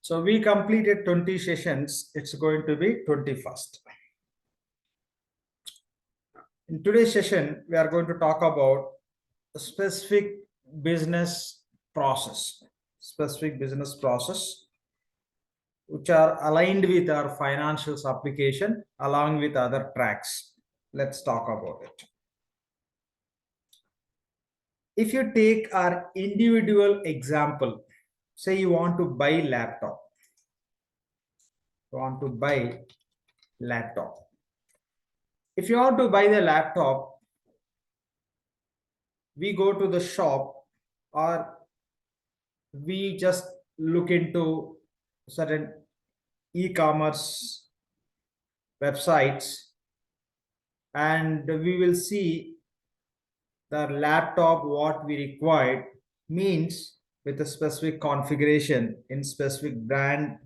So we completed 20 sessions. It's going to be 21st. In today's session, we are going to talk about a specific business process, which are aligned with our financials application along with other tracks. Let's talk about it. If you take our individual example, say you want to buy laptop. If you want to buy the laptop, we go to the shop or we just look into certain e-commerce websites and we will see the laptop what we required means with a specific configuration in specific brand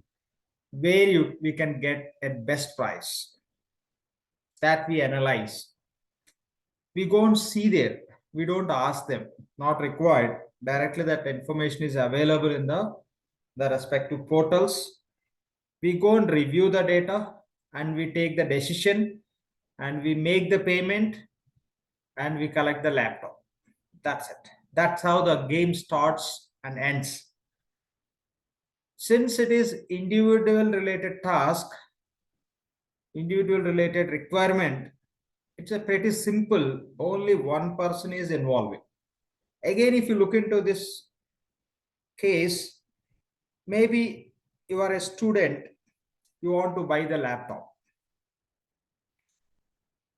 where we can get at best price. That we analyze. We go and see there. We don't ask them, not required. Directly that information is available in the respective portals. We go and review the data and we take the decision and we make the payment and we collect the laptop. That's it. That's how the game starts and ends. Since it is individual related task, individual related requirement, it's a pretty simple. Only one person is involved. Again, if you look into this case, maybe you are a student, you want to buy the laptop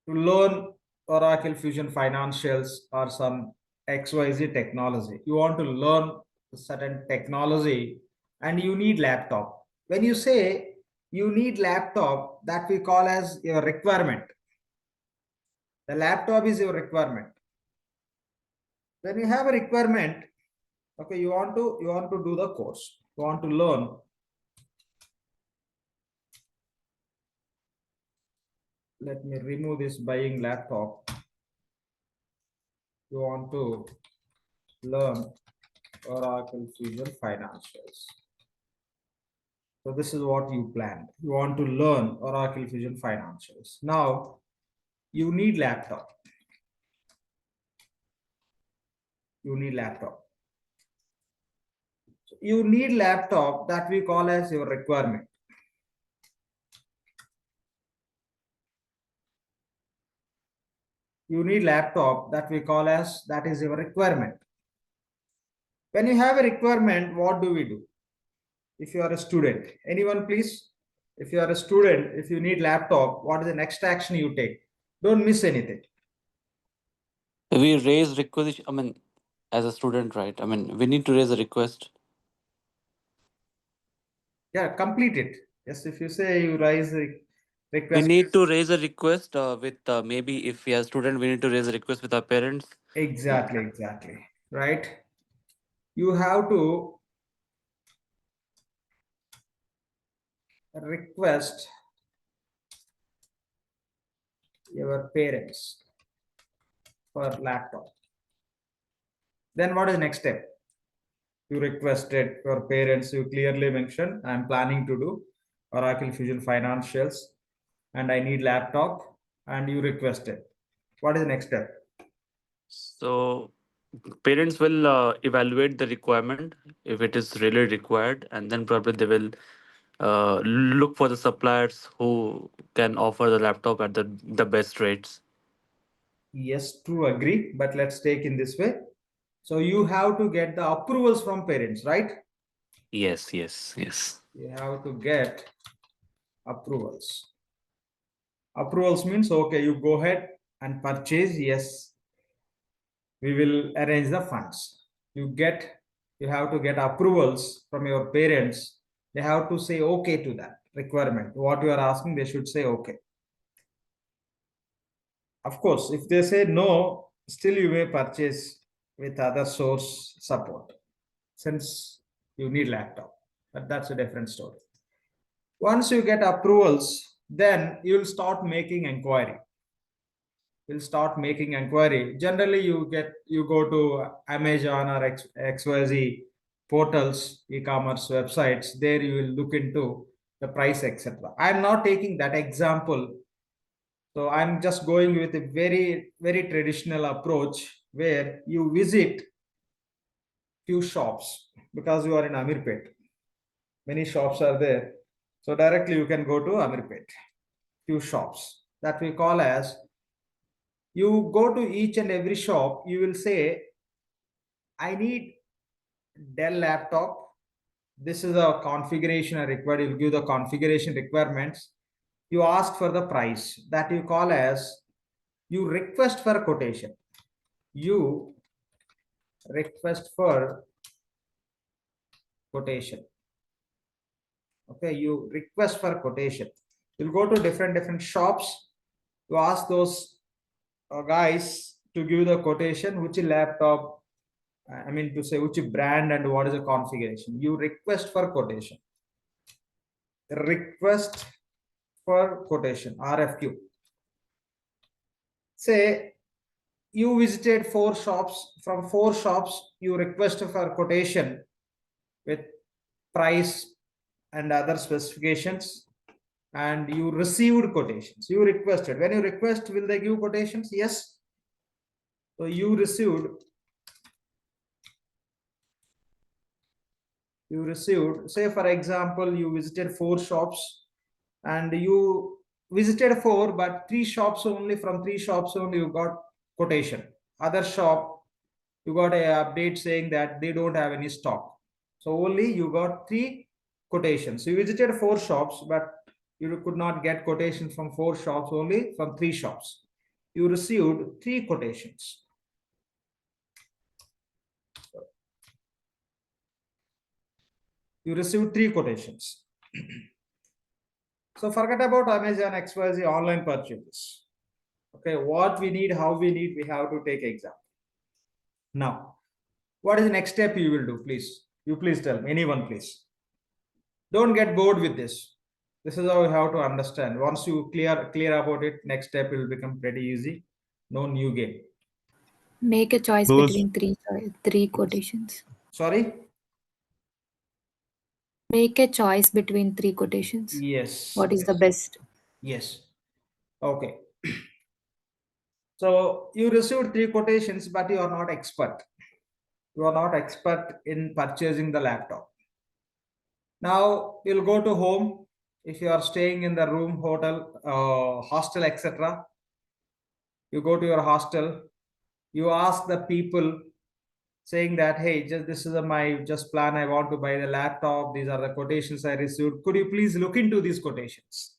to learn Oracle Fusion Financials or some XYZ technology. You want to learn a certain technology and you need laptop. When you say you need laptop, that we call as your requirement. The laptop is your requirement. When you have a requirement, okay, you want to do the course, you want to learn. Let me remove this buying laptop. You want to learn Oracle Fusion Financials. So this is what you planned. You want to learn Oracle Fusion Financials. Now you need laptop. You need laptop. So you need laptop that we call as your requirement. You need laptop that we call as that is your requirement. When you have a requirement, what do we do? If you are a student, anyone please? If you are a student, if you need laptop, what is the next action you take? Don't miss anything. We raise requisition. I mean, as a student, right? I mean, we need to raise a request. Yeah, complete it. Yes, if you say you raise a We request. need to raise a request with maybe if we are a student, we need to raise a request with our parents. Exactly. Right. You have to request your parents for laptop. Then what is the next step? You requested your parents, you clearly mentioned, I'm planning to do Oracle Fusion Financials and I need laptop, and you requested. What is the next step? So parents will evaluate the requirement if it is really required, and then probably they will look for the suppliers who can offer the laptop at the best rates. Yes, true, agree, but let's take in this way. So you have to get the approvals from parents, right? Yes. You have to get approvals. Approvals means, okay, you go ahead and purchase. Yes, we will arrange the funds. You have to get approvals from your parents. They have to say okay to that requirement. What you are asking, they should say okay. Of course, if they say no, still you may purchase with other source support since you need laptop, but that's a different story. Once you get approvals, then you'll start making inquiry. Generally, you go to Amazon or XYZ portals, e-commerce websites, there you will look into the price, etc. I'm not taking that example. So I'm just going with a very, very traditional approach where you visit few shops because you are in Amirpet. Many shops are there. So directly you can go to Amirpet. Few shops that we call as, you go to each and every shop, you will say, I need Dell laptop. This is a configuration I required. You'll give the configuration requirements. You ask for the price that you call as, you request for quotation. You request for quotation. Okay, you request for quotation. You'll go to different shops. You ask those guys to give the quotation, which laptop, I mean to say which brand and what is the configuration. You request for quotation. Request for quotation, RFQ. Say you visited 4 shops. From 4 shops, you request for quotation with price and other specifications, and you received quotations. You requested. When you request, will they give quotations? Yes. So you received, say for example, you visited 4 shops and you visited 4, but 3 shops only, from 3 shops only you got quotation. Other shop, you got a update saying that they don't have any stock. So only you got 3 quotations. You visited 4 shops, but you could not get quotation from 4 shops, only from 3 shops. You received 3 quotations. You received 3 quotations. So forget about Amazon XYZ online purchases. Okay, what we need, how we need, we have to take example. Now, what is the next step you will do? Please, you please tell me, anyone please. Don't get bored with this. This is how you have to understand. Once you clear about it, next step will become pretty easy. No new game. Make a choice Those between three quotations. Sorry? Make a choice between 3 quotations. Yes. What is the best? Yes. Okay. So you received 3 quotations, but you are not expert. You are not expert in purchasing the laptop. Now you'll go to home. If you are staying in the room, hotel, hostel, etc., you go to your hostel. You ask the people saying that, hey, just this is my just plan. I want to buy the laptop. These are the quotations I received. Could you please look into these quotations?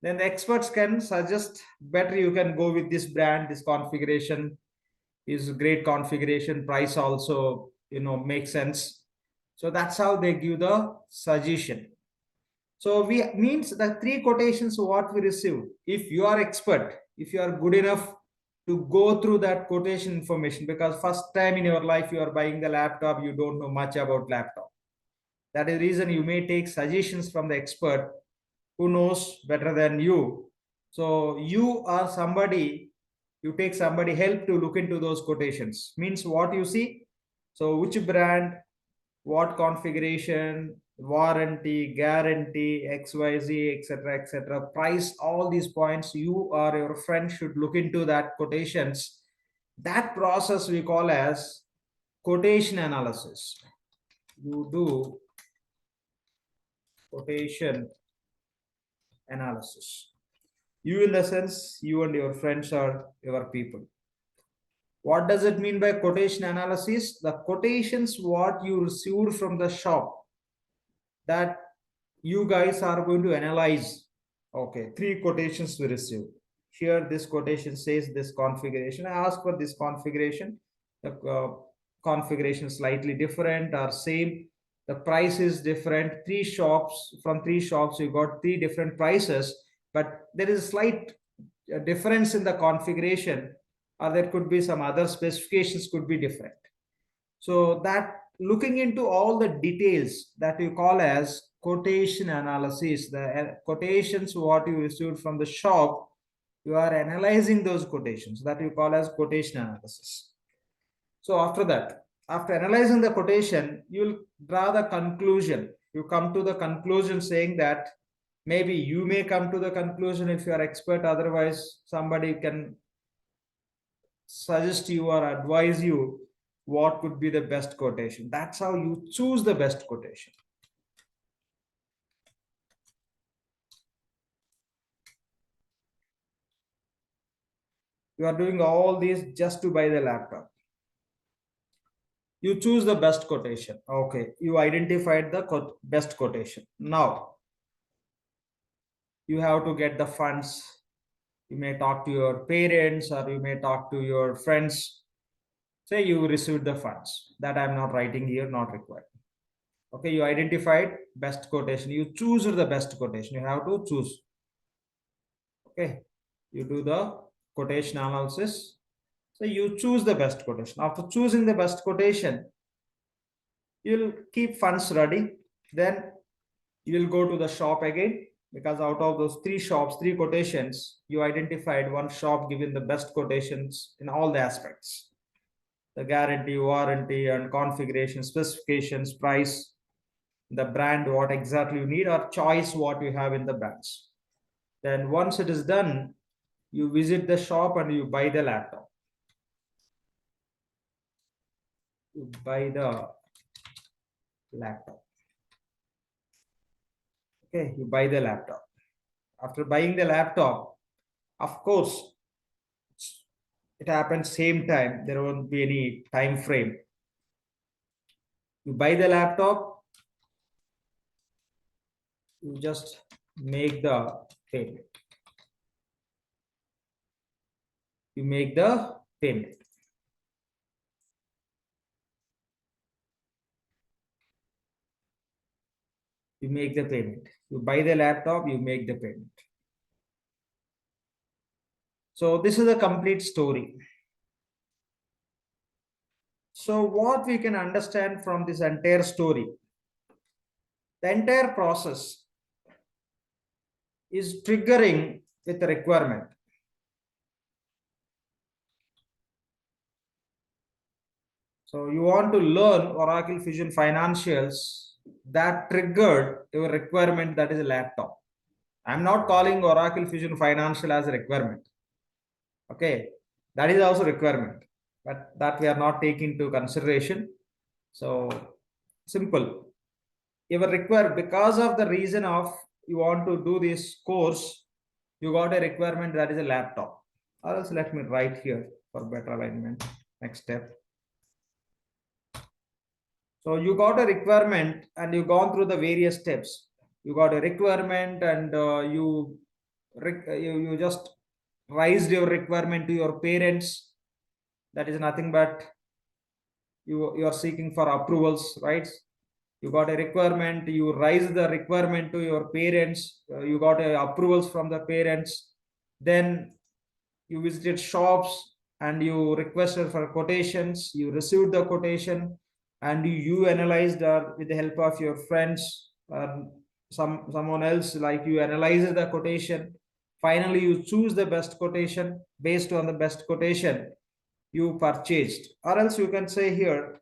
Then the experts can suggest, better you can go with this brand. This configuration is great configuration. Price also, makes sense. So that's how they give the suggestion. So we means the 3 quotations what we receive. If you are expert, if you are good enough to go through that quotation information, because first time in your life you are buying the laptop, you don't know much about laptop. That is the reason you may take suggestions from the expert who knows better than you. So you are somebody, you take somebody help to look into those quotations. Means what you see. So which brand, what configuration, warranty, guarantee, XYZ, etc., price, all these points, you or your friend should look into that quotations. That process we call as quotation analysis. You do quotation analysis. You, in the sense, you and your friends are your people. What does it mean by quotation analysis? The quotations what you received from the shop, that you guys are going to analyze. Okay, 3 quotations we received. Here this quotation says this configuration. I ask for this configuration. The configuration is slightly different or same. The price is different. 3 shops, from 3 shops you got 3 different prices, but there is a slight difference in the configuration, or there could be some other specifications could be different. So that looking into all the details, that you call as quotation analysis. The quotations what you received from the shop, you are analyzing those quotations, that you call as quotation analysis. So after that, after analyzing the quotation, you'll draw the conclusion. You come to the conclusion saying that maybe you may come to the conclusion if you are expert, otherwise somebody can suggest you or advise you what could be the best quotation. That's how you choose the best quotation. You are doing all this just to buy the laptop. You choose the best quotation. Okay, you identified the best quotation. Now you have to get the funds. You may talk to your parents or you may talk to your friends. Say you received the funds. That I'm not writing here, not required. Okay, you identified best quotation. You choose the best quotation. You have to choose. Okay, you do the quotation analysis. So you choose the best quotation. After choosing the best quotation, you'll keep funds ready. Then you'll go to the shop again, because out of those three shops, three quotations, you identified one shop giving the best quotations in all the aspects: the guarantee, warranty, and configuration, specifications, price, the brand, what exactly you need, or choice what you have in the brands. Then once it is done, you visit the shop and you buy the laptop. You buy the laptop. Okay, you buy the laptop. After buying the laptop, of course, it happens same time. There won't be any time frame. You buy the laptop, you just make the payment. You make the payment. You make the payment. You buy the laptop, you make the payment. So this is a complete story. So what we can understand from this entire story, the entire process is triggering with a requirement. So you want to learn Oracle Fusion Financials, that triggered your requirement, that is a laptop. I'm not calling Oracle Fusion Financial as a requirement. Okay, that is also requirement, but that we are not taking into consideration. So simple. You were required because of the reason of you want to do this course, you got a requirement, that is a laptop. Or else let me write here for better alignment. Next step. So you got a requirement and you gone through the various steps. You got a requirement and you just raised your requirement to your parents. That is nothing but you are seeking for approvals, right? You got a requirement, you raise the requirement to your parents, you got approvals from the parents, then you visited shops and you requested for quotations, you received the quotation, and you analyzed with the help of your friends, someone else, like you analyze the quotation. Finally you choose the best quotation. Based on the best quotation, you purchased. Or else you can say here,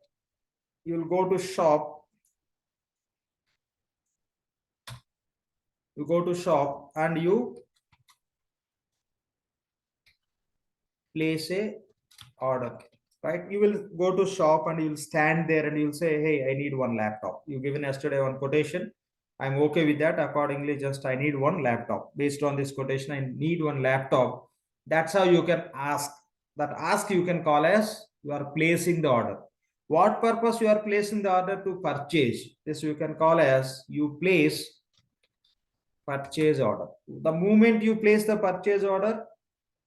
you'll go to shop, you go to shop and you place a order, right? You will go to shop and you'll stand there and you'll say, hey, I need one laptop. You given yesterday one quotation, I'm okay with that. Accordingly, just I need one laptop. Based on this quotation, I need one laptop. That's how you can ask. That ask you can call as you are placing the order. What purpose you are placing the order? To purchase. This you can call as you place purchase order. The moment you place the purchase order,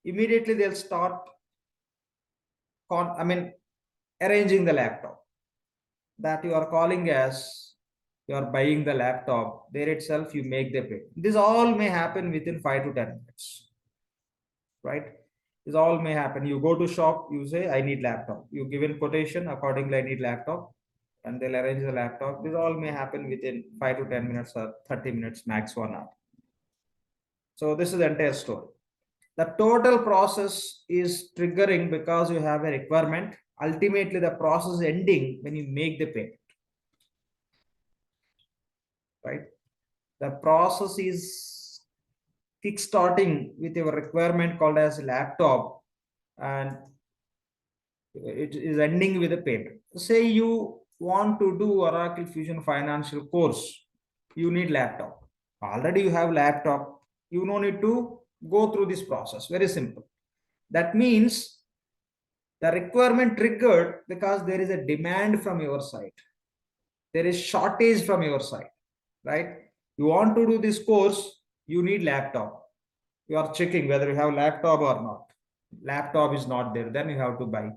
immediately they'll start arranging the laptop. That you are calling as you are buying the laptop. There itself you make the pay. This all may happen within 5 to 10 minutes, right? This all may happen. You go to shop, you say I need laptop, you give in quotation, accordingly I need laptop, and they'll arrange the laptop. This all may happen within 5 to 10 minutes or 30 minutes, max 1 hour. So this is the entire story. The total process is triggering because you have a requirement. ultimately the process ending when you make the payment, right? The process is kick-starting with your requirement called as laptop, and it is ending with a payment. Say you want to do Oracle Fusion Financial course, you need laptop. Already you have laptop, you no need to go through this process. Very simple. That means the requirement triggered because there is a demand from your side. There is shortage from your side, right? You want to do this course, you need laptop. You are checking whether you have laptop or not. Laptop is not there, then you have to buy.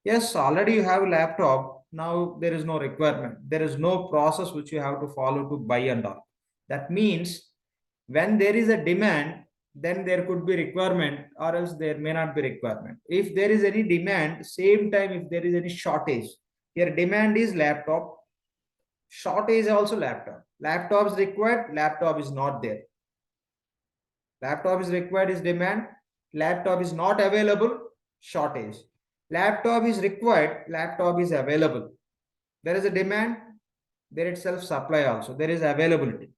Yes, already you have a laptop. Now there is no requirement. There is no process which you have to follow to buy and all. That means when there is a demand, then there could be requirement, or else there may not be requirement. If there is any demand, same time if there is any shortage, here demand is laptop, shortage also laptop. Laptop is required, laptop is not there. Laptop is required is demand, laptop is not available, shortage. Laptop is required, laptop is available. There is a demand, there itself supply also, there is availability.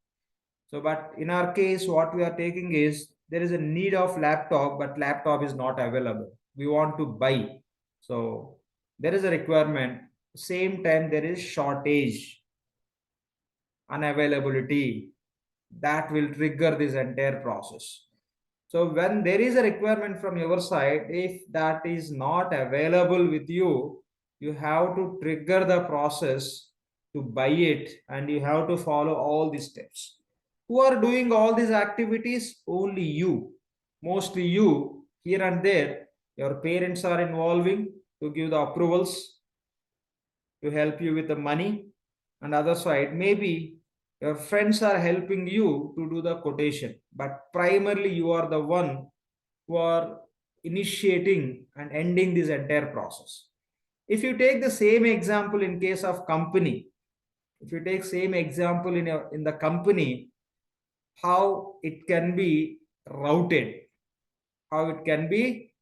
So, but in our case, what we are taking is there is a need of laptop, but laptop is not available. We want to buy. So there is a requirement. Same time, there is shortage, unavailability. That will trigger this entire process. So when there is a requirement from your side, if that is not available with you, you have to trigger the process to buy it, and you have to follow all these steps. Who are doing all these activities? Only you. Mostly you. Here and there, your parents are involving to give the approvals, to help you with the money. And other side, maybe your friends are helping you to do the quotation, but primarily you are the one who are initiating and ending this entire process. If you take the same example in case of company, if you take same example in the company, how it can be routed, how it can be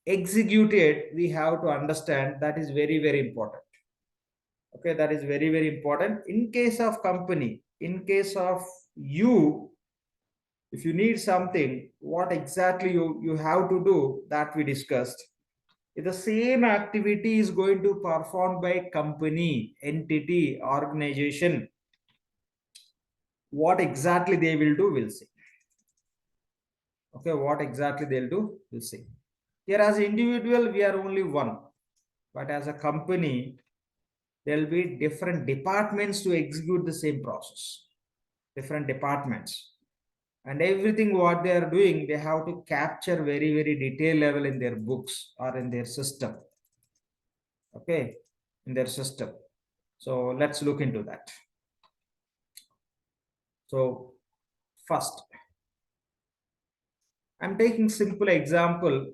executed, we have to understand. That is very, very important. Okay, that is very, very important. In case of company, in case of you, if you need something, what exactly you have to do, that we discussed. If the same activity is going to perform by company, entity, organization, what exactly they will do, we'll see. Okay, what exactly they'll do, we'll see. Here as individual, we are only one, but as a company, there will be different departments to execute the same process. Different departments. And everything what they are doing, they have to capture very, very detailed level in their books or in their system. Okay, in their system. So let's look into that. So first, I'm taking simple example.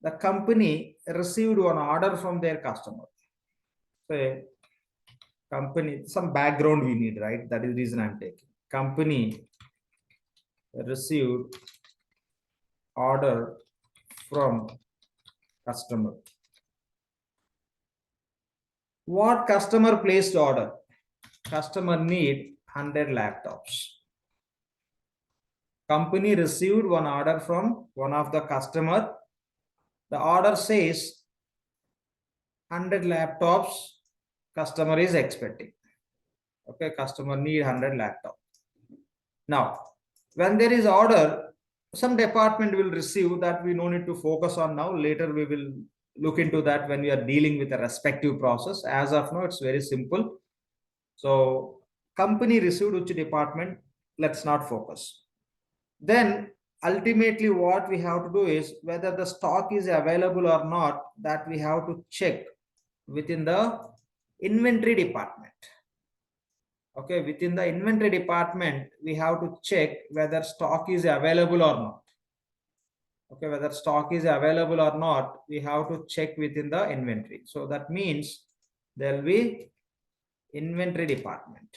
The company received one order from their customer. Say, company, some background we need, right? That is the reason I'm taking. Company received order from customer. What customer placed order? Customer need 100 laptops. Company received one order from one of the customer. The order says 100 laptops customer is expecting. Okay, customer need 100 laptops. Now, when there is order, some department will receive that. We no need to focus on now. Later we will look into that when we are dealing with a respective process. As of now, it's very simple. So company received which department, let's not focus. Then ultimately what we have to do is whether the stock is available or not, that we have to check within the inventory department. Okay, within the inventory department, we have to check whether stock is available or not. Okay, whether stock is available or not, we have to check within the inventory. So that means there will be inventory department.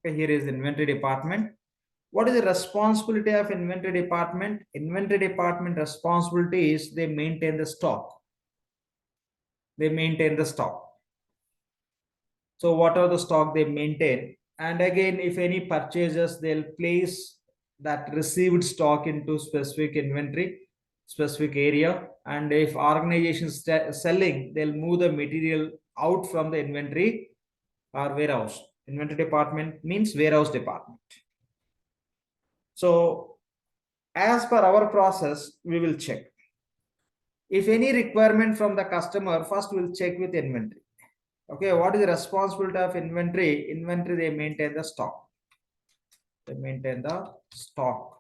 Okay, here is inventory department. What is the responsibility of inventory department? Inventory department responsibility is they maintain the stock. They maintain the stock. So whatever the stock they maintain, and again, if any purchases, they'll place that received stock into specific inventory, specific area. And if organizations selling, they'll move the material out from the inventory or warehouse. Inventory department means warehouse department. So as per our process, we will check. If any requirement from the customer, first we'll check with inventory. Okay, what is the responsibility of inventory? Inventory, they maintain the stock. They maintain the stock.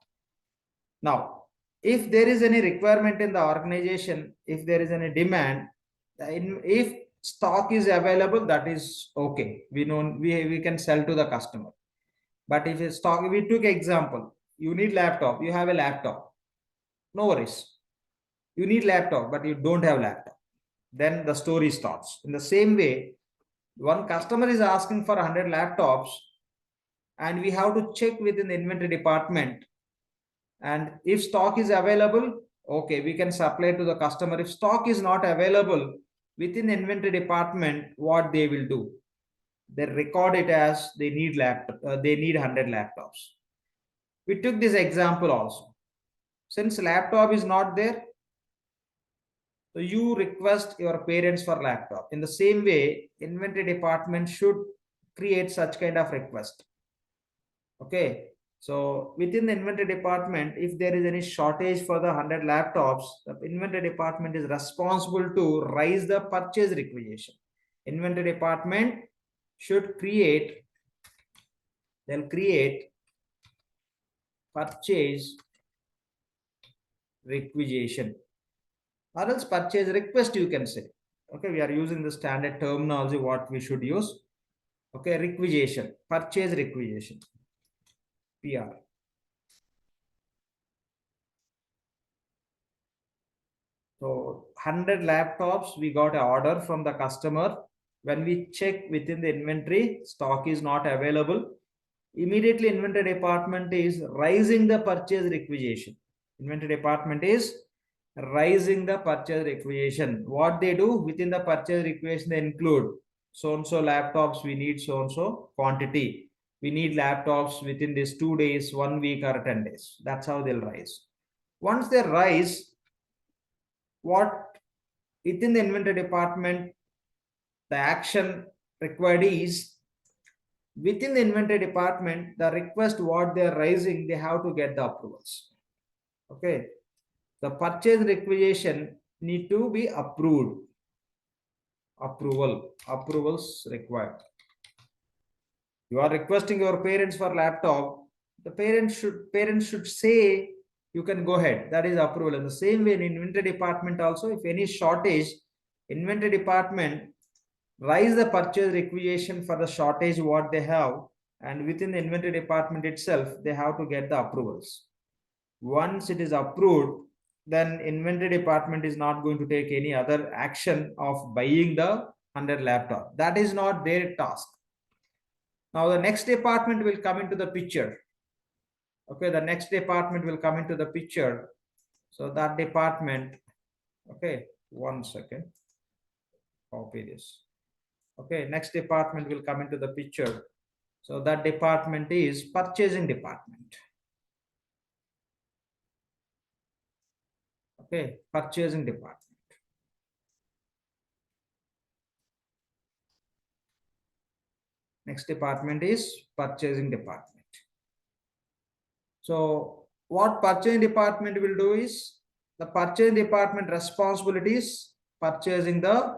Now, if there is any requirement in the organization, if there is any demand, if stock is available, that is okay. We know we can sell to the customer. But if it's stock, we took example, you need laptop, you have a laptop, no worries. You need laptop, but you don't have laptop. Then the story starts. In the same way, one customer is asking for 100 laptops, and we have to check within the inventory department. And if stock is available, okay, we can supply to the customer. If stock is not available within the inventory department, what they will do? They record it as they need they need 100 laptops. We took this example also. Since laptop is not there, so you request your parents for laptop. In the same way, inventory department should create such kind of request. Okay. So within the inventory department, if there is any shortage for the 100 laptops, the inventory department is responsible to raise the purchase requisition. Inventory department should create, they'll create purchase requisition, or else purchase request, you can say. Okay, we are using the standard terminology what we should use. Okay, requisition, purchase requisition, PR. So 100 laptops, we got an order from the customer. When we check within the inventory, stock is not available. Immediately inventory department is raising the purchase requisition. Inventory department is raising the purchase requisition. What they do within the purchase requisition, they include so-and-so laptops, we need so-and-so quantity. We need laptops within this 2 days, 1 week, or 10 days. That's how they'll rise. Once they rise, what within the inventory department, the action required is within the inventory department, the request what they are raising, they have to get the approvals. Okay, the purchase requisition need to be approved. Approvals required. You are requesting your parents for laptop, the parents should say you can go ahead. That is approval. In the same way, in inventory department also, if any shortage, inventory department raise the purchase requisition for the shortage what they have, and within the inventory department itself, they have to get the approvals. Once it is approved, then inventory department is not going to take any other action of buying the 100 laptop. That is not their task. Now the next department will come into the picture. Okay, the next department will come into the picture. So that department, okay, 1 second, copy this. Okay, next department will come into the picture. So that department is purchasing department. Okay, purchasing department. Next department is purchasing department. So what purchasing department will do is, the purchasing department responsibilities purchasing the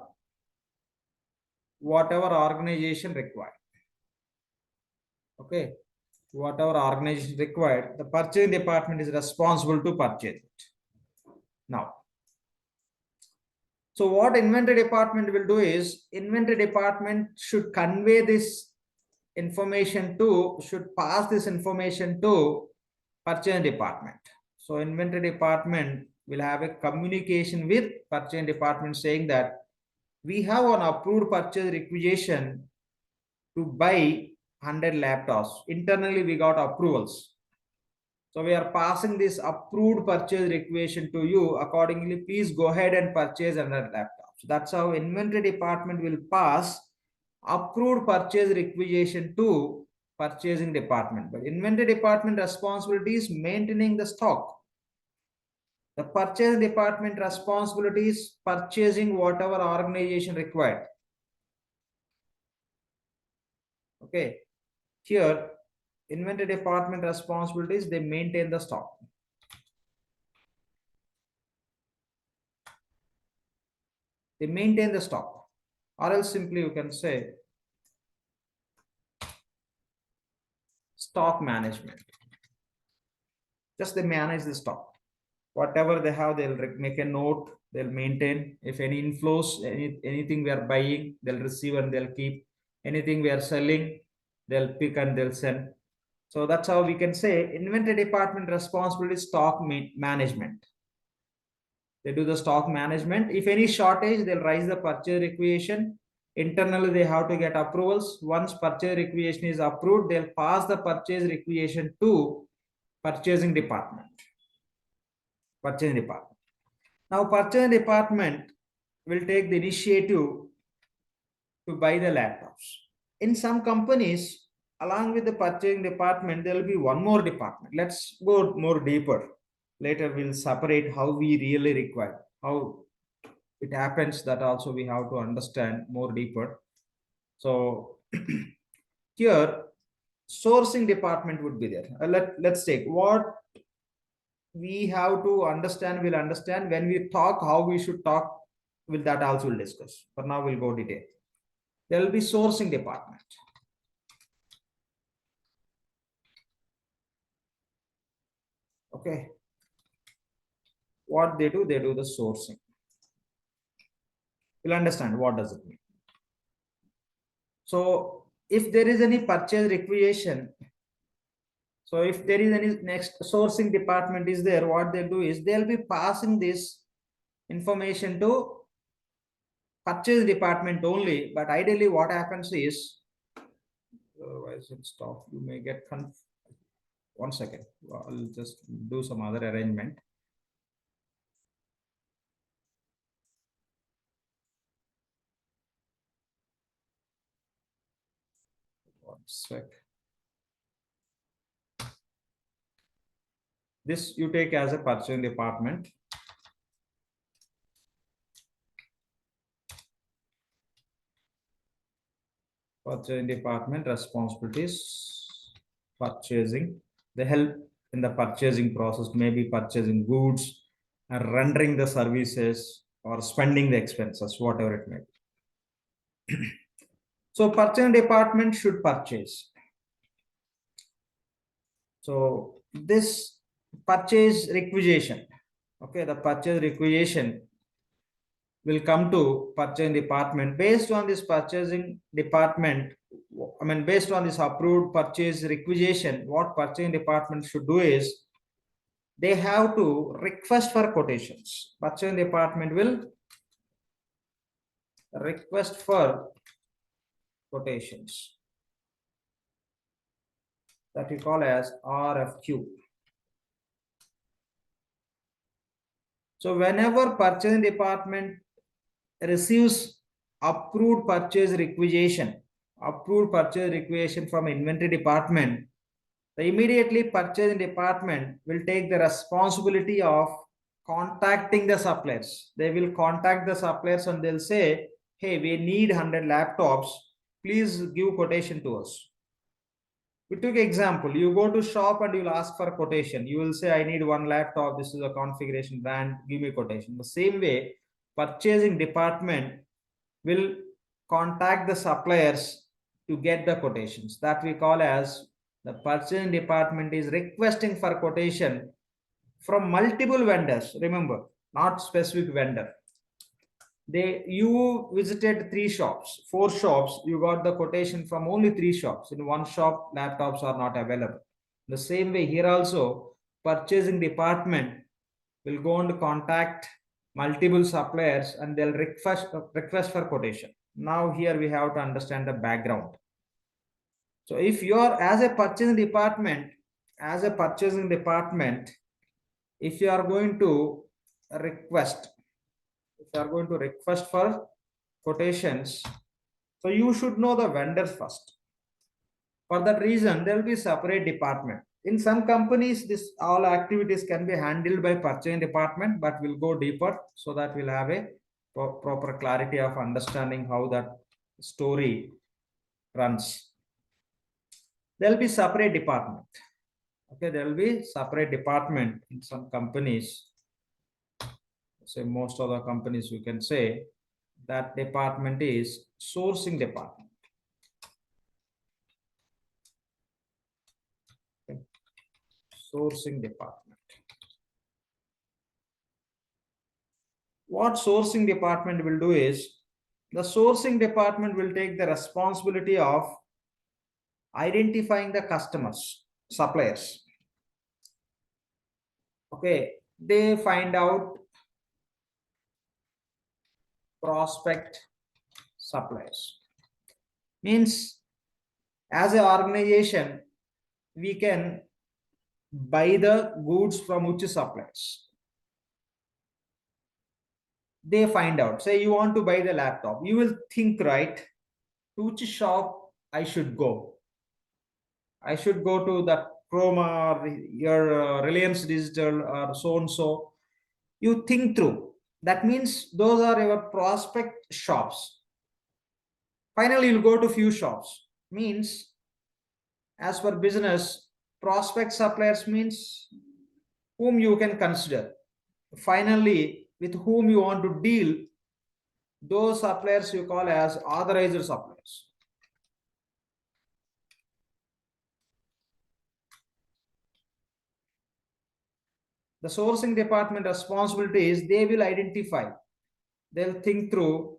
whatever organization required. Okay, whatever organization required, the purchasing department is responsible to purchase it. Now, so what inventory department will do is, inventory department should convey this information to, should pass this information to purchasing department. So inventory department will have a communication with purchasing department saying that we have an approved purchase requisition to buy 100 laptops. Internally, we got approvals. So we are passing this approved purchase requisition to you. Accordingly, please go ahead and purchase another laptop. So that's how inventory department will pass approved purchase requisition to purchasing department. But inventory department responsibility is maintaining the stock. The purchase department responsibility is purchasing whatever organization required. Okay. Here, inventory department responsibilities, they maintain the stock. They maintain the stock. Or else simply you can say stock management. Just they manage the stock. Whatever they have, they'll make a note, they'll maintain. If any inflows, anything we are buying, they'll receive and they'll keep. Anything we are selling, they'll pick and they'll send. So that's how we can say inventory department responsibility is stock management. They do the stock management. If any shortage, they'll raise the purchase requisition. Internally, they have to get approvals. Once purchase requisition is approved, they'll pass the purchase requisition to purchasing department. Purchasing department. Now, purchasing department will take the initiative to buy the laptops. In some companies, along with the purchasing department, there will be one more department. Let's go more deeper. Later, we'll separate how we really require, how it happens. That also we have to understand more deeper. So here, sourcing department would be there. Let's take what we have to understand. We'll understand when we talk, how we should talk. With that also we'll discuss. For now, we'll go detail. There will be sourcing department. Okay. What they do the sourcing. You'll understand what does it mean. So if there is any purchase requisition, so if there is any next sourcing department is there, what they do is they'll be passing this information to purchase department only. But ideally what happens is, otherwise it stop, you may get confused. One second, I'll just do some other arrangement. One sec. This you take as a purchasing department. Purchasing department responsibilities, purchasing. They help in the purchasing process, maybe purchasing goods and rendering the services or spending the expenses, whatever it may be. So purchasing department should purchase. So this purchase requisition, okay, the purchase requisition will come to purchasing department. Based on this purchasing department, I mean, based on this approved purchase requisition, what purchasing department should do is they have to request for quotations. Purchasing department will request for quotations that we call as RFQ. So whenever purchasing department receives approved purchase requisition from inventory department, the immediately purchasing department will take the responsibility of contacting the suppliers. They will contact the suppliers and they'll say, hey, we need 100 laptops. Please give quotation to us. We took example, you go to shop and you'll ask for a quotation. You will say, I need one laptop. This is a configuration brand. Give me quotation. The same way, purchasing department will contact the suppliers to get the quotations. That we call as the purchasing department is requesting for quotation from multiple vendors. Remember, not specific vendor. You visited 3 shops, 4 shops, you got the quotation from only 3 shops. In one shop, laptops are not available. The same way here also, purchasing department will go and contact multiple suppliers and they'll request for quotation. Now here we have to understand the background. So if you are as a purchasing department as a purchasing department, if you are going to request, for quotations, so you should know the vendors first. For that reason, there will be separate department. In some companies, this all activities can be handled by purchasing department, but we'll go deeper so that we'll have a proper clarity of understanding how that story runs. There will be separate department. Okay, there will be separate department in some companies. Say most of the companies, we can say that department is sourcing department. Okay. Sourcing department. What sourcing department will do is, the sourcing department will take the responsibility of identifying the customers, suppliers. Okay, they find out prospect suppliers. Means as an organization, we can buy the goods from which suppliers. They find out, say you want to buy the laptop, you will think, right, to which shop I should go. I should go to the Chroma or your Reliance Digital or so and so. You think through. That means those are your prospect shops. Finally, you'll go to few shops. Means, as per business, prospect suppliers means whom you can consider. Finally, with whom you want to deal, those suppliers you call as authorized suppliers. The sourcing department responsibility is they will identify, they'll think through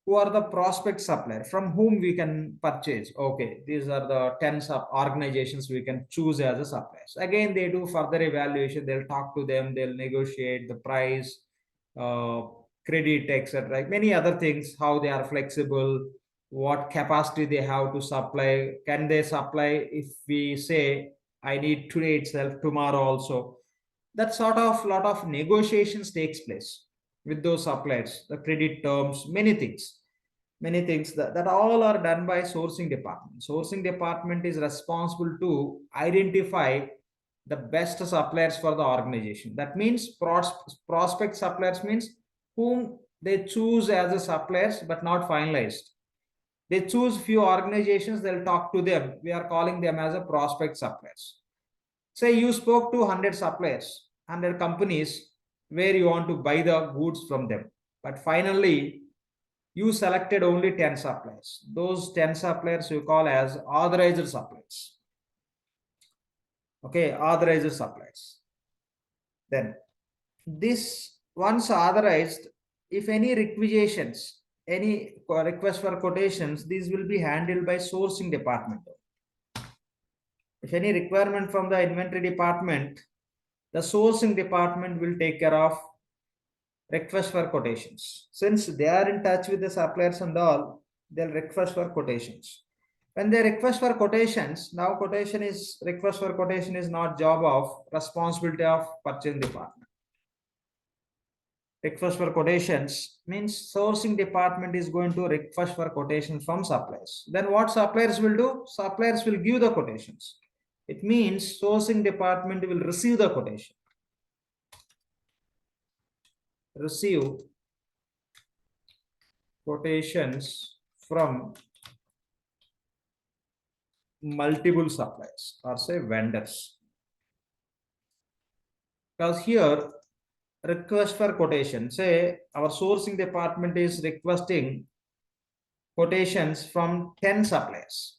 who are the prospect supplier from whom we can purchase. Okay, these are the 10 sub organizations we can choose as a suppliers. Again, they do further evaluation, they'll talk to them, they'll negotiate the price, credit, etc. Many other things, how they are flexible, what capacity they have to supply, can they supply if we say I need today itself, tomorrow also. That sort of lot of negotiations takes place with those suppliers, the credit terms, many things that all are done by sourcing department. Sourcing department is responsible to identify the best suppliers for the organization. That means prospect suppliers means whom they choose as a suppliers but not finalized. They choose few organizations, they'll talk to them. We are calling them as a prospect suppliers. Say you spoke to 100 suppliers, 100 companies where you want to buy the goods from them. But finally, you selected only 10 suppliers. Those 10 suppliers you call as authorized suppliers. Okay, authorized suppliers. Then this once authorized, if any requisitions, any request for quotations, these will be handled by sourcing department. If any requirement from the inventory department, the sourcing department will take care of request for quotations. Since they are in touch with the suppliers and all, they'll request for quotations. When they request for quotations, now request for quotation is not job of responsibility of purchasing department. Request for quotations means sourcing department is going to request for quotation from suppliers. Then what suppliers will do? Suppliers will give the quotations. It means sourcing department will receive the quotation. Receive quotations from multiple suppliers or say vendors. Because here request for quotation, say our sourcing department is requesting quotations from 10 suppliers.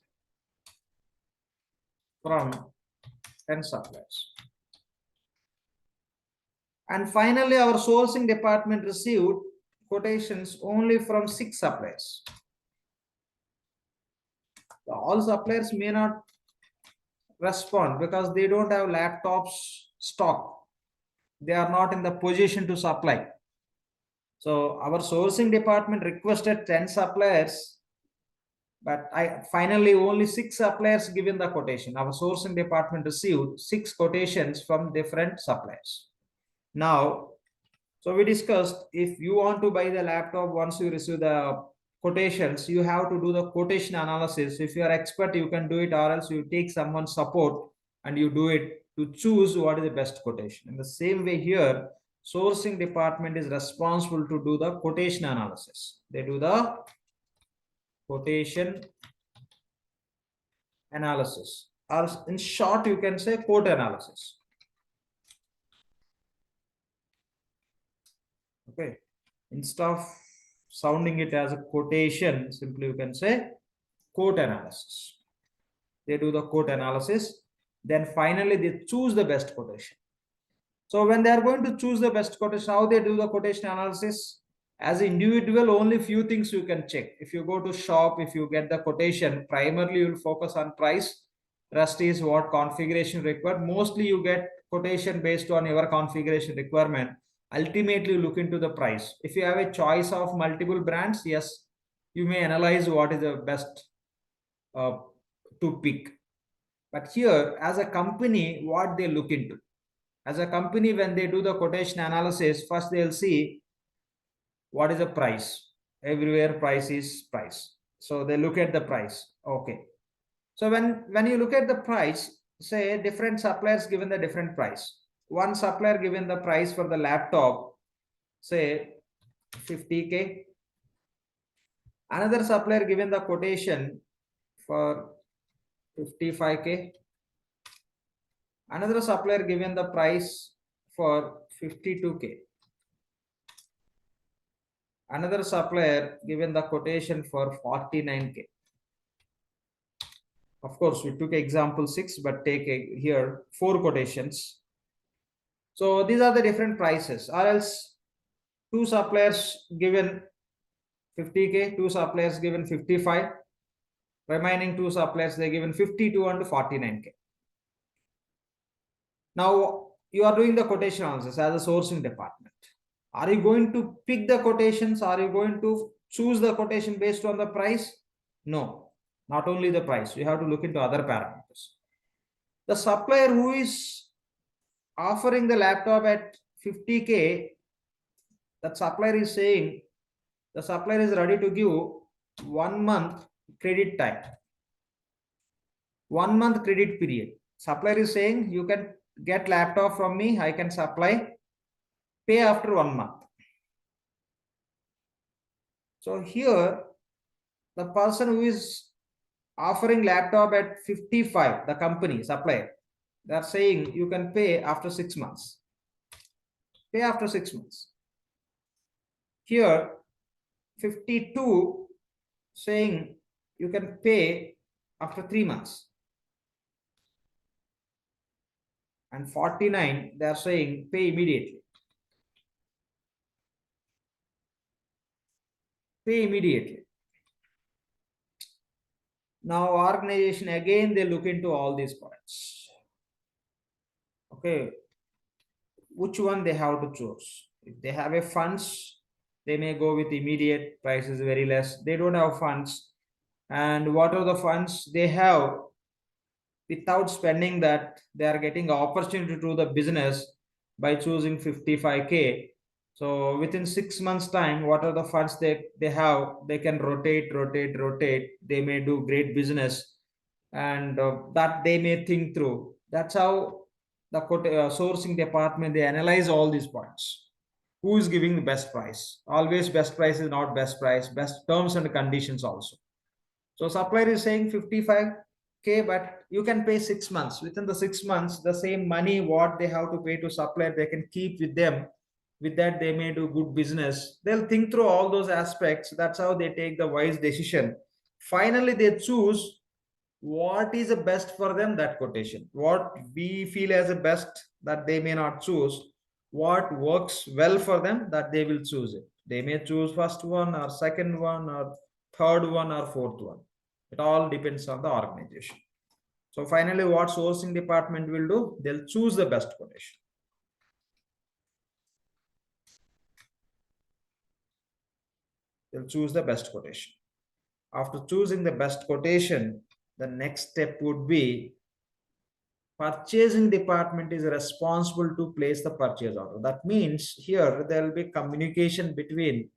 And finally, our sourcing department received quotations only from 6 suppliers. All suppliers may not respond because they don't have laptops stock. They are not in the position to supply. So our sourcing department requested 10 suppliers. but I finally only 6 suppliers given the quotation. Our sourcing department received 6 quotations from different suppliers. Now, so we discussed, if you want to buy the laptop, once you receive the quotations, you have to do the quotation analysis. If you are expert, you can do it, or else you take someone's support and you do it to choose what is the best quotation. In the same way here, sourcing department is responsible to do the quotation analysis. They do the quotation analysis, or in short, you can say quote analysis. Okay, instead of sounding it as a quotation, simply you can say quote analysis. They do the quote analysis, then finally they choose the best quotation. So when they are going to choose the best quotation, how they do the quotation analysis? As an individual, only few things you can check. If you go to shop, if you get the quotation, primarily you will focus on price. Rest is what configuration required. Mostly you get quotation based on your configuration requirement. Ultimately, look into the price. If you have a choice of multiple brands, yes, you may analyze what is the best to pick. But here, as a company, what they look into? As a company, when they do the quotation analysis, first they'll see what is the price. Everywhere price is price. So they look at the price. Okay. So when you look at the price, say different suppliers given the different price. One supplier given the price for the laptop, say 50K. Another supplier given the quotation for 55K. Another supplier given the price for 52K. Another supplier given the quotation for 49K. Of course, we took example 6, but take here 4 quotations. So these are the different prices, or else 2 suppliers given 50K, 2 suppliers given 55, remaining 2 suppliers they given 52 and 49K. Now you are doing the quotation analysis as a sourcing department. Are you going to pick the quotations? Are you going to choose the quotation based on the price? No, not only the price. You have to look into other parameters. The supplier who is offering the laptop at 50K, that supplier is saying the supplier is ready to give 1 month credit time, 1 month credit period. Supplier is saying you can get laptop from me, I can supply, pay after 1 month. So here the person who is offering laptop at 55, the company supplier, they are saying you can pay after 6 months. Pay after 6 months. Here 52 saying you can pay after 3 months. And 49 they are saying pay immediately. Pay immediately. Now organization again they look into all these points. Okay, which one they have to choose? If they have a funds, they may go with immediate, price is very less. They don't have funds, and what are the funds they have? Without spending that, they are getting opportunity to do the business by choosing 55K. So within 6 months time, what are the funds they have? They can rotate. They may do great business, and that they may think through. That's how the sourcing department they analyze all these points. Who is giving the best price? Always best price is not best price. Best terms and conditions also. So supplier is saying 55K, but you can pay 6 months. Within the 6 months, the same money what they have to pay to supplier, they can keep with them. With that, they may do good business. They'll think through all those aspects. That's how they take the wise decision. Finally, they choose what is the best for them, that quotation. What we feel as the best that they may not choose. What works well for them that they will choose it. They may choose first one or second one or third one or fourth one. It all depends on the organization. So finally, what sourcing department will do? They'll choose the best quotation. They'll choose the best quotation. After choosing the best quotation, the next step would be purchasing department is responsible to place the purchase order. That means here there will be communication between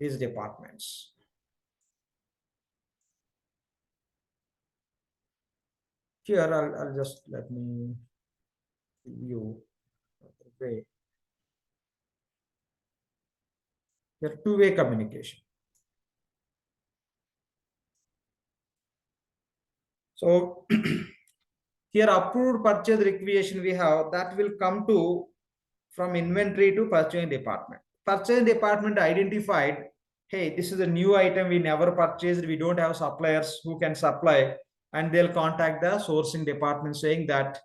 these departments. Here I'll just let me view way. Here two-way communication. So here approved purchase requisition we have that will come to from inventory to purchasing department. Purchasing department identified, hey, this is a new item we never purchased, we don't have suppliers who can supply, and they'll contact the sourcing department saying that,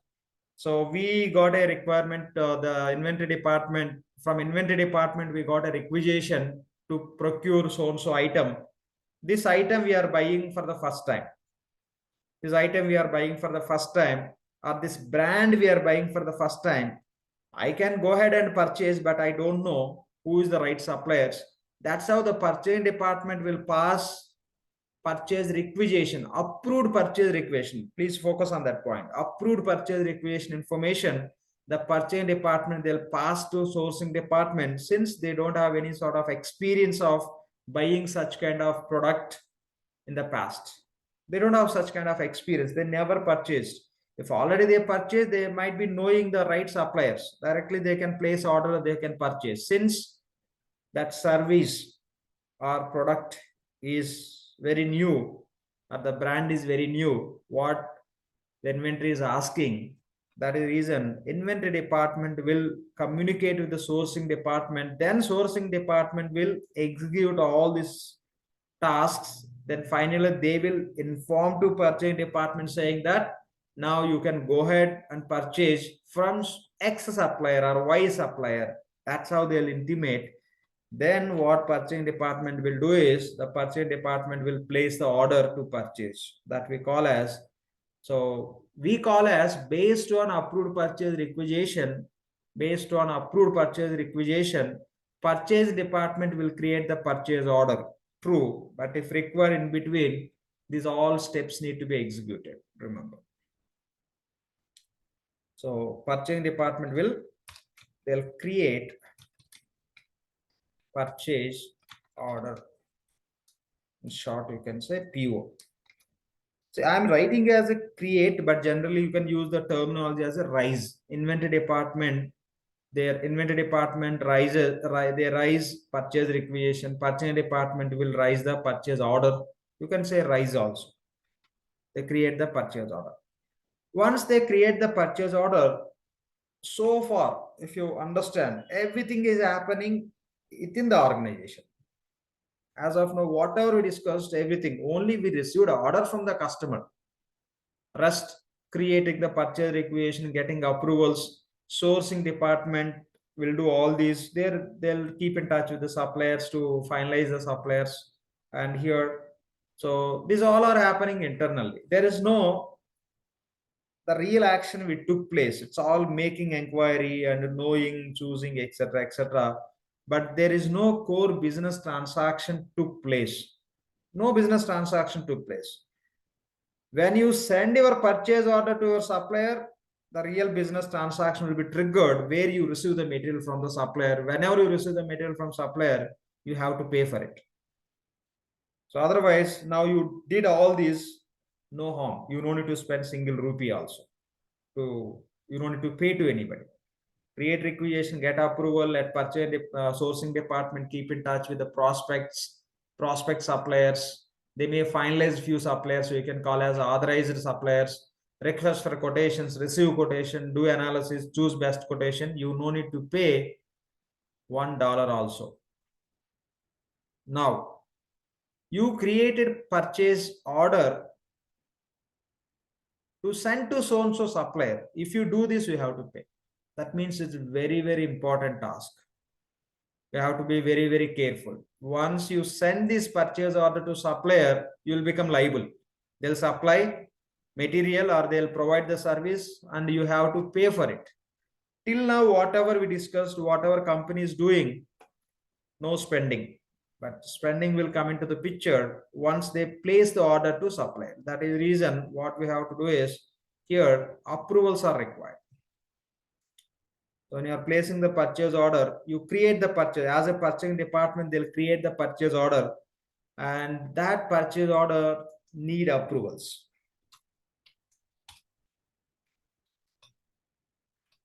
so we got a requirement, the inventory department, from inventory department we got a requisition to procure so and so item. This item we are buying for the first time. This item we are buying for the first time, or this brand we are buying for the first time. I can go ahead and purchase, but I don't know who is the right suppliers. That's how the purchasing department will pass purchase requisition, approved purchase requisition. Please focus on that point. Approved purchase requisition information, the purchasing department, they'll pass to sourcing department, since they don't have any sort of experience of buying such kind of product in the past. They don't have such kind of experience. They never purchased. If already they purchased, they might be knowing the right suppliers. Directly they can place order, they can purchase. Since that service or product is very new, or the brand is very new, what the inventory is asking, that is the reason inventory department will communicate with the sourcing department. Then sourcing department will execute all these tasks. Then finally they will inform to purchasing department saying that now you can go ahead and purchase from X supplier or Y supplier. That's how they'll intimate. Then what purchasing department will do is the purchasing department will place the order to purchase, that we call as, so we call as based on approved purchase requisition. Based on approved purchase requisition, purchase department will create the purchase order. True, but if required in between, these all steps need to be executed, remember. So purchasing department they'll create purchase order. In short, you can say PO. So I'm writing as a create, but generally you can use the terminology as a rise. Inventory department, their inventory department they rise purchase requisition. Purchasing department will rise the purchase order. You can say rise also. They create the purchase order. Once they create the purchase order, so far, if you understand, everything is happening within the organization. As of now, whatever we discussed, everything, only we received an order from the customer. Rest, creating the purchase requisition, getting approvals, sourcing department will do all these. They'll keep in touch with the suppliers to finalize the suppliers. And here, so these all are happening internally. There is no the real action we took place. It's all making inquiry and knowing, choosing, etc., etc. But there is no core business transaction took place. No business transaction took place. When you send your purchase order to your supplier, the real business transaction will be triggered where you receive the material from the supplier. Whenever you receive the material from supplier, you have to pay for it. So otherwise, now you did all these, no harm. You don't need to spend single rupee also. So you don't need to pay to anybody. Create requisition, get approval at purchase sourcing department, keep in touch with the prospect suppliers. They may finalize few suppliers, so you can call as authorized suppliers, request for quotations, receive quotation, do analysis, choose best quotation. You no need to pay $1 also. Now, you created purchase order to send to so and so supplier. If you do this, you have to pay. That means it's a very, very important task. You have to be very, very careful. Once you send this purchase order to supplier, you will become liable. They'll supply material or they'll provide the service and you have to pay for it. Till now, whatever we discussed, whatever company is doing, no spending. but spending will come into the picture once they place the order to supplier. That is the reason what we have to do is here approvals are required. So when you are placing the purchase order, you create the purchase as a purchasing department, they'll create the purchase order, and that purchase order need approvals.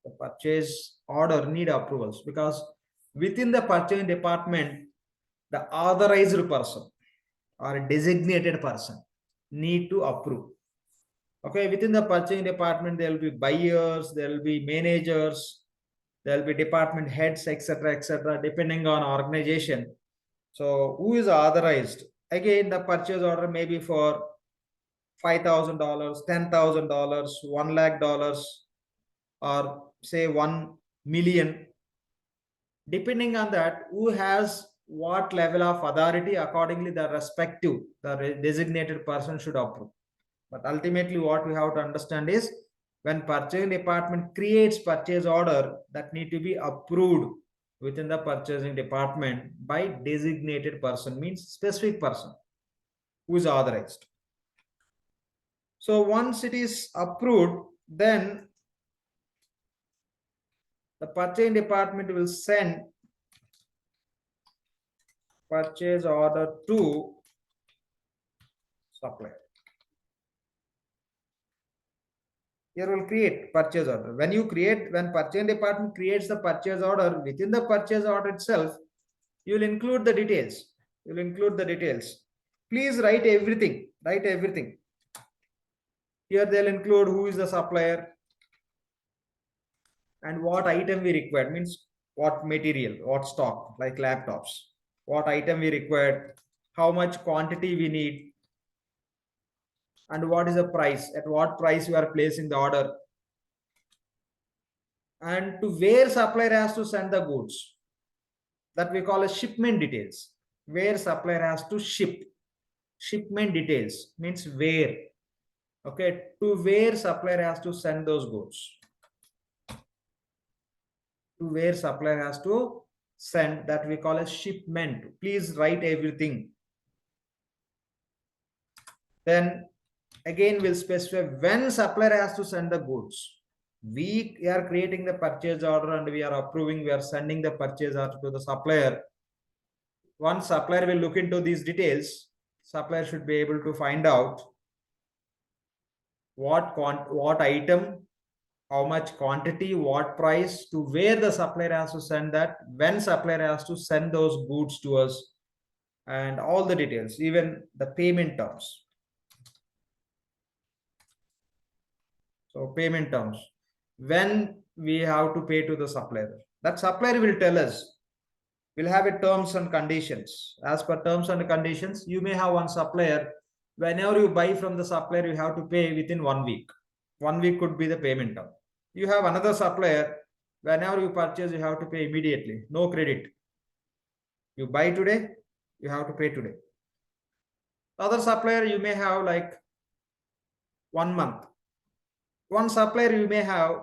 The purchase order need approvals because within the purchasing department, the authorized person or a designated person need to approve. Okay, within the purchasing department, there will be buyers, there will be managers, there will be department heads, etc., depending on organization. So who is authorized? Again, the purchase order may be for $5,000, $10,000, $1 lakh, or say 1 million. Depending on that, who has what level of authority, accordingly the respective, the designated person should approve. But ultimately what we have to understand is when purchasing department creates purchase order, that need to be approved within the purchasing department by designated person, means specific person who is authorized. So once it is approved, then the purchasing department will send purchase order to supplier. Here will create purchase order. When purchasing department creates the purchase order, within the purchase order itself, you will include the details. You will include the details. Please write everything. Write everything. Here they'll include who is the supplier and what item we require, means what material, what stock, like laptops, what item we required, how much quantity we need, and what is the price, at what price you are placing the order, and to where supplier has to send the goods, that we call as shipment details. Where supplier has to ship, shipment details means where. Okay, to where supplier has to send those goods, to where supplier has to send, that we call as shipment. Please write everything. Then again we'll specify when supplier has to send the goods. We are creating the purchase order and we are approving, we are sending the purchase order to the supplier. Once supplier will look into these details, supplier should be able to find out what item, how much quantity, what price, to where the supplier has to send that, when supplier has to send those goods to us, and all the details, even the payment terms. So payment terms, when we have to pay to the supplier, that supplier will tell us. We'll have a terms and conditions. As per terms and conditions, you may have one supplier. Whenever you buy from the supplier, you have to pay within 1 week. 1 week could be the payment term. You have another supplier. Whenever you purchase, you have to pay immediately. No credit. You buy today, you have to pay today. Other supplier, you may have like 1 month. One supplier you may have,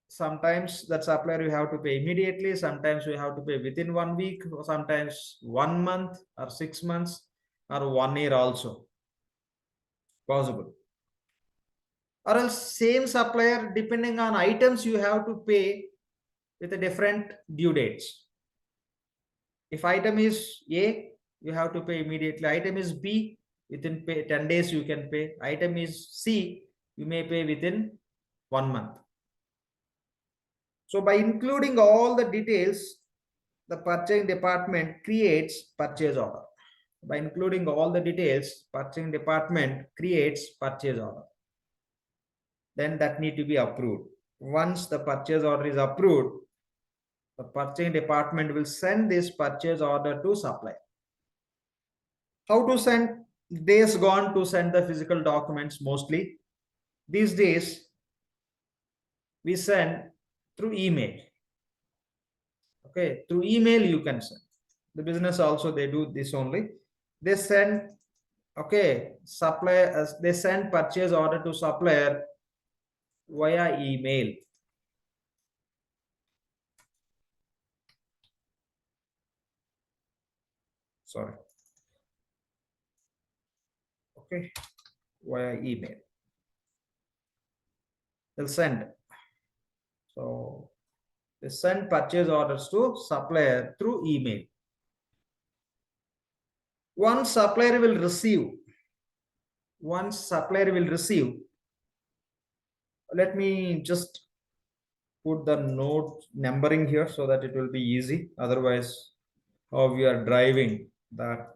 sometimes that supplier you have to pay immediately, sometimes you have to pay within 1 week, or sometimes 1 month or 6 months or 1 year also possible. Or else same supplier, depending on items, you have to pay with a different due dates. If item is A, you have to pay immediately. Item is B, within 10 days you can pay. Item is C, you may pay within 1 month. So by including all the details, the purchasing department creates purchase order. By including all the details, purchasing department creates purchase order. Then that need to be approved. Once the purchase order is approved, the purchasing department will send this purchase order to supplier. How to send? Days gone to send the physical documents mostly. These days, we send through email. Okay, through email you can send. The business also, they do this only. They send, okay, supplier, they send purchase order to supplier via email. sorry. Okay, via email. They'll send. So they send purchase orders to supplier through email. Once supplier will receive, let me just put the note numbering here so that it will be easy. Otherwise, how we are driving, that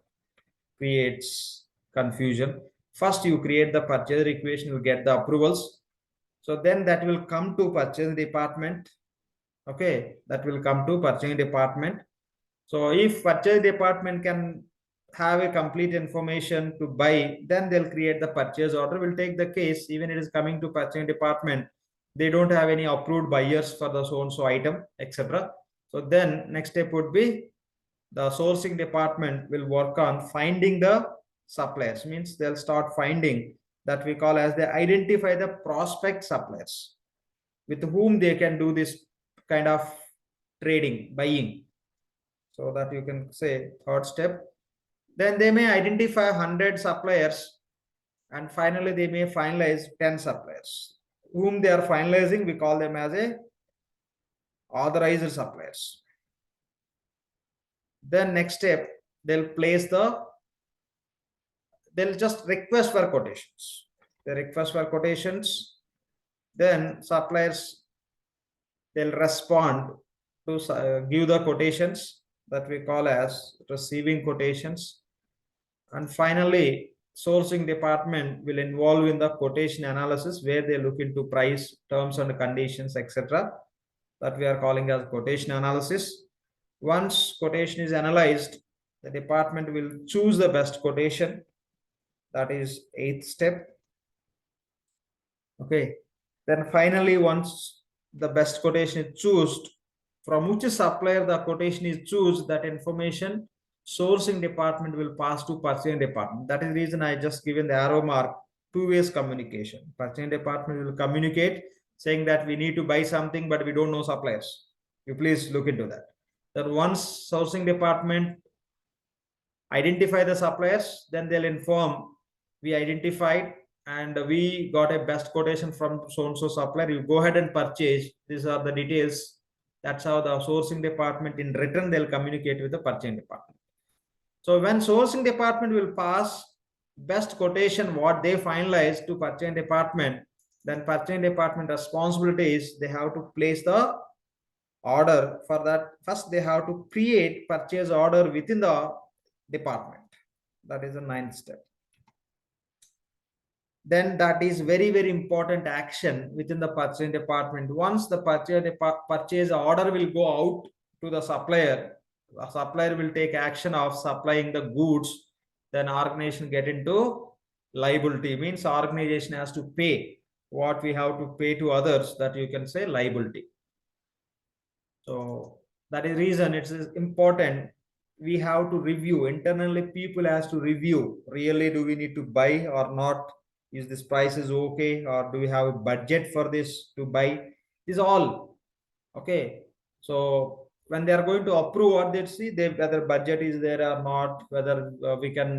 creates confusion. First, you create the purchase requisition, you get the approvals. So then that will come to purchasing department. Okay, that will come to purchasing department. So if purchase department can have a complete information to buy, then they'll create the purchase order. We'll take the case, even it is coming to purchasing department, they don't have any approved buyers for the so and so item, etc. So then next step would be the sourcing department will work on finding the suppliers. Means they'll start finding, that we call as they identify the prospect suppliers with whom they can do this kind of trading, buying. So that you can say third step. Then they may identify 100 suppliers, and finally they may finalize 10 suppliers. Whom they are finalizing, we call them as a authorized suppliers. Then next step, they'll just request for quotations. They request for quotations. Then suppliers, they'll respond to give the quotations, that we call as receiving quotations. And finally, sourcing department will involve in the quotation analysis, where they look into price, terms and conditions, etc. That we are calling as quotation analysis. Once quotation is analyzed, the department will choose the best quotation. That is 8th step. Okay. Then finally, once the best quotation is chosen, from which supplier the quotation is chosen, that information sourcing department will pass to purchasing department. That is the reason I just given the arrow mark, two-ways communication. Purchasing department will communicate saying that we need to buy something, but we don't know suppliers. You please look into that. That once sourcing department identify the suppliers, then they'll inform, we identified and we got a best quotation from so and so supplier, you go ahead and purchase, these are the details. That's how the sourcing department in return they'll communicate with the purchasing department. So when sourcing department will pass best quotation what they finalize to purchasing department, then purchasing department responsibility is they have to place the order. For that, first they have to create purchase order within the department. That is the 9th step. Then that is very important action within the purchasing department. Once the purchase order will go out to the supplier will take action of supplying the goods, then organization get into liability. Means organization has to pay what we have to pay to others, that you can say liability. So that is reason it is important, we have to review internally, people has to review, really do we need to buy or not, is this price is okay, or do we have a budget for this to buy, is all okay. So when they are going to approve what they see, whether budget is there or not, whether we can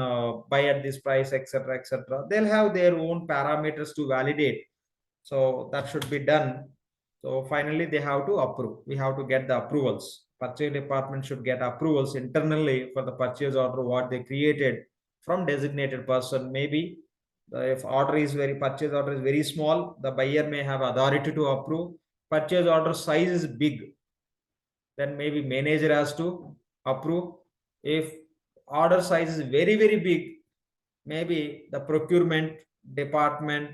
buy at this price, etc., etc. They'll have their own parameters to validate. So that should be done. So finally they have to approve, we have to get the approvals. Purchase department should get approvals internally for the purchase order what they created from designated person. Maybe if purchase order is very small, the buyer may have authority to approve. Purchase order size is big, then maybe manager has to approve. If order size is very big, maybe the procurement department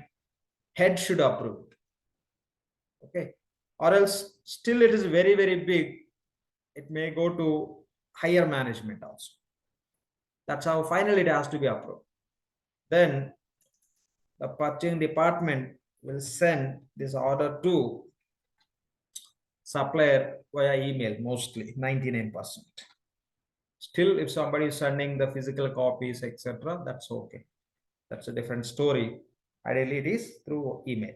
head should approve it. Okay, or else still it is very big, it may go to higher management also. That's how finally it has to be approved. Then the purchasing department will send this order to supplier via email, mostly 99%. Still, if somebody is sending the physical copies, etc., that's okay. That's a different story. Ideally, it is through email.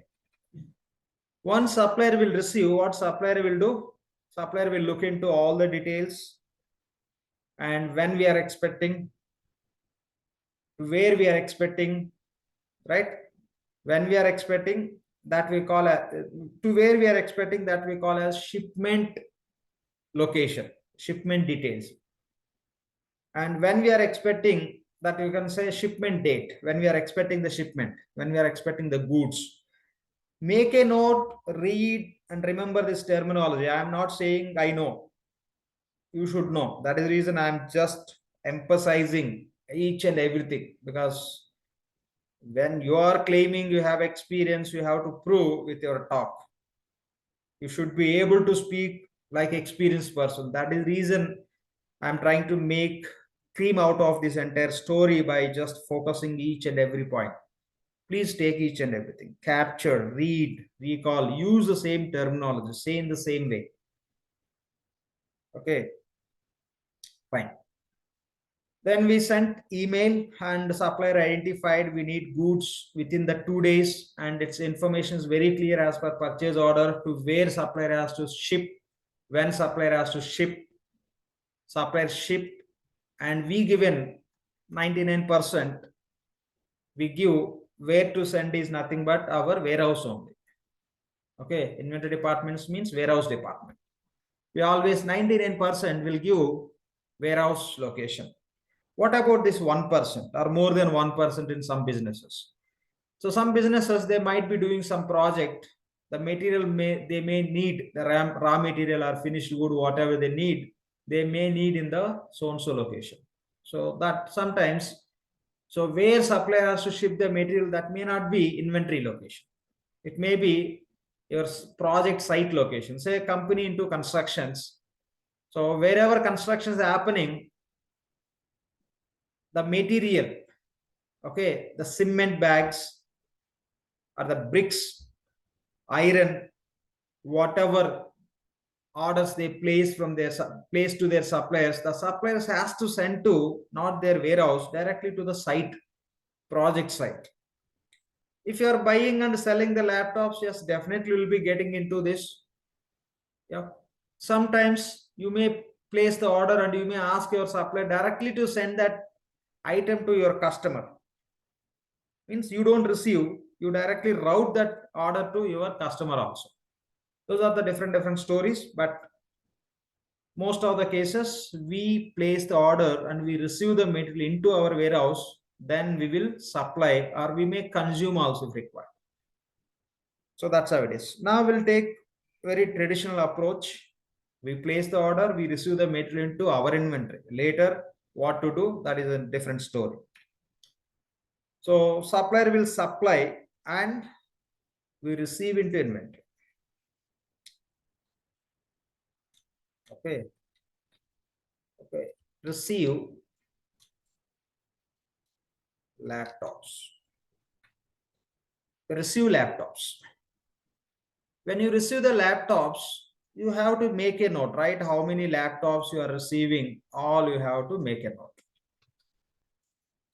One supplier will receive, what supplier will do? Supplier will look into all the details and when we are expecting, where we are expecting, right? When we are expecting, that we call to where we are expecting, that we call as shipment location, shipment details. And when we are expecting, that you can say shipment date, when we are expecting the shipment, when we are expecting the goods. Make a note, read and remember this terminology. I am not saying I know, you should know. That is the reason I am just emphasizing each and everything, because when you are claiming you have experience, you have to prove with your talk. You should be able to speak like experienced person. That is the reason I'm trying to make cream out of this entire story by just focusing each and every point. Please take each and everything, capture, read, recall, use the same terminology, say in the same way. Okay, fine. Then we sent email and supplier identified we need goods within the 2 days, and its information is very clear as per purchase order to where supplier has to ship, when supplier has to ship, supplier shipped, and we given 99%. We give where to send is nothing but our warehouse only. Okay, inventory departments means warehouse department. We always 99% will give warehouse location. What about this 1% or more than 1% in some businesses? So some businesses, they might be doing some project. The material they may need the raw material or finished good, whatever they need, they may need in the so and so location. So that sometimes, so where supplier has to ship the material, that may not be inventory location. It may be your project site location. Say a company into constructions. So wherever construction is happening, the material, okay, the cement bags or the bricks, iron, whatever orders they place from their place to their suppliers, the suppliers has to send to not their warehouse, directly to the site, project site. If you are buying and selling the laptops, yes, definitely will be getting into this. Yeah, sometimes you may place the order and you may ask your supplier directly to send that item to your customer. Means you don't receive, you directly route that order to your customer also. Those are the different stories, but most of the cases we place the order and we receive the material into our warehouse, then we will supply or we may consume also if required. So that's how it is. Now we'll take very traditional approach. We place the order, we receive the material into our inventory. Later, what to do, that is a different story. So supplier will supply and we receive into inventory. Okay. Okay. Receive laptops. Receive laptops. When you receive the laptops, you have to make a note, right? How many laptops you are receiving, all you have to make a note.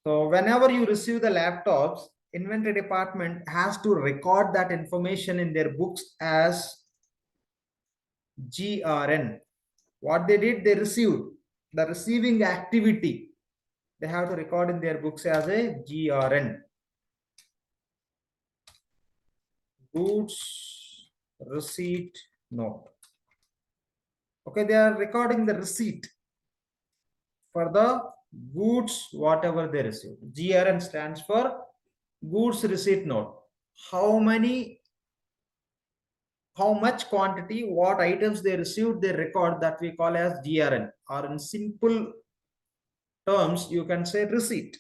So whenever you receive the laptops, inventory department has to record that information in their books as GRN. What they did, they received the receiving activity. They have to record in their books as a GRN. Goods receipt note. Okay, they are recording the receipt for the goods, whatever they receive. GRN stands for goods receipt note. How much quantity, what items they received, they record, that we call as GRN, or in simple terms, you can say receipt.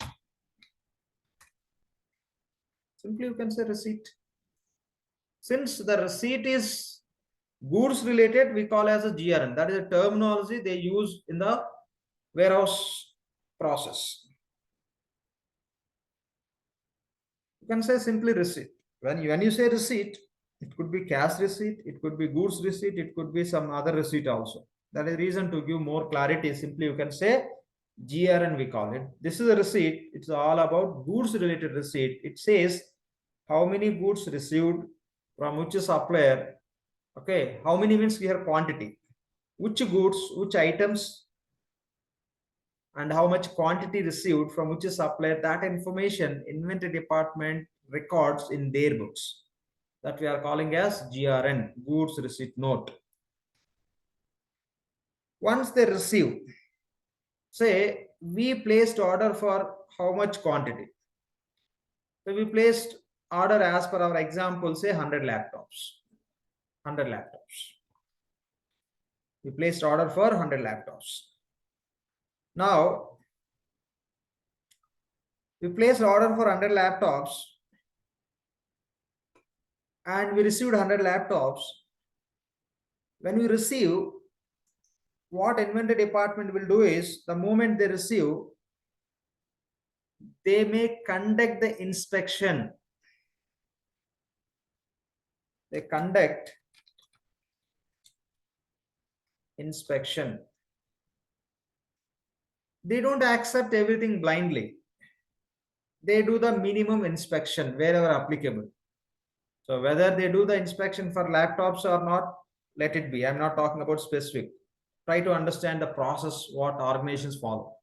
Simply you can say receipt. Since the receipt is goods related, we call as a GRN. That is a terminology they use in the warehouse process. You can say simply receipt. When you say receipt, it could be cash receipt, it could be goods receipt, it could be some other receipt also. That is reason to give more clarity. Simply you can say GRN, we call it. This is a receipt. It's all about goods related receipt. It says how many goods received from which supplier. Okay, how many means we have quantity. Which goods, which items and how much quantity received from which supplier, that information inventory department records in their books, that we are calling as GRN, goods receipt note. Once they receive, say we placed order for how much quantity. So we placed order as per our example, say 100 laptops. 100 laptops. We placed order for 100 laptops. Now, we placed order for 100 laptops and we received 100 laptops. When we receive, what inventory department will do is, the moment they receive, they may conduct the inspection. They conduct inspection. They don't accept everything blindly. They do the minimum inspection wherever applicable. So whether they do the inspection for laptops or not, let it be. I'm not talking about specific. Try to understand the process what organizations follow.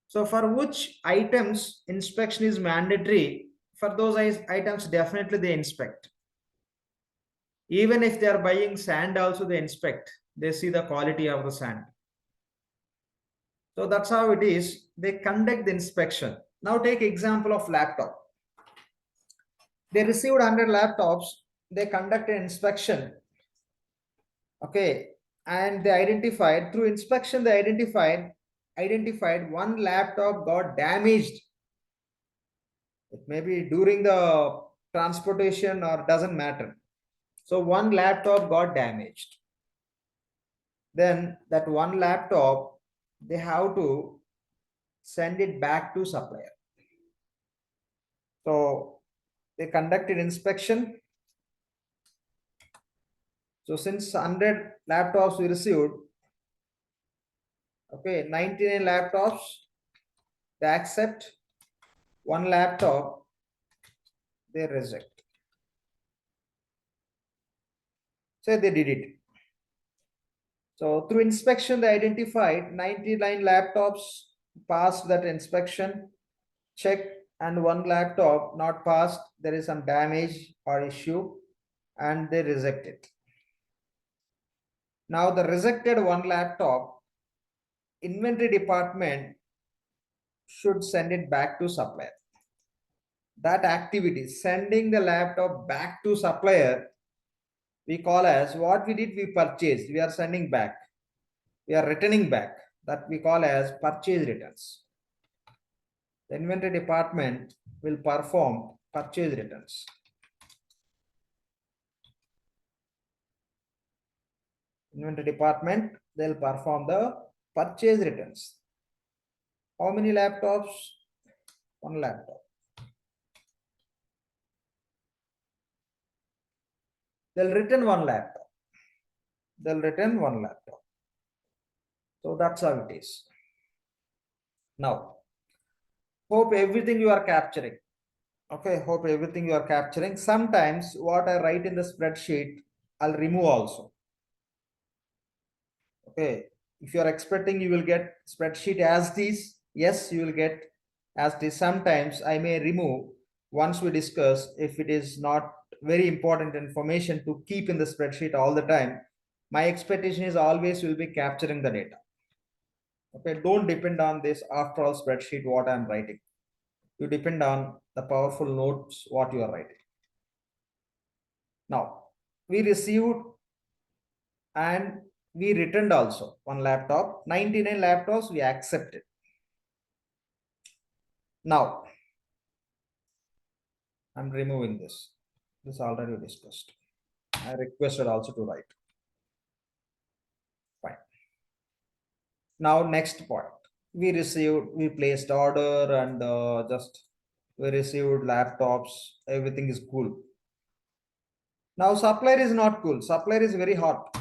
So for which items inspection is mandatory, for those items definitely they inspect. Even if they are buying sand also they inspect. They see the quality of the sand. So that's how it is. They conduct the inspection. Now take example of laptop. They received 100 laptops. They conducted inspection. Okay. And they identified, through inspection, they identified one laptop got damaged. It may be during the transportation or doesn't matter. So one laptop got damaged. Then that one laptop, they have to send it back to supplier. So they conducted inspection. So since 100 laptops we received, okay, 99 laptops they accept, one laptop they reject. So they did it. So through inspection they identified 99 laptops passed that inspection check, and one laptop not passed, there is some damage or issue, and they reject it. Now the rejected one laptop, inventory department should send it back to supplier. That activity, sending the laptop back to supplier, we call as, what we did, we purchased, we are sending back, we are returning back, that we call as purchase returns. The inventory department will perform purchase returns. Inventory department, they'll perform the purchase returns. How many laptops? One laptop. They'll return one laptop. They'll return one laptop. So that's how it is. Now, hope everything you are capturing. Okay, hope everything you are capturing. Sometimes what I write in the spreadsheet, I'll remove also. Okay, if you are expecting you will get spreadsheet as this, yes, you will get as this. Sometimes I may remove once we discuss, if it is not very important information to keep in the spreadsheet all the time. My expectation is always will be capturing the data. Okay, don't depend on this after all spreadsheet what I'm writing. You depend on the powerful notes what you are writing. Now we received and we returned also one laptop. 99 laptops we accepted. Now I'm removing this. This already discussed. I requested also to write. Fine. Now next point. We received, we placed order, and we received laptops. Everything is cool. Now supplier is not cool. Supplier is very hot.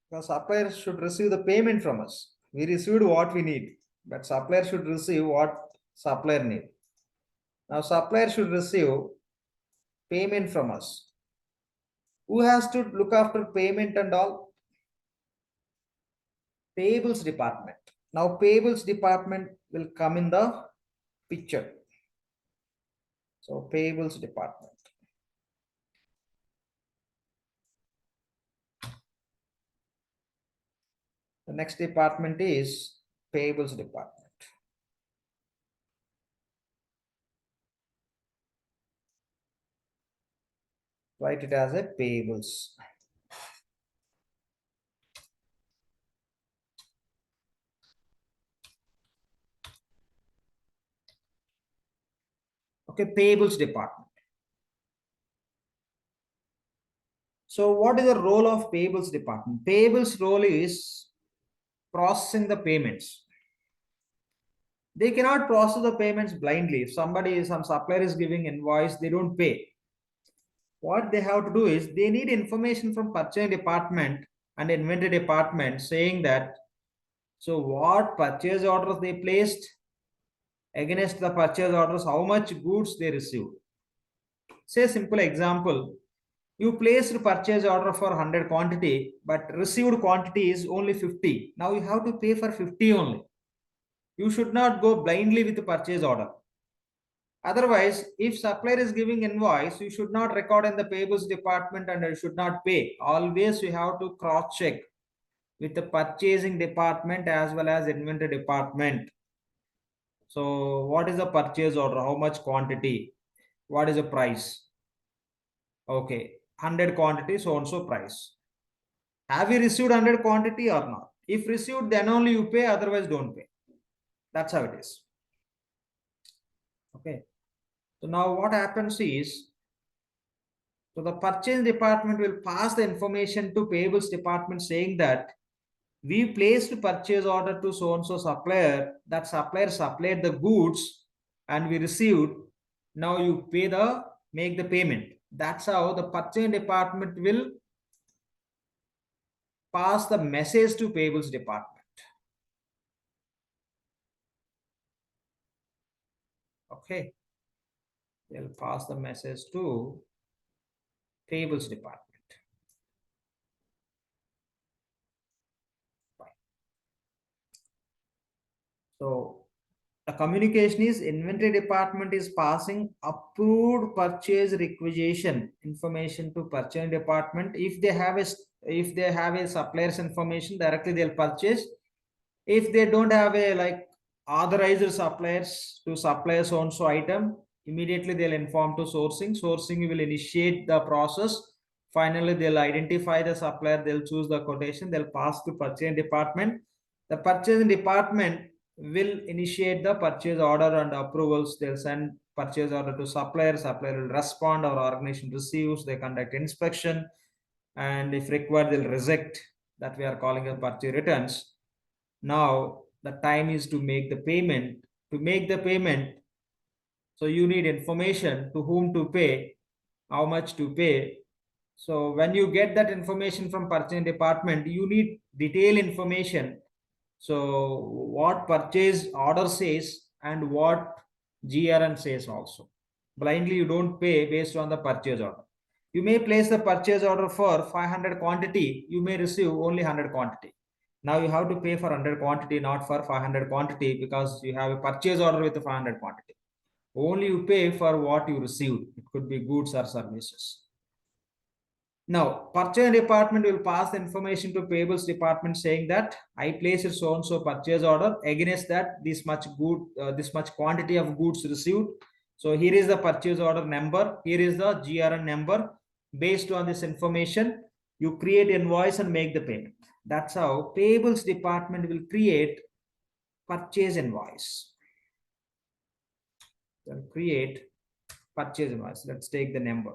Because supplier should receive the payment from us. We received what we need, but supplier should receive what supplier need. Now supplier should receive payment from us. Who has to look after payment and all? Payables department. Now payables department will come in the picture. So payables department. The next department is payables department. Write it as a payables. Okay, payables department. So what is the role of payables department? Payables role is processing the payments. They cannot process the payments blindly. If some supplier is giving invoice, they don't pay. What they have to do is they need information from purchasing department and inventory department saying that, so what purchase orders they placed, against the purchase orders, how much goods they received. Say a simple example, you placed purchase order for 100 quantity, but received quantity is only 50. Now you have to pay for 50 only. You should not go blindly with the purchase order. Otherwise, if supplier is giving invoice, you should not record in the payables department and you should not pay. Always you have to cross check with the purchasing department as well as inventory department. So what is the purchase order? How much quantity? What is the price? Okay, 100 quantity, so and so price. Have you received 100 quantity or not? If received, then only you pay, otherwise don't pay. That's how it is. Okay. So now what happens is, so the purchase department will pass the information to payables department saying that we placed purchase order to so and so supplier, that supplier supplied the goods and we received. Now you make the payment. That's how the purchase department will pass the message to payables department. Okay, they'll pass the message to payables department. Fine. So the communication is inventory department is passing approved purchase requisition information to purchasing department. If they have a supplier's information, directly they'll purchase. If they don't have a like authorized suppliers to supply so and so item, immediately they'll inform to sourcing. Sourcing will initiate the process. Finally, they'll identify the supplier, they'll choose the quotation, they'll pass to purchasing department. The purchasing department will initiate the purchase order and approvals. They'll send purchase order to supplier. Supplier will respond, or organization receives, they conduct inspection, and if required, they'll reject. That we are calling as purchase returns. Now the time is to make the payment. To make the payment, so you need information to whom to pay, how much to pay. So when you get that information from purchasing department, you need detailed information. So what purchase order says and what GRN says also. Blindly you don't pay based on the purchase order. You may place the purchase order for 500 quantity, you may receive only 100 quantity. Now you have to pay for 100 quantity, not for 500 quantity, because you have a purchase order with 500 quantity. Only you pay for what you received. It could be goods or services. Now, purchase department will pass the information to payables department saying that I placed so and so purchase order, against that this much quantity of goods received. So here is the purchase order number. Here is the GRN number. Based on this information, you create invoice and make the payment. That's how payables department will create purchase invoice. They'll create purchase invoice. Let's take the number.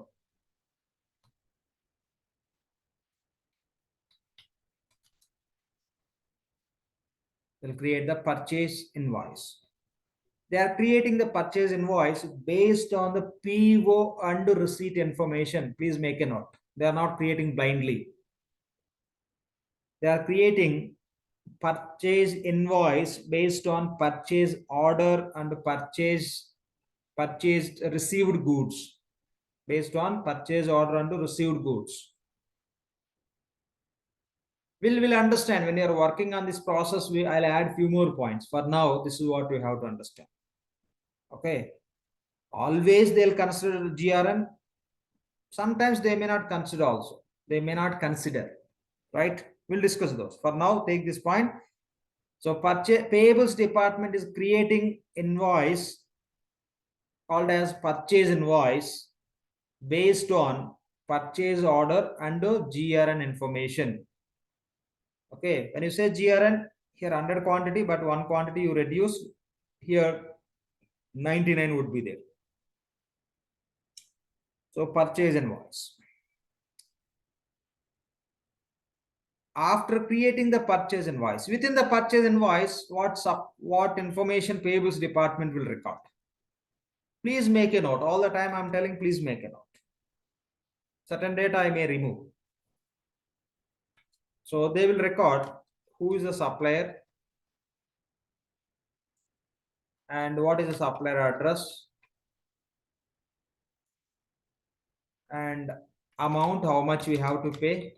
They'll create the purchase invoice. They are creating the purchase invoice based on the PO and receipt information. Please make a note. They are not creating blindly. They are creating purchase invoice based on purchase order and purchased received goods. Based on purchase order and received goods. We'll understand when you're working on this process. I'll add few more points. For now, this is what we have to understand. Okay. Always they'll consider GRN. Sometimes they may not consider also. They may not consider, right? We'll discuss those. For now, take this point. So payables department is creating invoice called as purchase invoice based on purchase order and GRN information. Okay, when you say GRN, here 100 quantity, but one quantity you reduce, here 99 would be there. So purchase invoice. After creating the purchase invoice, within the purchase invoice, what information payables department will record? Please make a note. All the time I'm telling, please make a note. Certain data I may remove. So they will record who is the supplier and what is the supplier address and amount, how much we have to pay.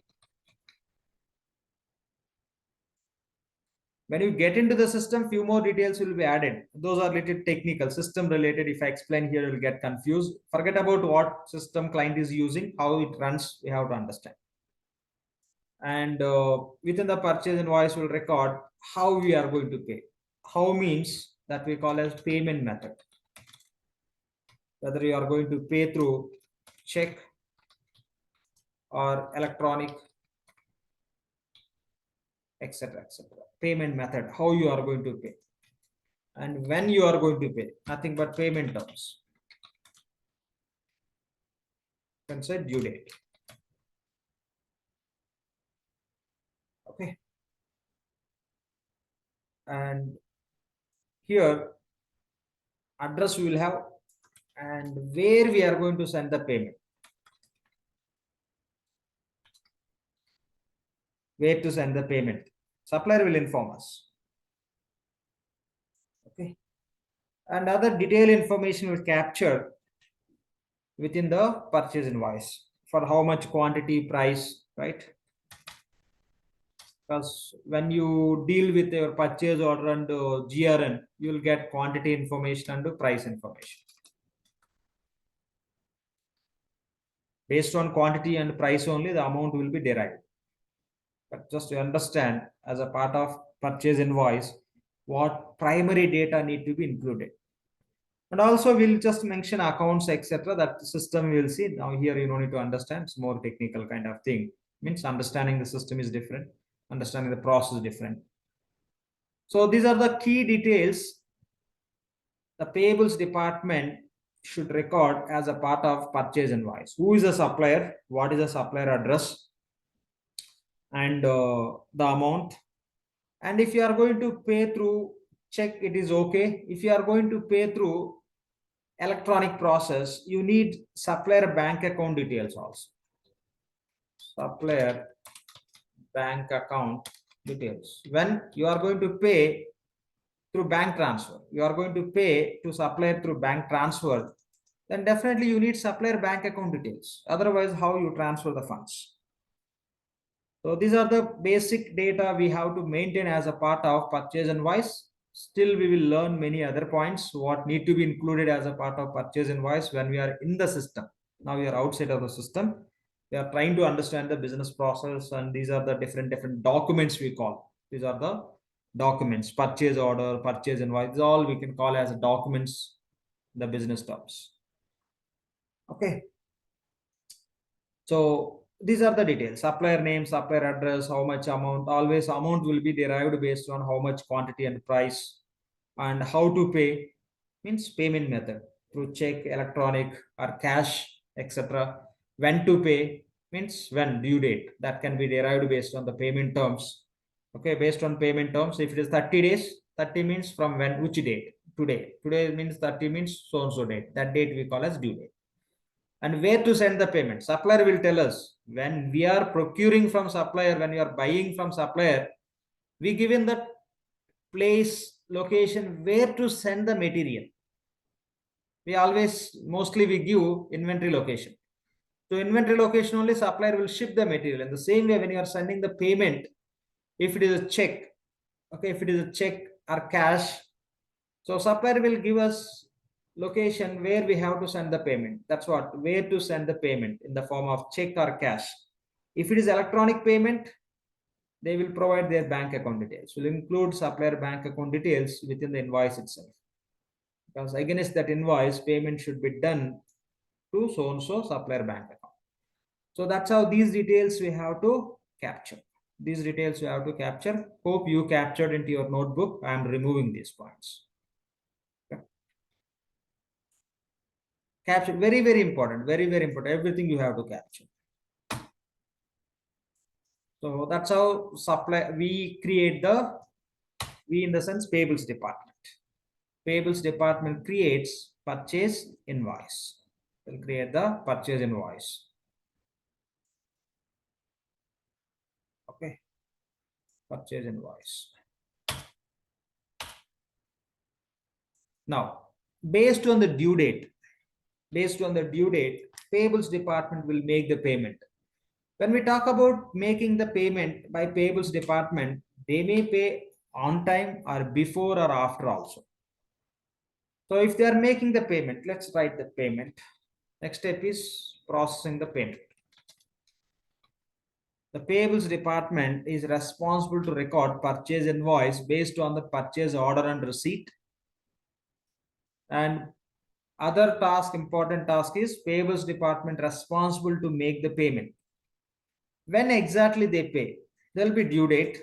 When you get into the system, few more details will be added. Those are little technical, system related. If I explain here, you'll get confused. Forget about what system client is using, how it runs, we have to understand. And within the purchase invoice will record how we are going to pay. How means that we call as payment method. Whether you are going to pay through check or electronic, etc., etc. Payment method, how you are going to pay and when you are going to pay. Nothing but payment terms. You can say due date. Okay. And here address we will have and where we are going to send the payment. Where to send the payment. Supplier will inform us. Okay. And other detailed information will capture within the purchase invoice for how much quantity, price, right? Because when you deal with your purchase order and GRN, you will get quantity information and price information. Based on quantity and price only, the amount will be derived. But just to understand, as a part of purchase invoice, what primary data need to be included. And also we'll just mention accounts, etc. That the system will see. Now here you don't need to understand. It's more technical kind of thing. Means understanding the system is different. Understanding the process is different. So these are the key details the payables department should record as a part of purchase invoice. Who is the supplier? What is the supplier address? And the amount. And if you are going to pay through check, it is okay. If you are going to pay through electronic process, you need supplier bank account details also. Supplier bank account details. When you are going to pay through bank transfer, you are going to pay to supplier through bank transfer, then definitely you need supplier bank account details. Otherwise, how you transfer the funds? So these are the basic data we have to maintain as a part of purchase invoice. Still, we will learn many other points what need to be included as a part of purchase invoice when we are in the system. Now we are outside of the system. We are trying to understand the business process, and these are the different documents we call. These are the documents, purchase order, purchase invoice, all we can call as documents, the business terms. Okay. So these are the details: supplier name, supplier address, how much amount. Always amount will be derived based on how much quantity and price, and how to pay means payment method through check, electronic or cash, etc. When to pay means when, due date, that can be derived based on the payment terms. Okay, based on payment terms, if it is 30 days, 30 means from when, which date? Today means 30 means so and so date. That date we call as due date. And where to send the payment? Supplier will tell us. When we are procuring from supplier, when we are buying from supplier, we give in the place, location where to send the material. We always, mostly we give inventory location. So inventory location only supplier will ship the material. In the same way, when you are sending the payment, if it is a check, okay, if it is a check or cash, so supplier will give us location where we have to send the payment. That's what, where to send the payment in the form of check or cash. If it is electronic payment, they will provide their bank account details. Will include supplier bank account details within the invoice itself. Because against that invoice, payment should be done to so and so supplier bank account. So that's how these details we have to capture. These details you have to capture. Hope you captured into your notebook. I am removing these points. Okay. Capture, very, very important. Very, very important. Everything you have to capture. So that's how we create we in the sense payables department. Payables department creates purchase invoice. We'll create the purchase invoice. Okay. Purchase invoice. Now, based on the due date, payables department will make the payment. When we talk about making the payment by payables department, they may pay on time or before or after also. So if they are making the payment, let's write the payment. Next step is processing the payment. The payables department is responsible to record purchase invoice based on the purchase order and receipt. And other task, important task is payables department responsible to make the payment. When exactly they pay? There will be due date.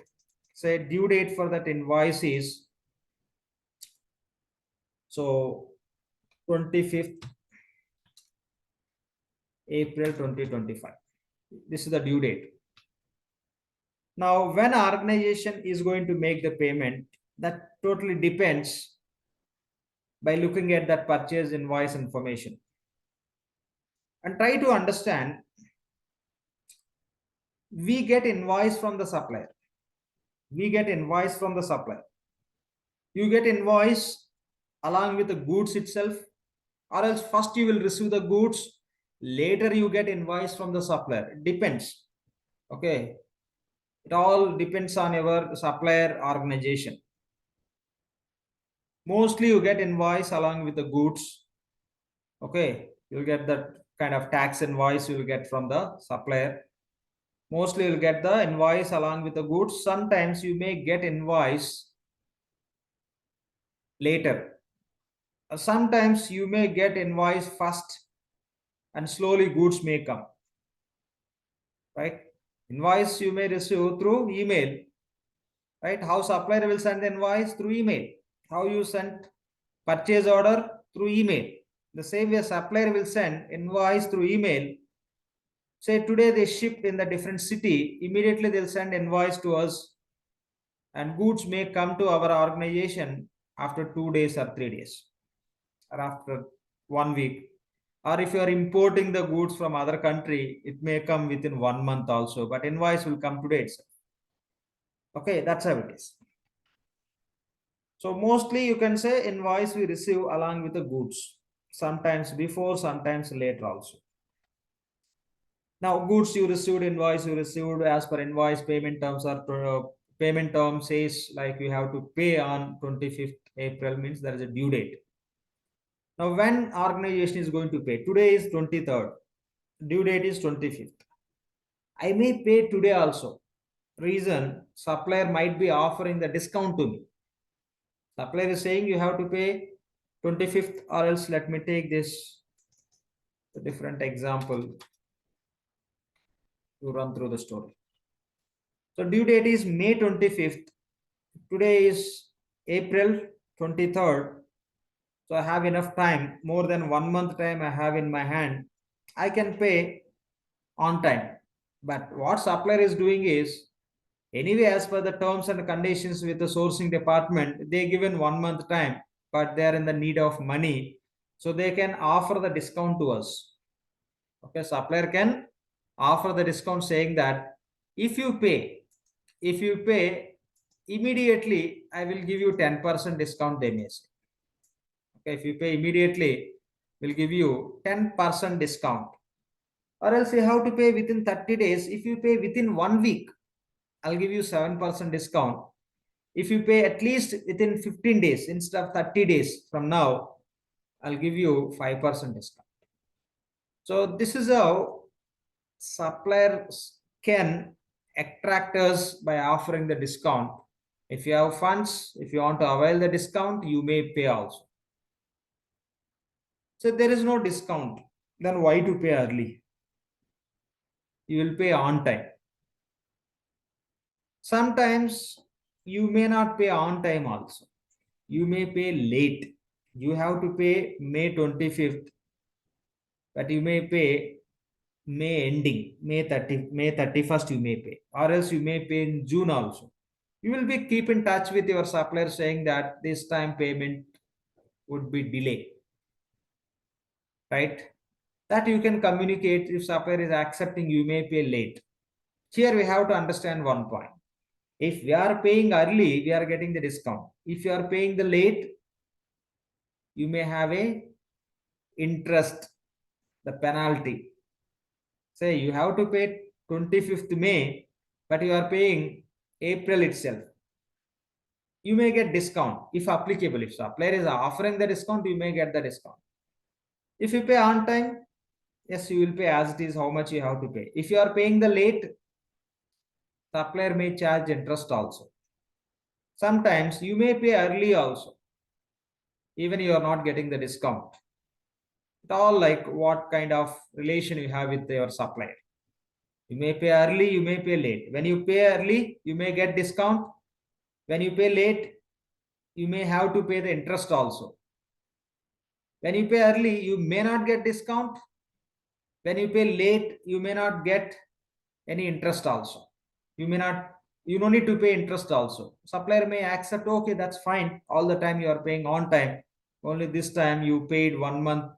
Say due date for that invoice is so 25th April 2025. This is the due date. Now, when organization is going to make the payment, that totally depends by looking at that purchase invoice information. And try to understand, we get invoice from the supplier. We get invoice from the supplier. You get invoice along with the goods itself, or else first you will receive the goods, later you get invoice from the supplier. It depends. Okay. It all depends on your supplier organization. Mostly you get invoice along with the goods. Okay. You'll get that kind of tax invoice you will get from the supplier. Mostly you'll get the invoice along with the goods. Sometimes you may get invoice later. Sometimes you may get invoice first and slowly goods may come. Right? Invoice you may receive through email. Right? How supplier will send the invoice? Through email. How you send purchase order? Through email. The same way supplier will send invoice through email. Say today they shipped in the different city, immediately they'll send invoice to us, and goods may come to our organization after 2 days or 3 days, or after 1 week. Or if you are importing the goods from other country, it may come within 1 month also, but invoice will come today itself. Okay, that's how it is. So mostly you can say invoice we receive along with the goods, sometimes before, sometimes later also. Now goods you received, invoice you received as per invoice, payment terms are payment term says like you have to pay on 25th April, means there is a due date. Now when organization is going to pay, today is 23rd, due date is 25th. I may pay today also. Reason, supplier might be offering the discount to me. Supplier is saying you have to pay 25th, or else let me take this a different example to run through the story. So due date is May 25th. Today is April 23rd. So I have enough time, more than 1 month time I have in my hand. I can pay on time. But what supplier is doing is, anyway, as per the terms and conditions with the sourcing department, they given 1 month time, but they are in the need of money. So they can offer the discount to us. Okay, supplier can offer the discount saying that if you pay immediately, I will give you 10% discount, they may say. Okay, if you pay immediately, we'll give you 10% discount. Or else you have to pay within 30 days. If you pay within 1 week, I'll give you 7% discount. If you pay at least within 15 days instead of 30 days from now, I'll give you 5% discount. So this is how suppliers can attract us by offering the discount. If you have funds, if you want to avail the discount, you may pay also. So there is no discount, then why to pay early? You will pay on time. Sometimes you may not pay on time also. You may pay late. You have to pay May 25th, but you may pay May ending, May 31st you may pay, or else you may pay in June also. You will be keep in touch with your supplier saying that this time payment would be delayed, right? That you can communicate. If supplier is accepting, you may pay late. Here we have to understand one point. If we are paying early, we are getting the discount. If you are paying the late, you may have a interest, the penalty. Say you have to pay 25th May, but you are paying April itself. You may get discount if applicable. If supplier is offering the discount, you may get the discount. If you pay on time, yes, you will pay as it is how much you have to pay. If you are paying the late, supplier may charge interest also. Sometimes you may pay early also, even you are not getting the discount. It all like what kind of relation you have with your supplier. You may pay early, you may pay late. When you pay early, you may get discount. When you pay late, you may have to pay the interest also. When you pay early, you may not get discount. When you pay late, you may not get any interest also. You don't need to pay interest also. Supplier may accept, okay, that's fine. All the time you are paying on time. Only this time you paid 1 month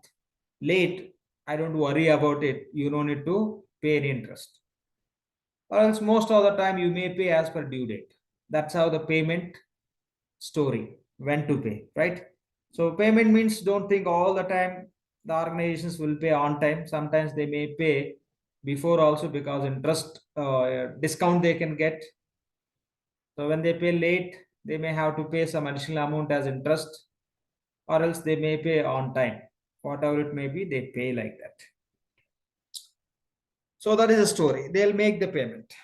late. I don't worry about it. You don't need to pay any interest. Or else most of the time you may pay as per due date. That's how the payment story, when to pay, right? So payment means don't think all the time the organizations will pay on time. Sometimes they may pay before also because interest discount they can get. So when they pay late, they may have to pay some additional amount as interest, or else they may pay on time. Whatever it may be, they pay like that. So that is the story. They'll make the payment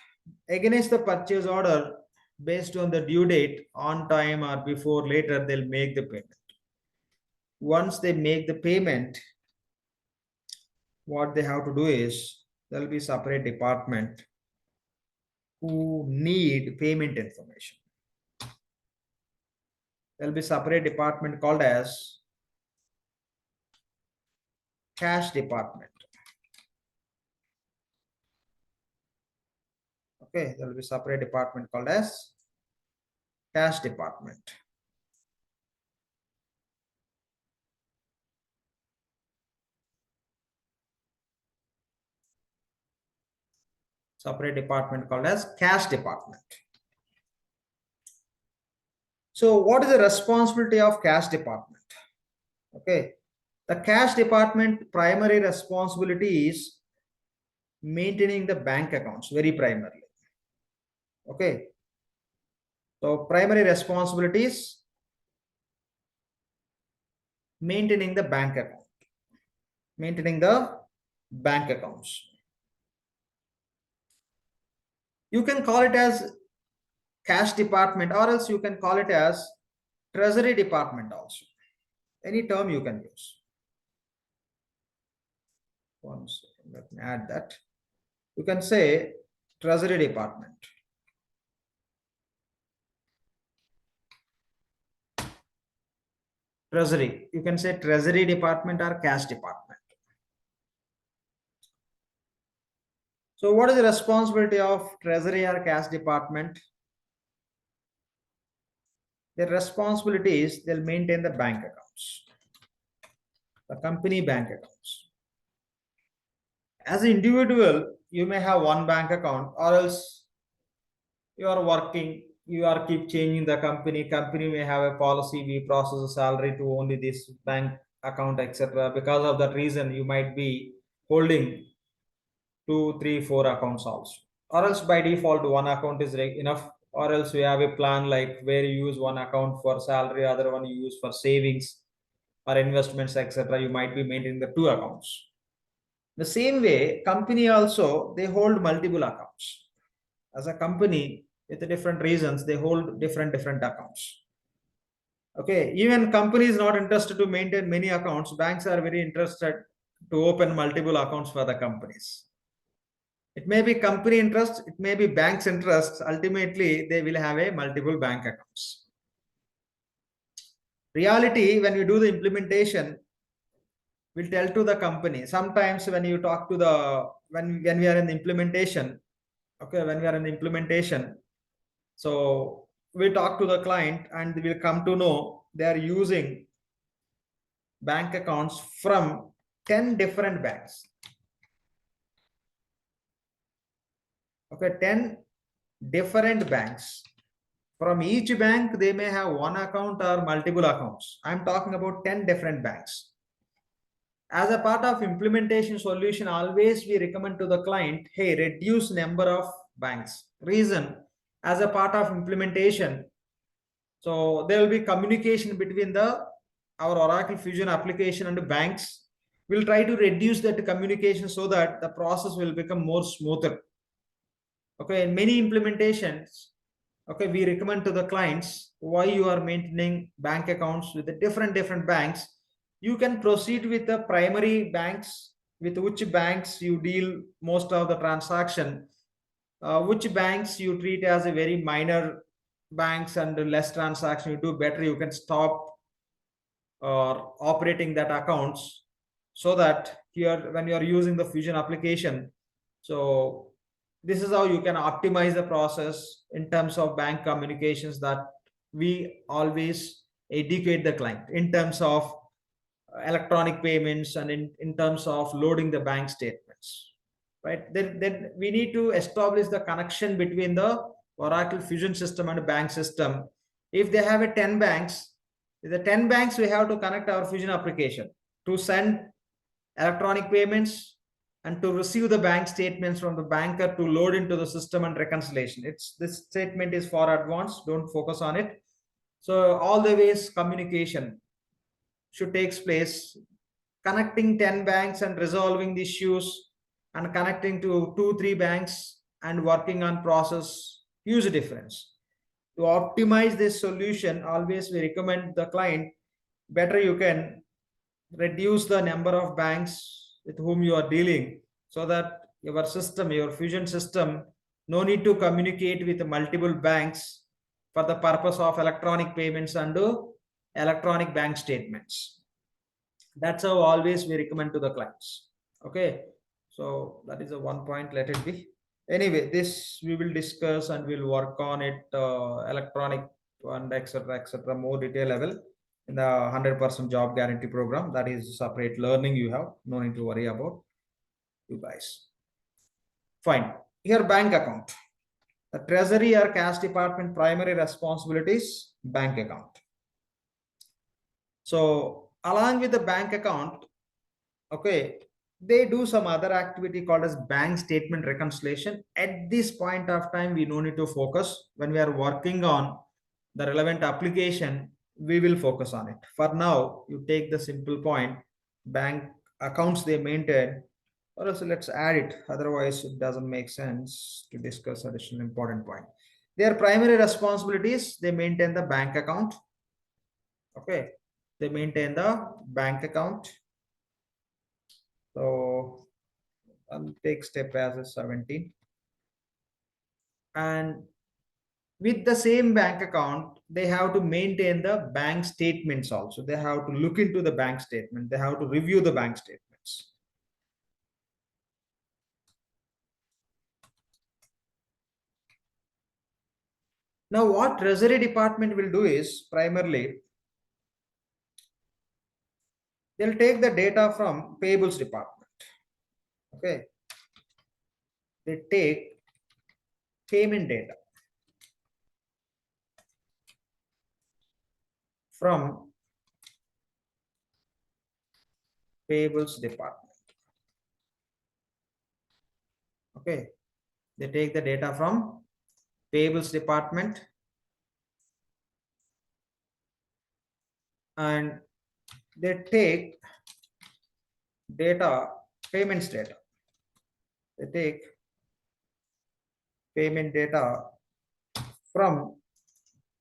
against the purchase order based on the due date, on time or before, later, they'll make the payment. Once they make the payment, what they have to do is there'll be separate department who need payment information. There'll be separate department called as cash department. Okay, there will be separate department called as cash department. Separate department called as cash department. So what is the responsibility of cash department? Okay, the cash department primary responsibility is maintaining the bank accounts, very primarily. Okay, so primary responsibilities, maintaining the bank account, maintaining the bank accounts. You can call it as cash department, or else you can call it as treasury department also. Any term you can use. One second, let me add that. You can say treasury department. Treasury, you can say treasury department or cash department. So what is the responsibility of treasury or cash department? Their responsibility is they'll maintain the bank accounts, the company bank accounts. As an individual, you may have one bank account, or else you are working, you are keep changing the company may have a policy, we process a salary to only this bank account, etc. Because of that reason, you might be holding 2, 3, 4 accounts also. or else by default one account is enough, or else we have a plan like where you use one account for salary, other one you use for savings or investments, etc. You might be maintaining the two accounts. The same way, company also, they hold multiple accounts. As a company, with different reasons, they hold different accounts. Okay, even company is not interested to maintain many accounts. Banks are very interested to open multiple accounts for the companies. It may be company interest, it may be bank's interest. Ultimately, they will have a multiple bank accounts. Reality, when you do the implementation, will tell to the company. Sometimes when you talk to the when we are in the implementation, okay, when we are in the implementation, so we talk to the client and we'll come to know they are using bank accounts from 10 different banks. Okay, 10 different banks. From each bank, they may have one account or multiple accounts. I'm talking about 10 different banks. As a part of implementation solution, always we recommend to the client, hey, reduce number of banks. Reason, as a part of implementation, so there will be communication between our Oracle Fusion application and the banks. We'll try to reduce that communication so that the process will become more smoother. Okay, in many implementations, okay, we recommend to the clients why you are maintaining bank accounts with the different banks. You can proceed with the primary banks, with which banks you deal most of the transaction, which banks you treat as a very minor banks and less transaction you do better, you can stop or operating that accounts, so that here when you are using the Fusion application, so this is how you can optimize the process in terms of bank communications, that we always educate the client in terms of electronic payments and in terms of loading the bank statements, right? Then we need to establish the connection between the Oracle Fusion system and bank system. If they have a 10 banks, the 10 banks, we have to connect our Fusion application to send electronic payments and to receive the bank statements from the banker to load into the system and reconciliation. This statement is for advanced, don't focus on it. So all the ways communication should take place, connecting 10 banks and resolving the issues, and connecting to 2-3 banks and working on process, huge difference. To optimize this solution, always we recommend the client, better you can reduce the number of banks with whom you are dealing, so that your system, your Fusion system, no need to communicate with multiple banks for the purpose of electronic payments and electronic bank statements. That's how always we recommend to the clients. Okay, so that is a one point, let it be. Anyway, this we will discuss and we'll work on it, electronic and etc more detail level in the 100% job guarantee program. That is separate learning you have, no need to worry about, you guys. Fine. Here, bank account. The Treasury or cash department primary responsibilities, bank account. So along with the bank account, okay, they do some other activity called as bank statement reconciliation. At this point of time, we no need to focus. When we are working on the relevant application, we will focus on it. For now, you take the simple point, bank accounts they maintain, or else let's add it. Otherwise, it doesn't make sense to discuss additional important point. Their primary responsibilities, they maintain the bank account. Okay, they maintain the bank account. So I'll take step as a 17. And with the same bank account, they have to maintain the bank statements also. They have to look into the bank statement. They have to review the bank statements. Now, what Treasury department will do is primarily, they'll take the data from payables department. Okay. They take payment data from payables department. Okay. They take the data from payables department and they take data, payments data. They take payment data from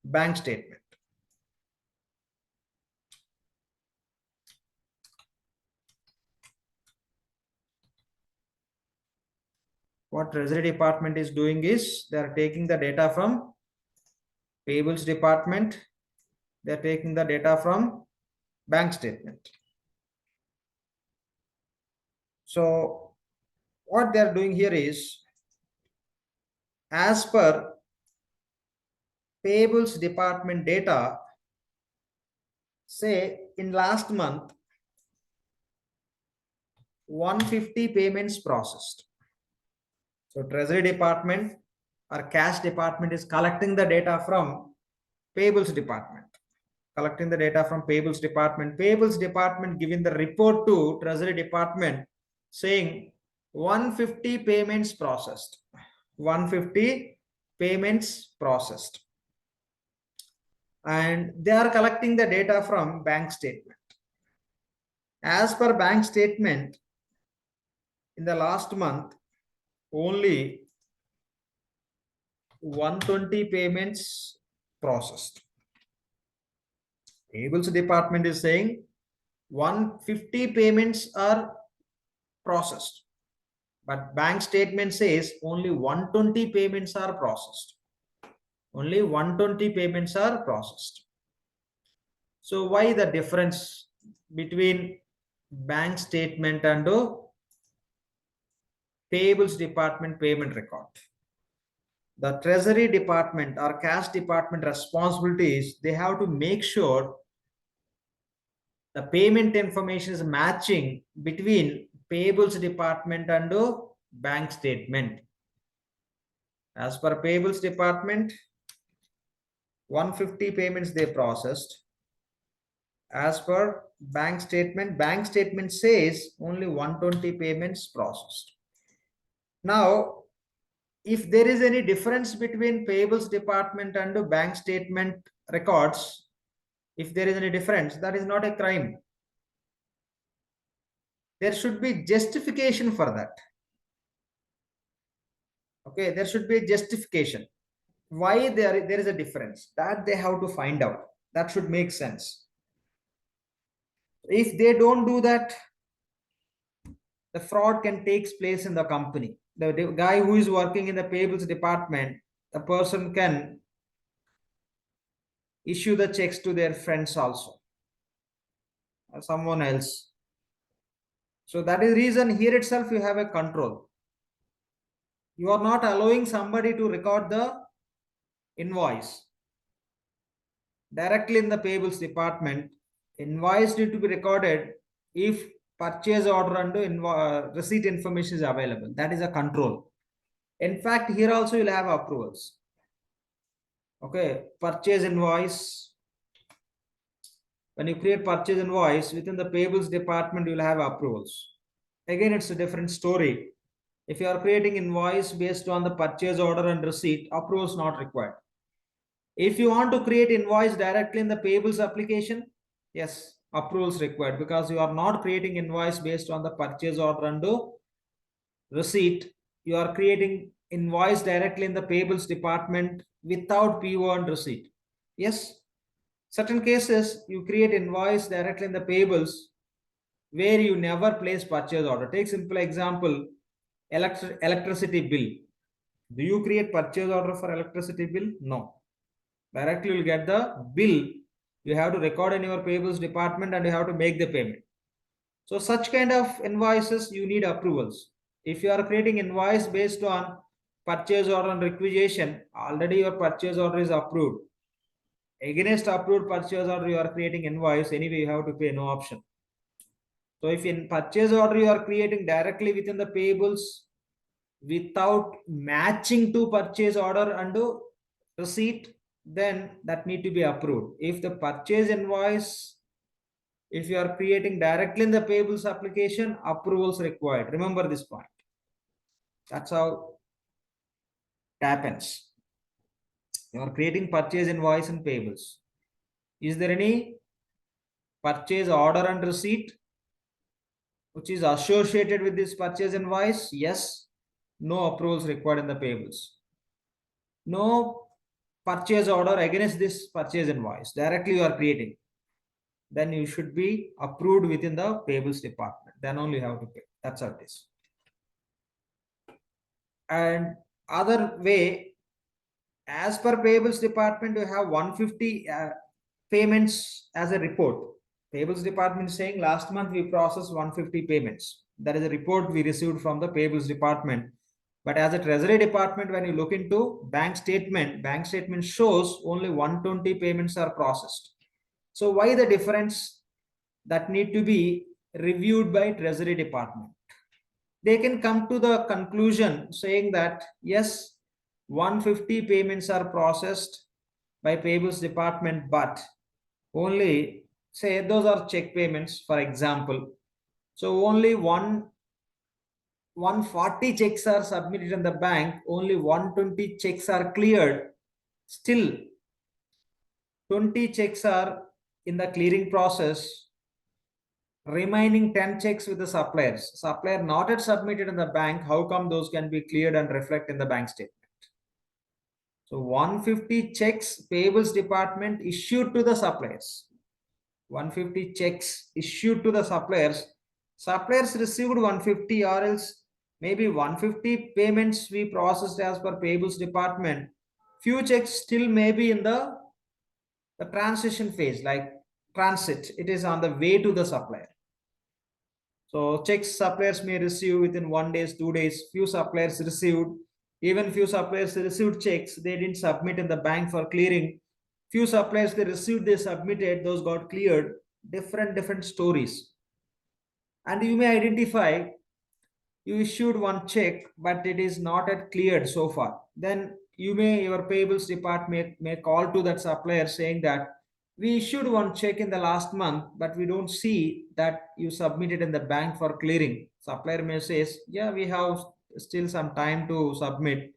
bank statement. What Treasury department is doing is they are taking the data from payables department. They are taking the data from bank statement. So what they are doing here is, as per payables department data, say in last month 150 payments processed. So Treasury department or cash department is collecting the data from payables department. Collecting the data from payables department. Payables department giving the report to Treasury department saying 150 payments processed. 150 payments processed. And they are collecting the data from bank statement. As per bank statement, in the last month, only 120 payments processed. Payables department is saying 150 payments are processed, but bank statement says only 120 payments are processed. Only 120 payments are processed. So why the difference between bank statement and payables department payment record? The Treasury department or cash department responsibilities, they have to make sure the payment information is matching between payables department and bank statement. As per payables department, 150 payments they processed. As per bank statement says only 120 payments processed. Now, if there is any difference between payables department and bank statement records, if there is any difference, that is not a crime. There should be justification for that. Okay, there should be a justification. Why there is a difference? That they have to find out. That should make sense. If they don't do that, the fraud can take place in the company. The guy who is working in the payables department, the person can issue the checks to their friends also, or someone else. So that is the reason here itself you have a control. You are not allowing somebody to record the invoice directly in the payables department. Invoice need to be recorded if purchase order and receipt information is available. That is a control. In fact, here also you'll have approvals. Okay, purchase invoice. When you create purchase invoice within the payables department, you'll have approvals. Again, it's a different story. If you are creating invoice based on the purchase order and receipt, approvals not required. If you want to create invoice directly in the payables application, yes, approvals required, because you are not creating invoice based on the purchase order and receipt. You are creating invoice directly in the payables department without PO and receipt. Yes, certain cases you create invoice directly in the payables where you never place purchase order. Take simple example, electricity bill. Do you create purchase order for electricity bill? No. Directly you'll get the bill. You have to record in your payables department and you have to make the payment. So such kind of invoices you need approvals. If you are creating invoice based on purchase order and requisition, already your purchase order is approved. Against approved purchase order you are creating invoice, anyway you have to pay, no option. So if in purchase order you are creating directly within the payables without matching to purchase order and receipt, then that need to be approved. If the purchase invoice, if you are creating directly in the payables application, approvals required. Remember this point. That's how happens. You are creating purchase invoice and payables. Is there any purchase order and receipt which is associated with this purchase invoice? Yes. No approvals required in the payables. No purchase order against this purchase invoice. Directly you are creating. Then you should be approved within the payables department. Then only you have to pay. That's how it is. And other way, as per payables department, you have 150 payments as a report. Payables department is saying last month we processed 150 payments. That is a report we received from the payables department. But as a treasury department, when you look into bank statement shows only 120 payments are processed. So why the difference? That need to be reviewed by treasury department. They can come to the conclusion saying that yes, 150 payments are processed by payables department, but only say those are check payments, for example. So only 140 checks are submitted in the bank, only 120 checks are cleared. Still 20 checks are in the clearing process. Remaining 10 checks with the suppliers. Supplier not yet submitted in the bank. How come those can be cleared and reflect in the bank statement? So 150 checks payables department issued to the suppliers. 150 checks issued to the suppliers. Suppliers received 150, or else maybe 150 payments we processed as per payables department. Few checks still may be in the transition phase, like transit. It is on the way to the supplier. So checks suppliers may receive within 1 day, 2 days. Few suppliers received, even few suppliers received checks, they didn't submit in the bank for clearing. Few suppliers they received, they submitted, those got cleared. Different stories. And you may identify you issued one check, but it is not yet cleared so far. Then your payables department may call to that supplier saying that we issued one check in the last month, but we don't see that you submitted in the bank for clearing. Supplier may say, yeah, we have still some time to submit,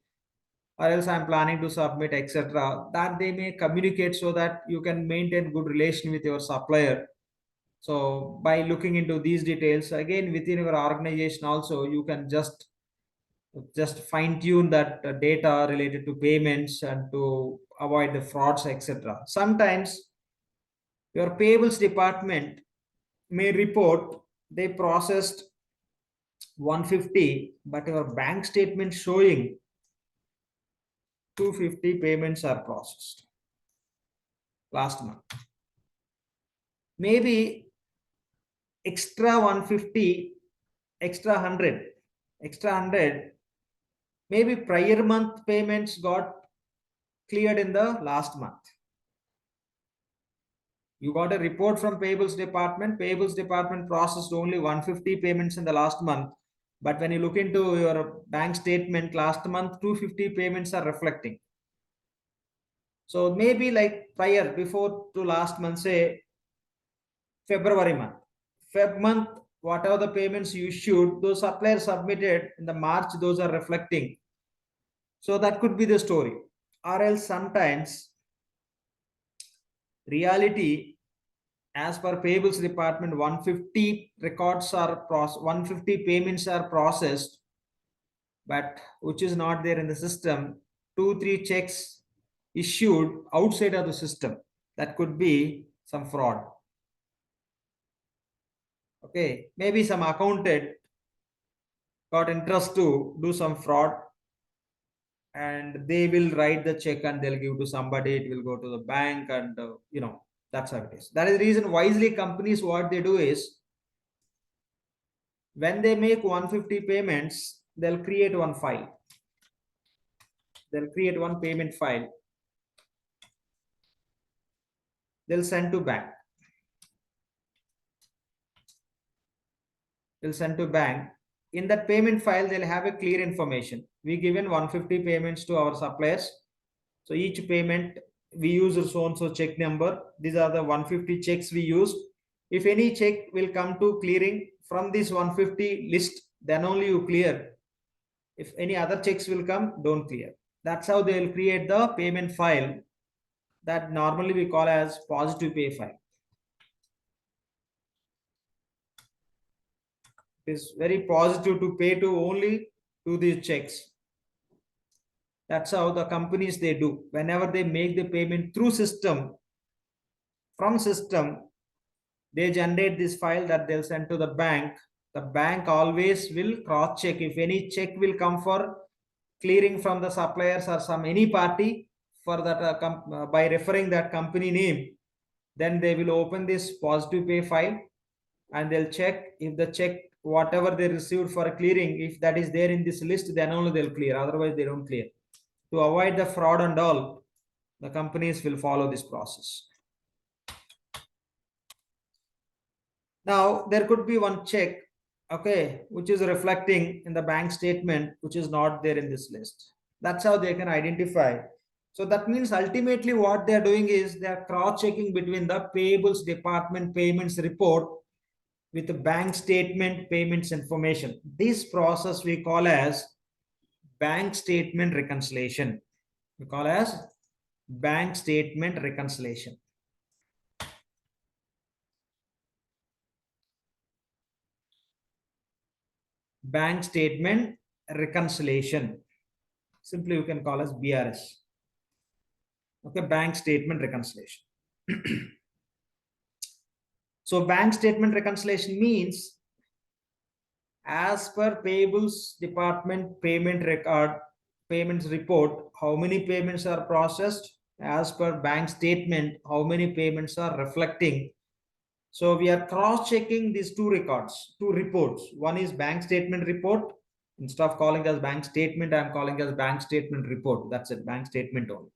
or else I'm planning to submit, etc. That they may communicate so that you can maintain good relation with your supplier. So by looking into these details, again within your organization also, you can just fine tune that data related to payments and to avoid the frauds, etc. Sometimes your payables department may report they processed 150, but your bank statement showing 250 payments are processed last month. Maybe extra 150, extra 100, maybe prior month payments got cleared in the last month. You got a report from payables department processed only 150 payments in the last month. But when you look into your bank statement last month, 250 payments are reflecting. So maybe like prior, before to last month, say February month. Feb month, whatever the payments you issued, those suppliers submitted in the March, those are reflecting. So that could be the story. Or else sometimes reality, as per payables department, 150 records are 150 payments are processed, but which is not there in the system. 2-3 checks issued outside of the system. That could be some fraud. Okay, maybe some accountant got interest to do some fraud, and they will write the check and they'll give to somebody. It will go to the bank, and that's how it is. That is the reason wisely companies, what they do is, when they make 150 payments, they'll create one file. They'll create one payment file. They'll send to bank. They'll send to bank. In that payment file, they'll have a clear information. We given 150 payments to our suppliers. So each payment we use so and so check number. These are the 150 checks we used. If any check will come to clearing from this 150 list, then only you clear. If any other checks will come, don't clear. That's how they will create the payment file that normally we call as positive pay file. It is very positive to pay to only to these checks. That's how the companies they do. Whenever they make the payment through system, from system, they generate this file that they'll send to the bank. The bank always will cross check if any check will come for clearing from the suppliers or some any party for that by referring that company name. Then they will open this positive pay file and they'll check if the check whatever they received for clearing, if that is there in this list, then only they'll clear, otherwise they don't clear. To avoid the fraud and all, the companies will follow this process. Now there could be one check, okay, which is reflecting in the bank statement, which is not there in this list. That's how they can identify. So that means ultimately what they're doing is they're cross-checking between the payables department payments report with the bank statement payments information. This process we call as bank statement reconciliation. We call as bank statement reconciliation. Bank statement reconciliation. Simply you can call as BRS. Okay, bank statement reconciliation. So bank statement reconciliation means as per payables department payment record, payments report, how many payments are processed, as per bank statement, how many payments are reflecting. So we are cross-checking these two records, two reports. One is bank statement report. Instead of calling as bank statement, I'm calling as bank statement report. That's it, bank statement only.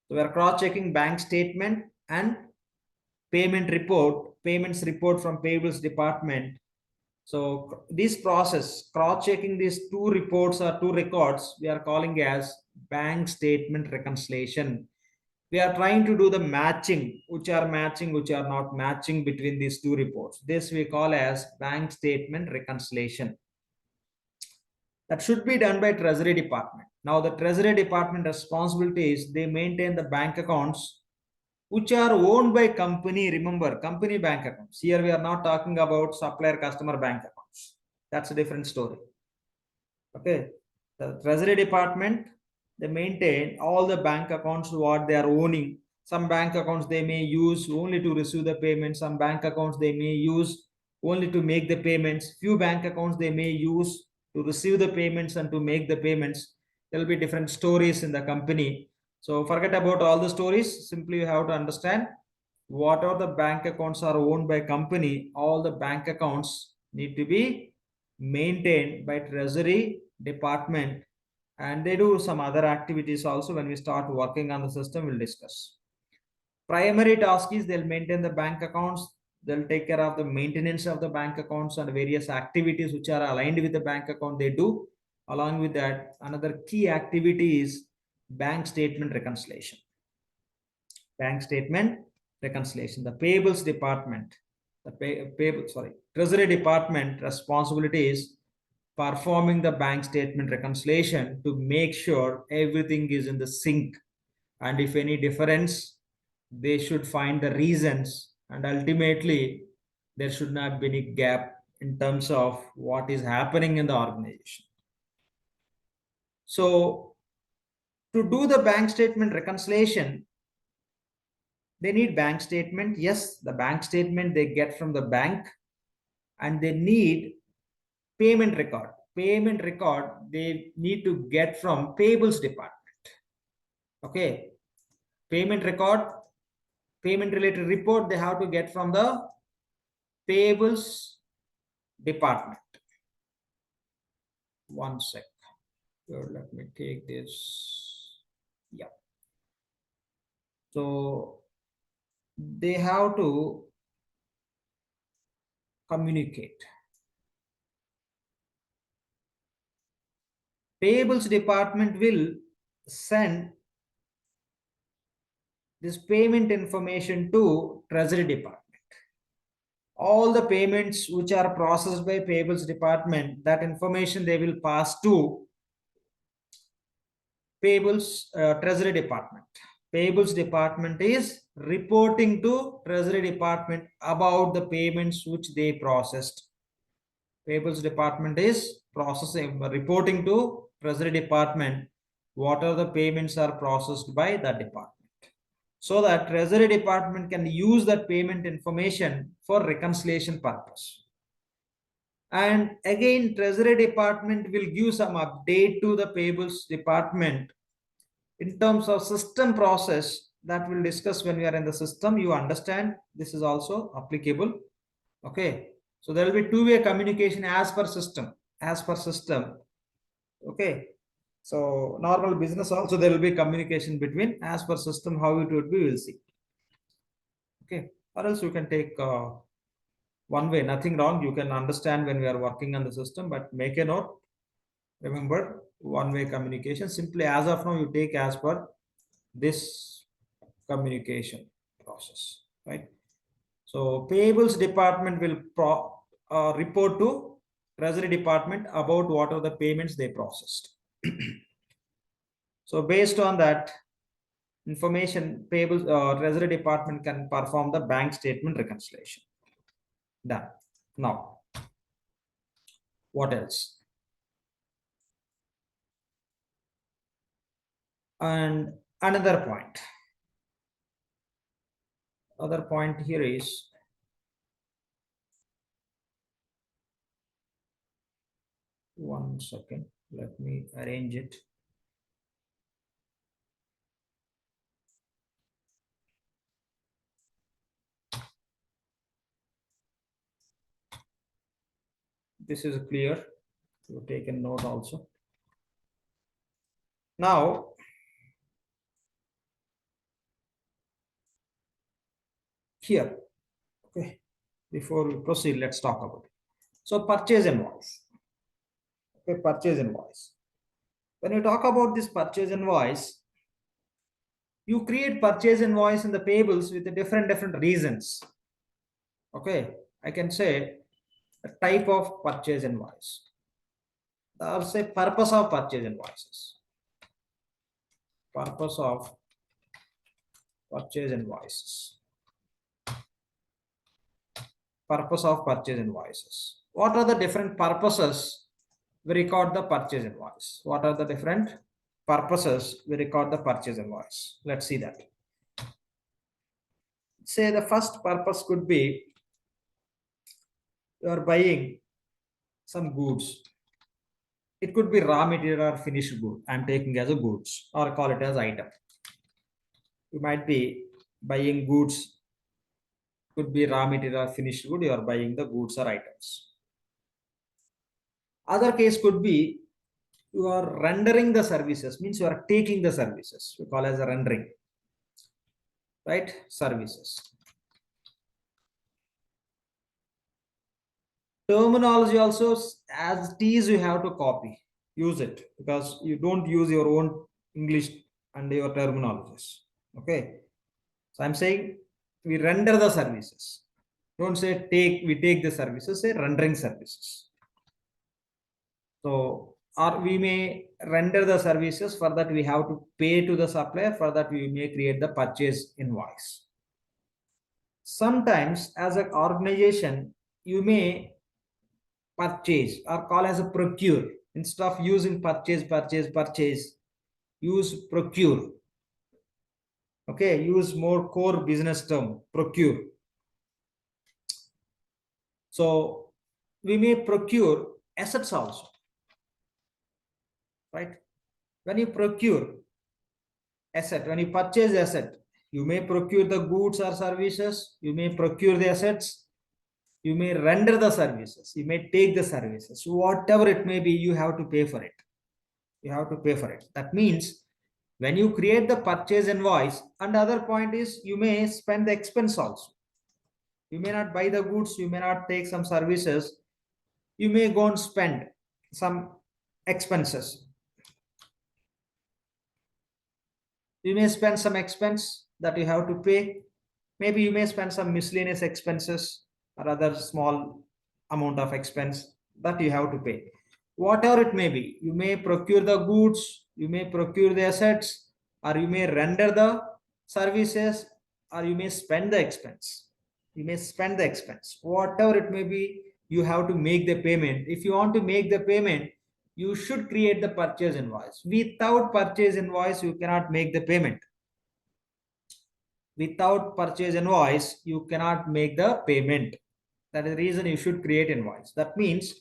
So we are cross-checking bank statement and payment report, payments report from payables department. So this process, cross-checking these two reports or two records, we are calling as bank statement reconciliation. We are trying to do the matching, which are matching, which are not matching between these two reports. This we call as bank statement reconciliation. That should be done by Treasury Department. Now the Treasury Department responsibility is they maintain the bank accounts which are owned by company. Remember, company bank accounts. Here we are not talking about supplier customer bank accounts. That's a different story. Okay, the Treasury Department, they maintain all the bank accounts what they are owning. Some bank accounts they may use only to receive the payments. Some bank accounts they may use only to make the payments. Few bank accounts they may use to receive the payments and to make the payments. There will be different stories in the company. So forget about all the stories. Simply you have to understand what are the bank accounts are owned by company. All the bank accounts need to be maintained by Treasury Department, and they do some other activities also. When we start working on the system, we'll discuss. Primary task is they'll maintain the bank accounts. They'll take care of the maintenance of the bank accounts and various activities which are aligned with the bank account they do. Along with that, another key activity is bank statement reconciliation. Bank statement reconciliation. The payables department, Treasury Department responsibility is performing the bank statement reconciliation to make sure everything is in the sync, and if any difference, they should find the reasons, and ultimately there should not be any gap in terms of what is happening in the organization. So to do the bank statement reconciliation, they need bank statement. Yes, the bank statement they get from the bank, and they need payment record. Payment record they need to get from payables department. Okay, payment record, payment related report they have to get from the payables department. One sec. Here, let me take this. Yeah. So they have to communicate. Payables department will send this payment information to Treasury Department. All the payments which are processed by payables department, that information they will pass to payables, treasury department. Payables department is reporting to treasury department about the payments which they processed. Payables department is reporting to treasury department what are the payments are processed by that department, so that treasury department can use that payment information for reconciliation purpose. And again, treasury department will give some update to the payables department in terms of system process that we'll discuss when we are in the system. You understand this is also applicable. Okay, so there will be two-way communication as per system. Okay, so normal business also there will be communication between as per system. How it would be, we'll see. Okay, or else you can take one way, nothing wrong. You can understand when we are working on the system, but make a note. Remember, one-way communication. Simply as of now, you take as per this communication process, right? So payables department will report to treasury department about what are the payments they processed. So based on that information, payables treasury department can perform the bank statement reconciliation. Done. Now, what else? And another point. Other point here is one second. Let me arrange it. This is clear. You take a note also. Now, here, okay, before we proceed, let's talk about it. So purchase invoice. Okay, purchase invoice. When you talk about this purchase invoice, you create purchase invoice in the payables with different reasons. Okay, I can say a type of purchase invoice. Or say purpose of purchase invoices. Purpose of purchase invoices. Purpose of purchase invoices. What are the different purposes we record the purchase invoice? What are the different purposes we record the purchase invoice? Let's see that. Say the first purpose could be you are buying some goods. It could be raw material or finished good. I'm taking as a goods or call it as item. You might be buying goods. Could be raw material or finished good. You are buying the goods or items. Other case could be you are rendering the services, means you are taking the services. We call as a rendering, right? Services. Terminology also, as it is, you have to copy, use it, because you don't use your own English and your terminologies. Okay, so I'm saying we render the services. Don't say we take the services, say rendering services. So, or we may render the services. For that we have to pay to the supplier. For that we may create the purchase invoice. Sometimes as an organization you may purchase or call as a procure. Instead of using purchase, use procure. Okay, use more core business term, procure. So we may procure assets also, right? When you procure asset, when you purchase asset, you may procure the goods or services, you may procure the assets, you may render the services, you may take the services, whatever it may be, you have to pay for it. You have to pay for it. That means when you create the purchase invoice, and the other point is you may spend the expense also. You may not buy the goods, you may not take some services, you may go and spend some expenses. You may spend some expense that you have to pay. Maybe you may spend some miscellaneous expenses or other small amount of expense that you have to pay. Whatever it may be, you may procure the goods, You may procure the assets, or you may render the services, or you may spend the expense. You may spend the expense. Whatever it may be, you have to make the payment. If you want to make the payment, you should create the purchase invoice. Without purchase invoice, you cannot make the payment. Without purchase invoice, you cannot make the payment. That is the reason you should create invoice. That means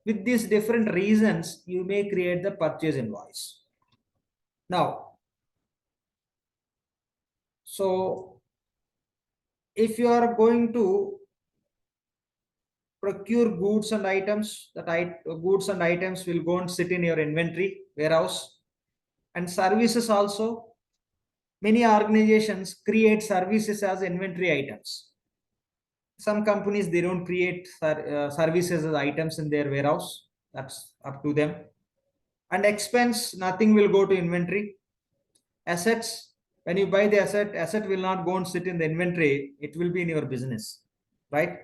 with these different reasons, you may create the purchase invoice. Now, so if you are going to procure goods and items, that goods and items will go and sit in your inventory warehouse, and services also. Many organizations create services as inventory items. Some companies, they don't create services as items in their warehouse. That's up to them. And expense, nothing will go to inventory. Assets, when you buy the asset will not go and sit in the inventory. It will be in your business, right?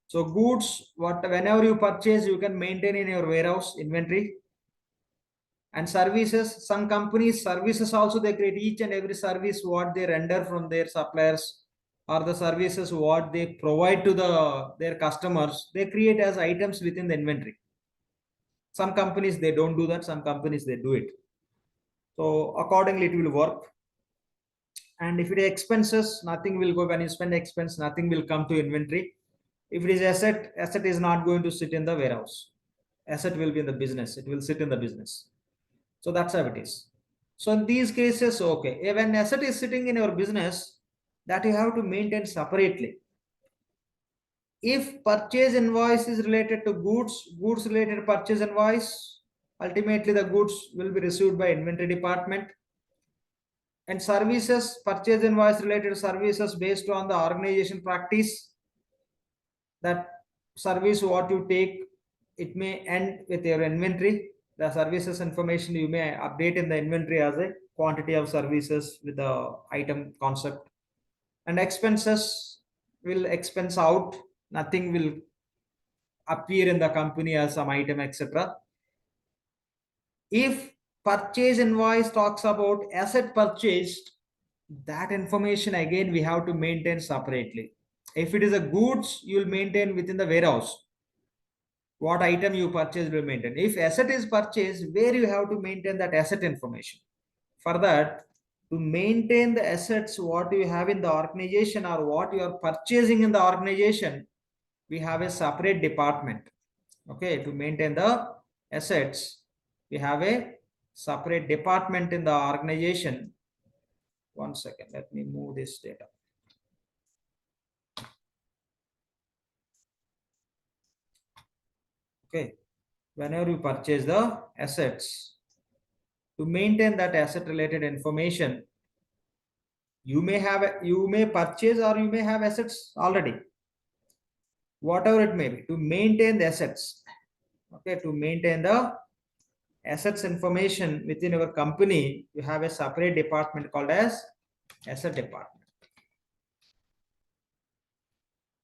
So goods, whenever you purchase, you can maintain in your warehouse inventory. And services, some companies, services also, they create each and every service what they render from their suppliers, or the services what they provide to their customers, they create as items within the inventory. Some companies, they don't do that. Some companies, they do it. So accordingly it will work. And if it is expenses, nothing will go. When you spend expense, nothing will come to inventory. If it is asset is not going to sit in the warehouse. Asset will be in the business. It will sit in the business. So that's how it is. So in these cases, okay, when asset is sitting in your business, that you have to maintain separately. If purchase invoice is related to goods related purchase invoice, ultimately the goods will be received by inventory department. And services, purchase invoice related services based on the organization practice, that service what you take, it may end with your inventory. The services information you may update in the inventory as a quantity of services with the item concept. And expenses will expense out, nothing will appear in the company as some item, etc. If purchase invoice talks about asset purchased, that information again we have to maintain separately. If it is a goods, you will maintain within the warehouse. What item you purchased will maintain. If asset is purchased, where you have to maintain that asset information. For that, to maintain the assets what you have in the organization or what you are purchasing in the organization, we have a separate department. Okay, to maintain the assets, we have a separate department in the organization. One second, let me move this data. Okay, whenever you purchase the assets, to maintain that asset related information, you may purchase or you may have assets already, whatever it may be, to maintain the assets. Okay, to maintain the assets information within your company, you have a separate department called as asset department.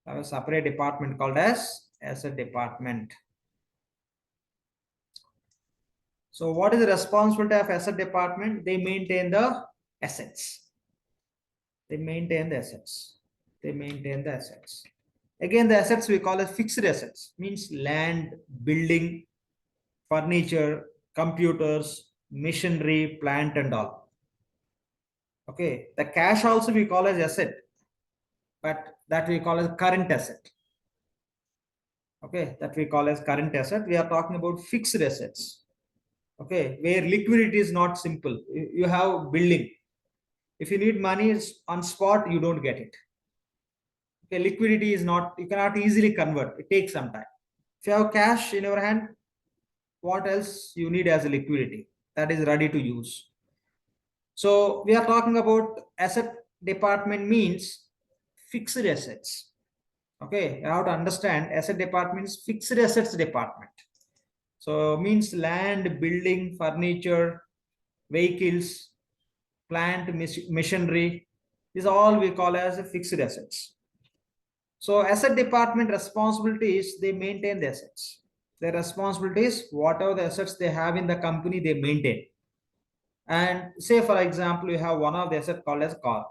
Have a separate department called as asset department. So what is the responsibility of asset department? They maintain the assets. They maintain the assets. They maintain the assets. Again, the assets we call as fixed assets, means land, building, furniture, computers, machinery, plant and all. Okay, the cash also we call as asset, but that we call as current asset. Okay, that we call as current asset. We are talking about fixed assets. Okay, where liquidity is not simple. You have building. If you need money on spot, you don't get it. Okay, liquidity is not, you cannot easily convert. It takes some time. If you have cash in your hand, what else you need as a liquidity that is ready to use? So we are talking about asset department means fixed assets. Okay, you have to understand asset department is fixed assets department. So means land, building, furniture, vehicles, plant, machinery. These all we call as fixed assets. So asset department responsibility is they maintain the assets. Their responsibility is whatever the assets they have in the company, they maintain. And say, for example, you have one of the asset called as car.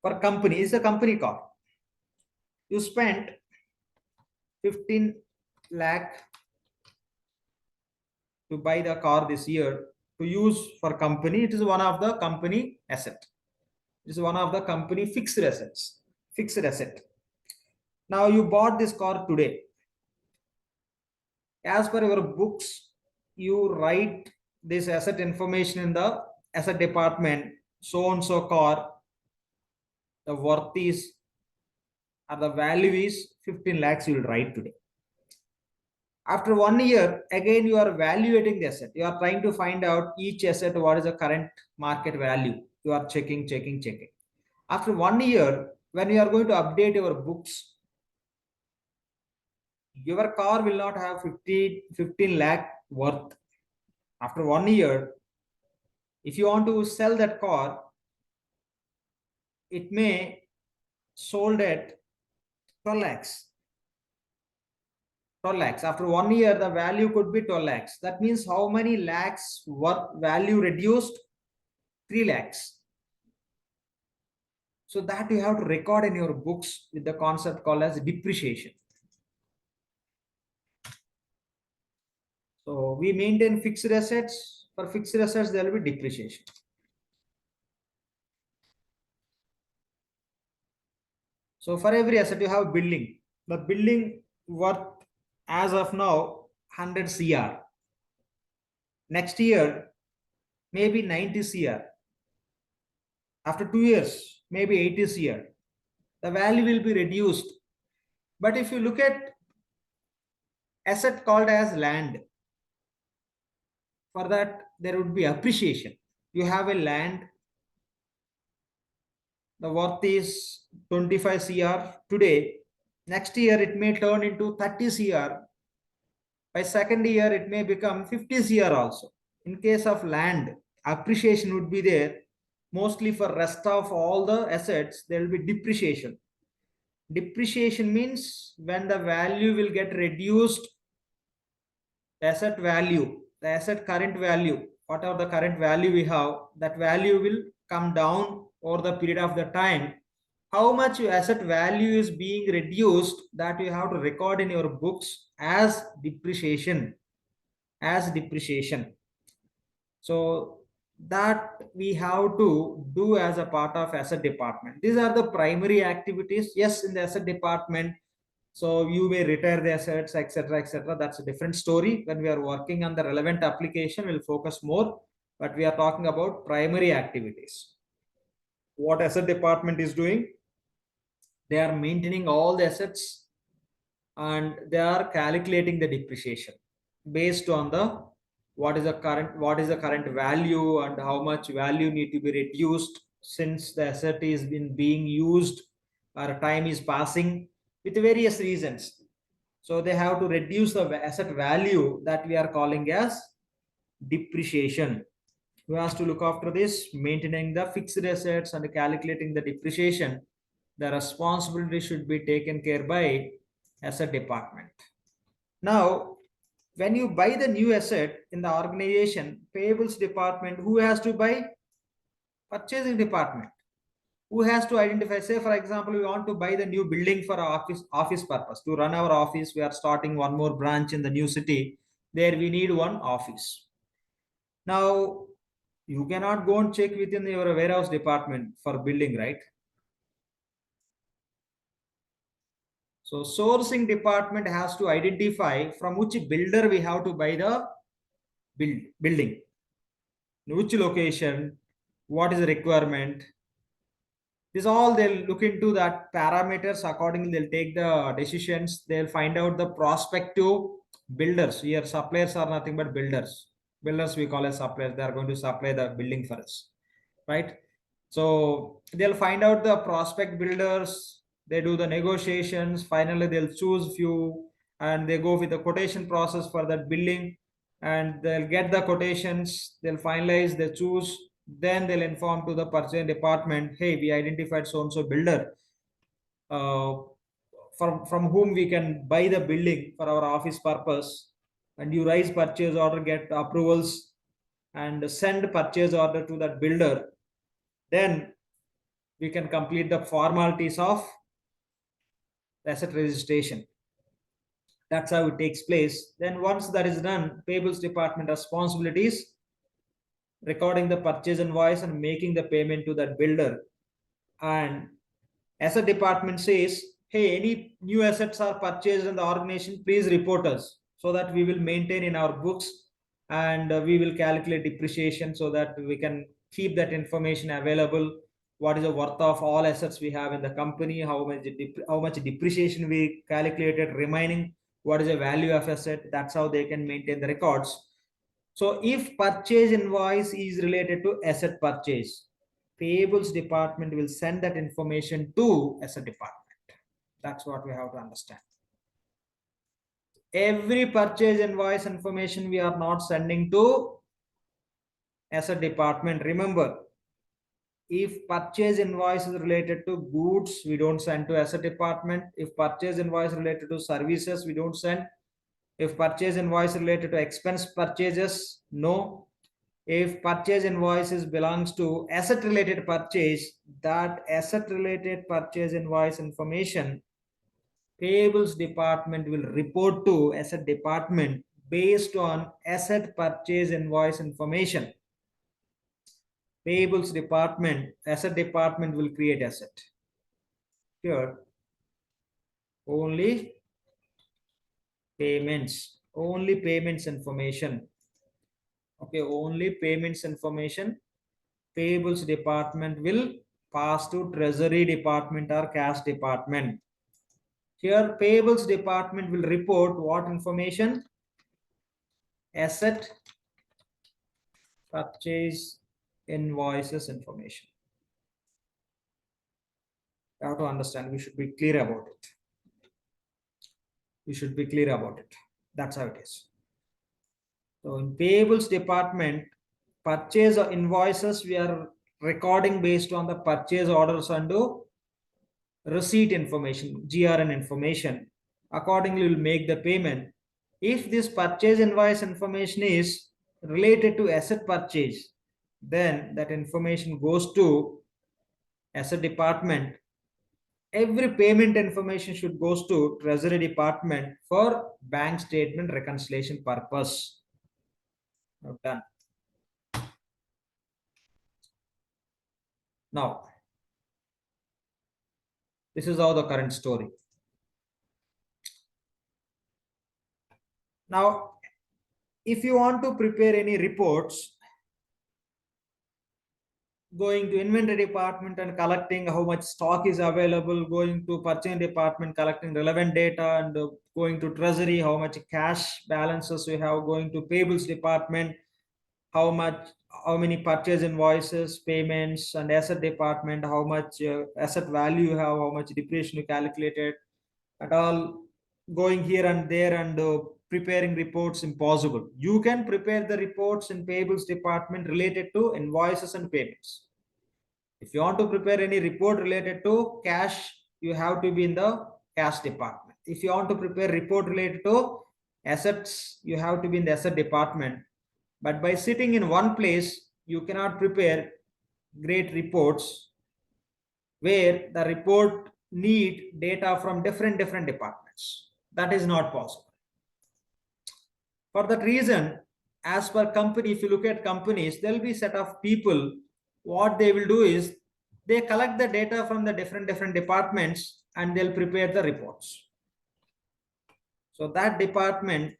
For company, it's a company car. You spent 15 lakh to buy the car this year to use for company. It is one of the company asset. It is one of the company fixed assets. Fixed asset. Now you bought this car today. As per your books, you write this asset information in the asset department. So and so car, the worth is or the value is 15 lakhs. You will write today. After 1 year, again you are evaluating the asset. You are trying to find out each asset what is the current market value. You are checking. After 1 year, when you are going to update your books, your car will not have 15 lakh worth. After 1 year, if you want to sell that car, it may sold at 12 lakhs. 12 lakhs. After 1 year, the value could be 12 lakhs. That means how many lakhs worth value reduced? 3 lakhs. So that you have to record in your books with the concept called as depreciation. So we maintain fixed assets. For fixed assets, there will be depreciation. So for every asset, you have building. The building worth as of now 100 CR. Next year, maybe 90 CR. After 2 years, maybe 80 CR. The value will be reduced. But if you look at asset called as land, for that there would be appreciation. You have a land, the worth is 25 CR today. Next year it may turn into 30 CR. By second year it may become 50 CR also. In case of land, appreciation would be there. Mostly for rest of all the assets, there will be depreciation. Depreciation means when the value will get reduced, the asset value, the asset current value, whatever the current value we have, that value will come down over the period of the time. How much your asset value is being reduced, that you have to record in your books as depreciation. As depreciation. So that we have to do as a part of asset department. These are the primary activities. Yes, in the asset department, so you may retire the assets, etc., etc. That's a different story. When we are working on the relevant application, we'll focus more, but we are talking about primary activities. What asset department is doing? They are maintaining all the assets and they are calculating the depreciation based on the what is the current value and how much value need to be reduced since the asset is been being used or time is passing with various reasons. So they have to reduce the asset value, that we are calling as depreciation. Who has to look after this? Maintaining the fixed assets and calculating the depreciation. The responsibility should be taken care by asset department. Now, when you buy the new asset in the organization, payables department, who has to buy? Purchasing department. Who has to identify? Say, for example, we want to buy the new building for our office purpose. To run our office, we are starting one more branch in the new city. There we need one office. Now, you cannot go and check within your warehouse department for building, right? So sourcing department has to identify from which builder we have to buy the building, which location, what is the requirement. This all they'll look into that parameters. Accordingly, they'll take the decisions. They'll find out the prospective builders. Here, suppliers are nothing but builders. Builders we call as suppliers. They are going to supply the building for us, right? So they'll find out the prospect builders. They do the negotiations. Finally, they'll choose few and they go with the quotation process for that building. And they'll get the quotations. They'll finalize. They choose. Then they'll inform to the purchasing department, hey, we identified so and so builder from whom we can buy the building for our office purpose. and you raise purchase order, get approvals, and send purchase order to that builder, then we can complete the formalities of asset registration. That's how it takes place. Then once that is done, payables department responsibilities recording the purchase invoice and making the payment to that builder. And asset department says, hey, any new assets are purchased in the organization, please report us, so that we will maintain in our books, and we will calculate depreciation so that we can keep that information available. What is the worth of all assets we have in the company, how much depreciation we calculated remaining, what is the value of asset. That's how they can maintain the records. So if purchase invoice is related to asset purchase, payables department will send that information to asset department. That's what we have to understand. Every purchase invoice information we are not sending to asset department. Remember, if purchase invoice is related to goods, we don't send to asset department. If purchase invoice related to services, we don't send. If purchase invoice related to expense purchases, no. If purchase invoices belongs to asset related purchase, that asset related purchase invoice information, payables department will report to asset department based on asset purchase invoice information. Payables department, asset department will create asset. Here, only payments information. Okay, only payments information payables department will pass to treasury department or cash department. Here payables department will report what information? Asset purchase invoices information. You have to understand, we should be clear about it. We should be clear about it. That's how it is. So in payables department, purchase invoices we are recording based on the purchase orders and receipt information, GRN information. Accordingly, we'll make the payment. If this purchase invoice information is related to asset purchase, then that information goes to asset department. Every payment information should goes to treasury department for bank statement reconciliation purpose. Now done. Now, this is how the current story. Now, if you want to prepare any reports, going to inventory department and collecting how much stock is available, going to purchasing department collecting relevant data, and going to treasury how much cash balances we have, going to payables department how many purchase invoices, payments, and asset department how much asset value you have, how much depreciation you calculated, at all going here and there and preparing reports impossible. You can prepare the reports in payables department related to invoices and payments. If you want to prepare any report related to cash, you have to be in the cash department. If you want to prepare report related to assets, you have to be in the asset department. But by sitting in one place, you cannot prepare great reports where the report need data from different departments. That is not possible. For that reason, as per company, if you look at companies, there will be a set of people. What they will do is they collect the data from the different departments and they'll prepare the reports. So that department,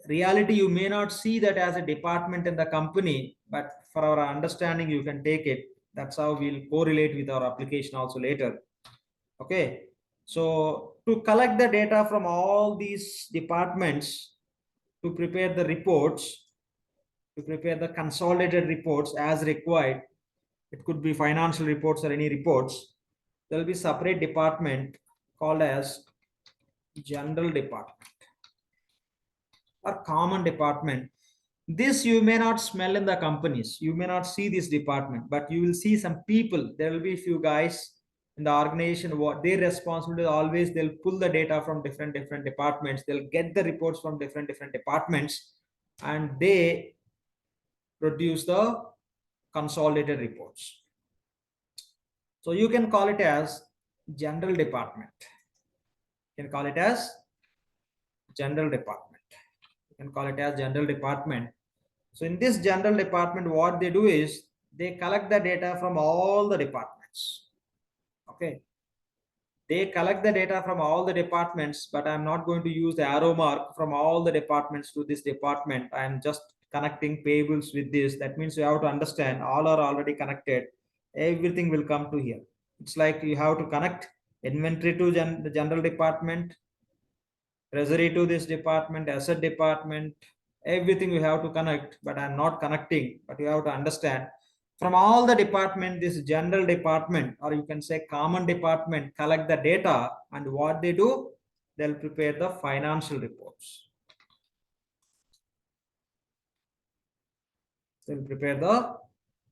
reality, you may not see that as a department in the company, but for our understanding, you can take it. That's how we'll correlate with our application also later. Okay. So to collect the data from all these departments, to prepare the reports, to prepare the consolidated reports as required, it could be financial reports or any reports, there will be separate department called as general department or common department. This you may not smell in the companies, you may not see this department, but you will see some people. There will be a few guys in the organization, what their responsibility is always, they'll pull the data from different departments, they'll get the reports from different departments, and they produce the consolidated reports. So you can call it as general department. You can call it as general department. You can call it as general department. So in this general department, what they do is they collect the data from all the departments. Okay. They collect the data from all the departments, but I'm not going to use the arrow mark from all the departments to this department. I'm just connecting payables with this. That means you have to understand all are already connected. Everything will come to here. It's like you have to connect inventory to the general department, treasury to this department, asset department, everything we have to connect, but I'm not connecting, but you have to understand from all the department, this general department, or you can say common department, collect the data, and what they do, they'll prepare the financial reports. They'll prepare the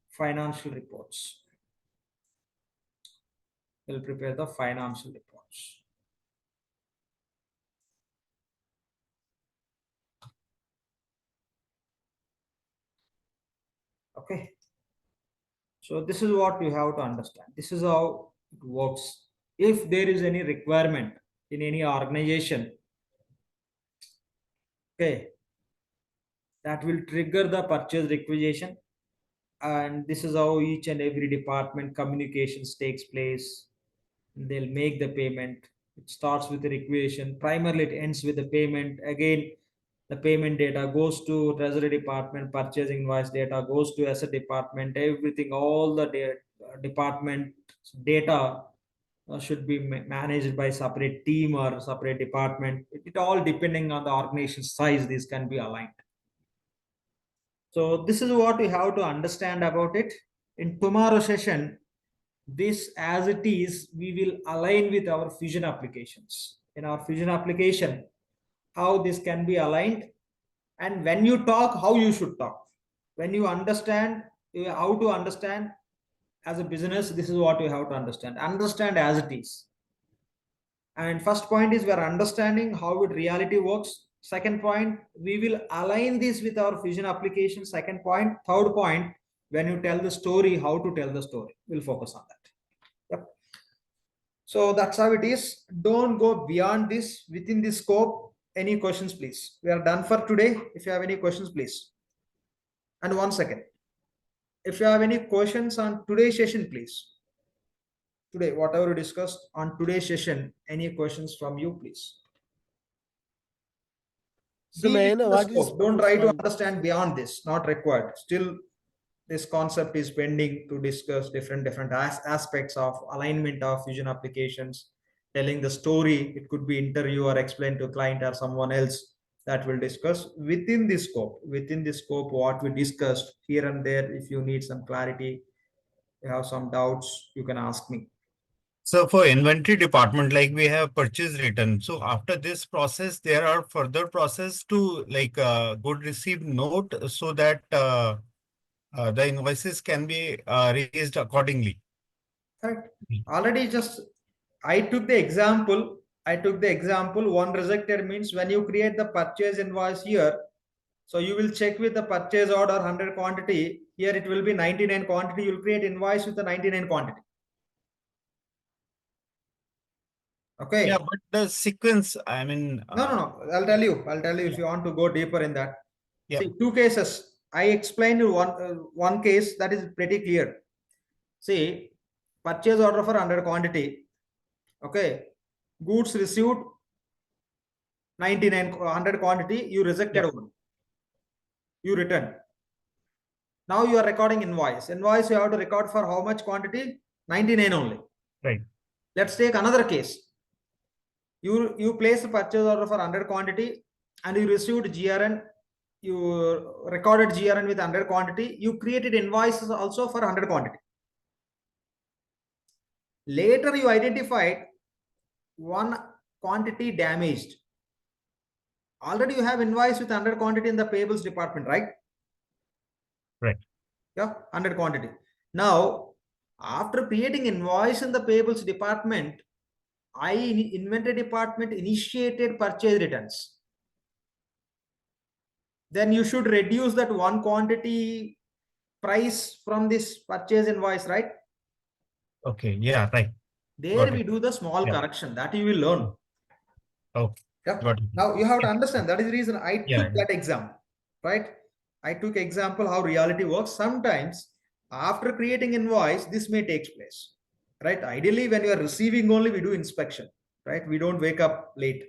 financial reports. They'll prepare the financial reports. Okay. So this is what you have to understand. This is how it works. If there is any requirement in any organization, okay, that will trigger the purchase requisition, and this is how each and every department communications takes place. They'll make the payment. It starts with the requisition. Primarily, it ends with the payment. Again, the payment data goes to Treasury department, purchasing invoice data goes to asset department, everything, all the department data should be managed by separate team or separate department. It all depending on the organization size, this can be aligned. So this is what we have to understand about it. In tomorrow's session, this as it is, we will align with our fusion applications. In our fusion application, how this can be aligned, and when you talk, how you should talk. When you understand how to understand as a business, this is what you have to understand. Understand as it is. And first point is we are understanding how it reality works. Second point, we will align this with our fusion application. Second point. Third point, when you tell the story, how to tell the story. We'll focus on that. Yep. So that's how it is. Don't go beyond this, within this scope. Any questions, please? We are done for today. If you have any questions, please. And 1 second. If you have any questions on today's session, please. Today, whatever we discussed on today's session, any questions from you, please? So See, may I know the what is scope. Don't try to point? understand beyond this, not required. Still, this concept is pending to discuss different aspects of alignment of fusion applications, telling the story. It could be interview or explain to client or someone else, that will discuss within this scope. Within this scope, what we discussed here and there, if you need some clarity, you have some doubts, you can ask me. So for inventory department, like we have purchase return. So after this process, there are further process to like good received note so that the invoices can be raised accordingly. Correct. Already just I took the example. One rejected means when you create the purchase invoice here, so you will check with the purchase order 100 quantity. Here it will be 99 quantity. You will create invoice with the 99 quantity. Okay. Yeah, but the sequence, I mean. No. I'll tell you if you want to go deeper in that. Yeah. See, two cases. I explained one case that is pretty clear. See, purchase order for 100 quantity. Okay. Goods received 99 100 quantity. You rejected one. You return. Now you are recording invoice. Invoice you have to record for how much quantity? 99 only. Right. Let's take another case. You place a purchase order for 100 quantity and you received GRN. You recorded GRN with 100 quantity. You created invoices also for 100 quantity. Later you identified one quantity damaged. Already you have invoice with 100 quantity in the payables department, right? Right. Yeah, 100 quantity. Now After creating invoice in the payables department, inventory department initiated purchase returns. Then you should reduce that one quantity price from this purchase invoice, right? Okay. Yeah. Right. There Got we it. do the small Yeah. correction that you will learn. Okay. Yeah. Got it. Now you have to understand that is the reason I Yeah, took that example, right? I took example how reality works. Sometimes after creating invoice, this may take place, right? Ideally, when you are receiving only, we do inspection, right? We don't wake up late.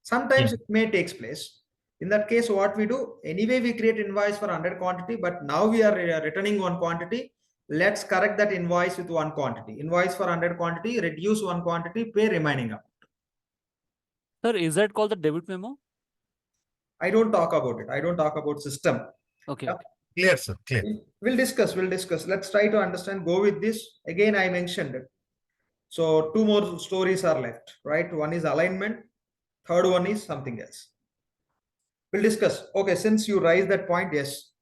Sometimes Yeah. it may take place. In that case, what we do, anyway, we create invoice for 100 quantity, but now we are returning one quantity. Let's correct that invoice with one quantity. Invoice for 100 quantity, reduce one quantity, pay remaining up. Sir, is that called the debit memo? I don't talk about it. I don't talk about system. Okay. Yeah. Okay. Clear, sir. Clear. We'll discuss. We'll discuss. Let's try to understand. Go with this. Again, I mentioned it. So two more stories are left, right? One is alignment. Third one is something else. We'll discuss. Okay, since you raised that point, yes.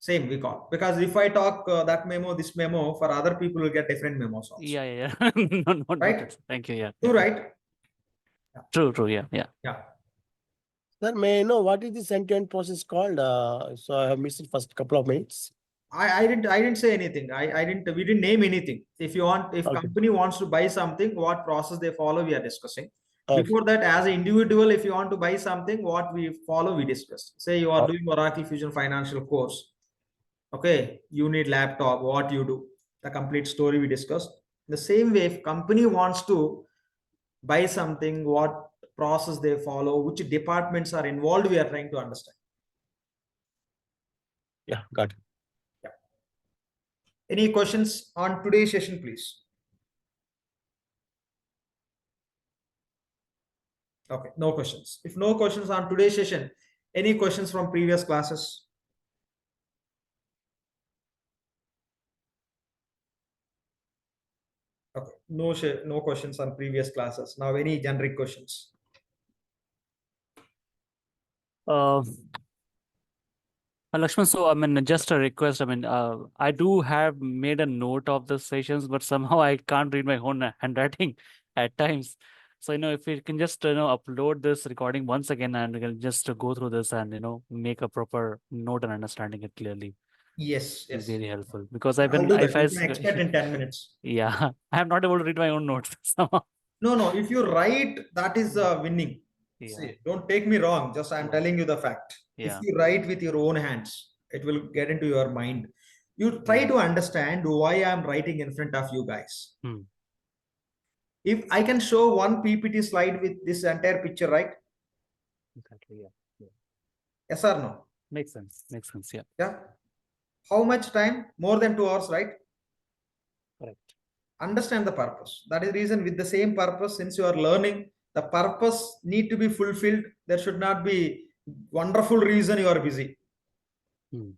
Same we call. Because if I talk that memo, this memo, for other people will get different memos also. Yeah, yeah, yeah. No, Right? noted. Thank you. Yeah. True, Yeah. right? True, true. Yeah, yeah. Yeah. Sir, may I know what is this end-to-end process called? So I have missed the first couple of minutes. I didn't say anything. We didn't name anything. If you want, if Okay. company wants to buy something, what process they follow, we are discussing. Okay. Before that, as an individual, if you want to buy something, what we follow, we discuss. Say you are Okay. doing Oracle Fusion Financial course. Okay, you need laptop, what you do, the complete story we discussed. The same way, if company wants to buy something, what process they follow, which departments are involved, we are trying to understand. Yeah, got it. Any questions on today's session, please? Okay, no questions. If no questions on today's session, any questions from previous classes? Okay, no questions on previous classes. Now, any generic questions? Lakshman, so I mean, just a request. I mean, I do have made a note of the sessions, but somehow I can't read my own handwriting at times. So, if you can just, upload this recording once again and we can just go through this and, make a proper note and understanding it clearly. Yes, It's yes. very helpful because I've I'll been, do if that. I, You can expect in 10 minutes. yeah, I am not able to read my own notes somehow. No, if you write, that is winning. Yeah. See, don't take me wrong. Just I'm Yeah. telling you the fact. If Yeah. you write with your own hands, it will get into your mind. You try to understand why I'm writing in front of you guys. Hmm. If I can show one PPT slide with this entire picture, right? Exactly. Yeah. Yes or no? Makes sense. Makes sense. Yeah. Yeah. How much time? More than 2 hours, right? Correct. Understand the purpose. That is the reason with the same purpose, since you are learning, the purpose need to be fulfilled. There should not be wonderful reason you are busy. Hmm.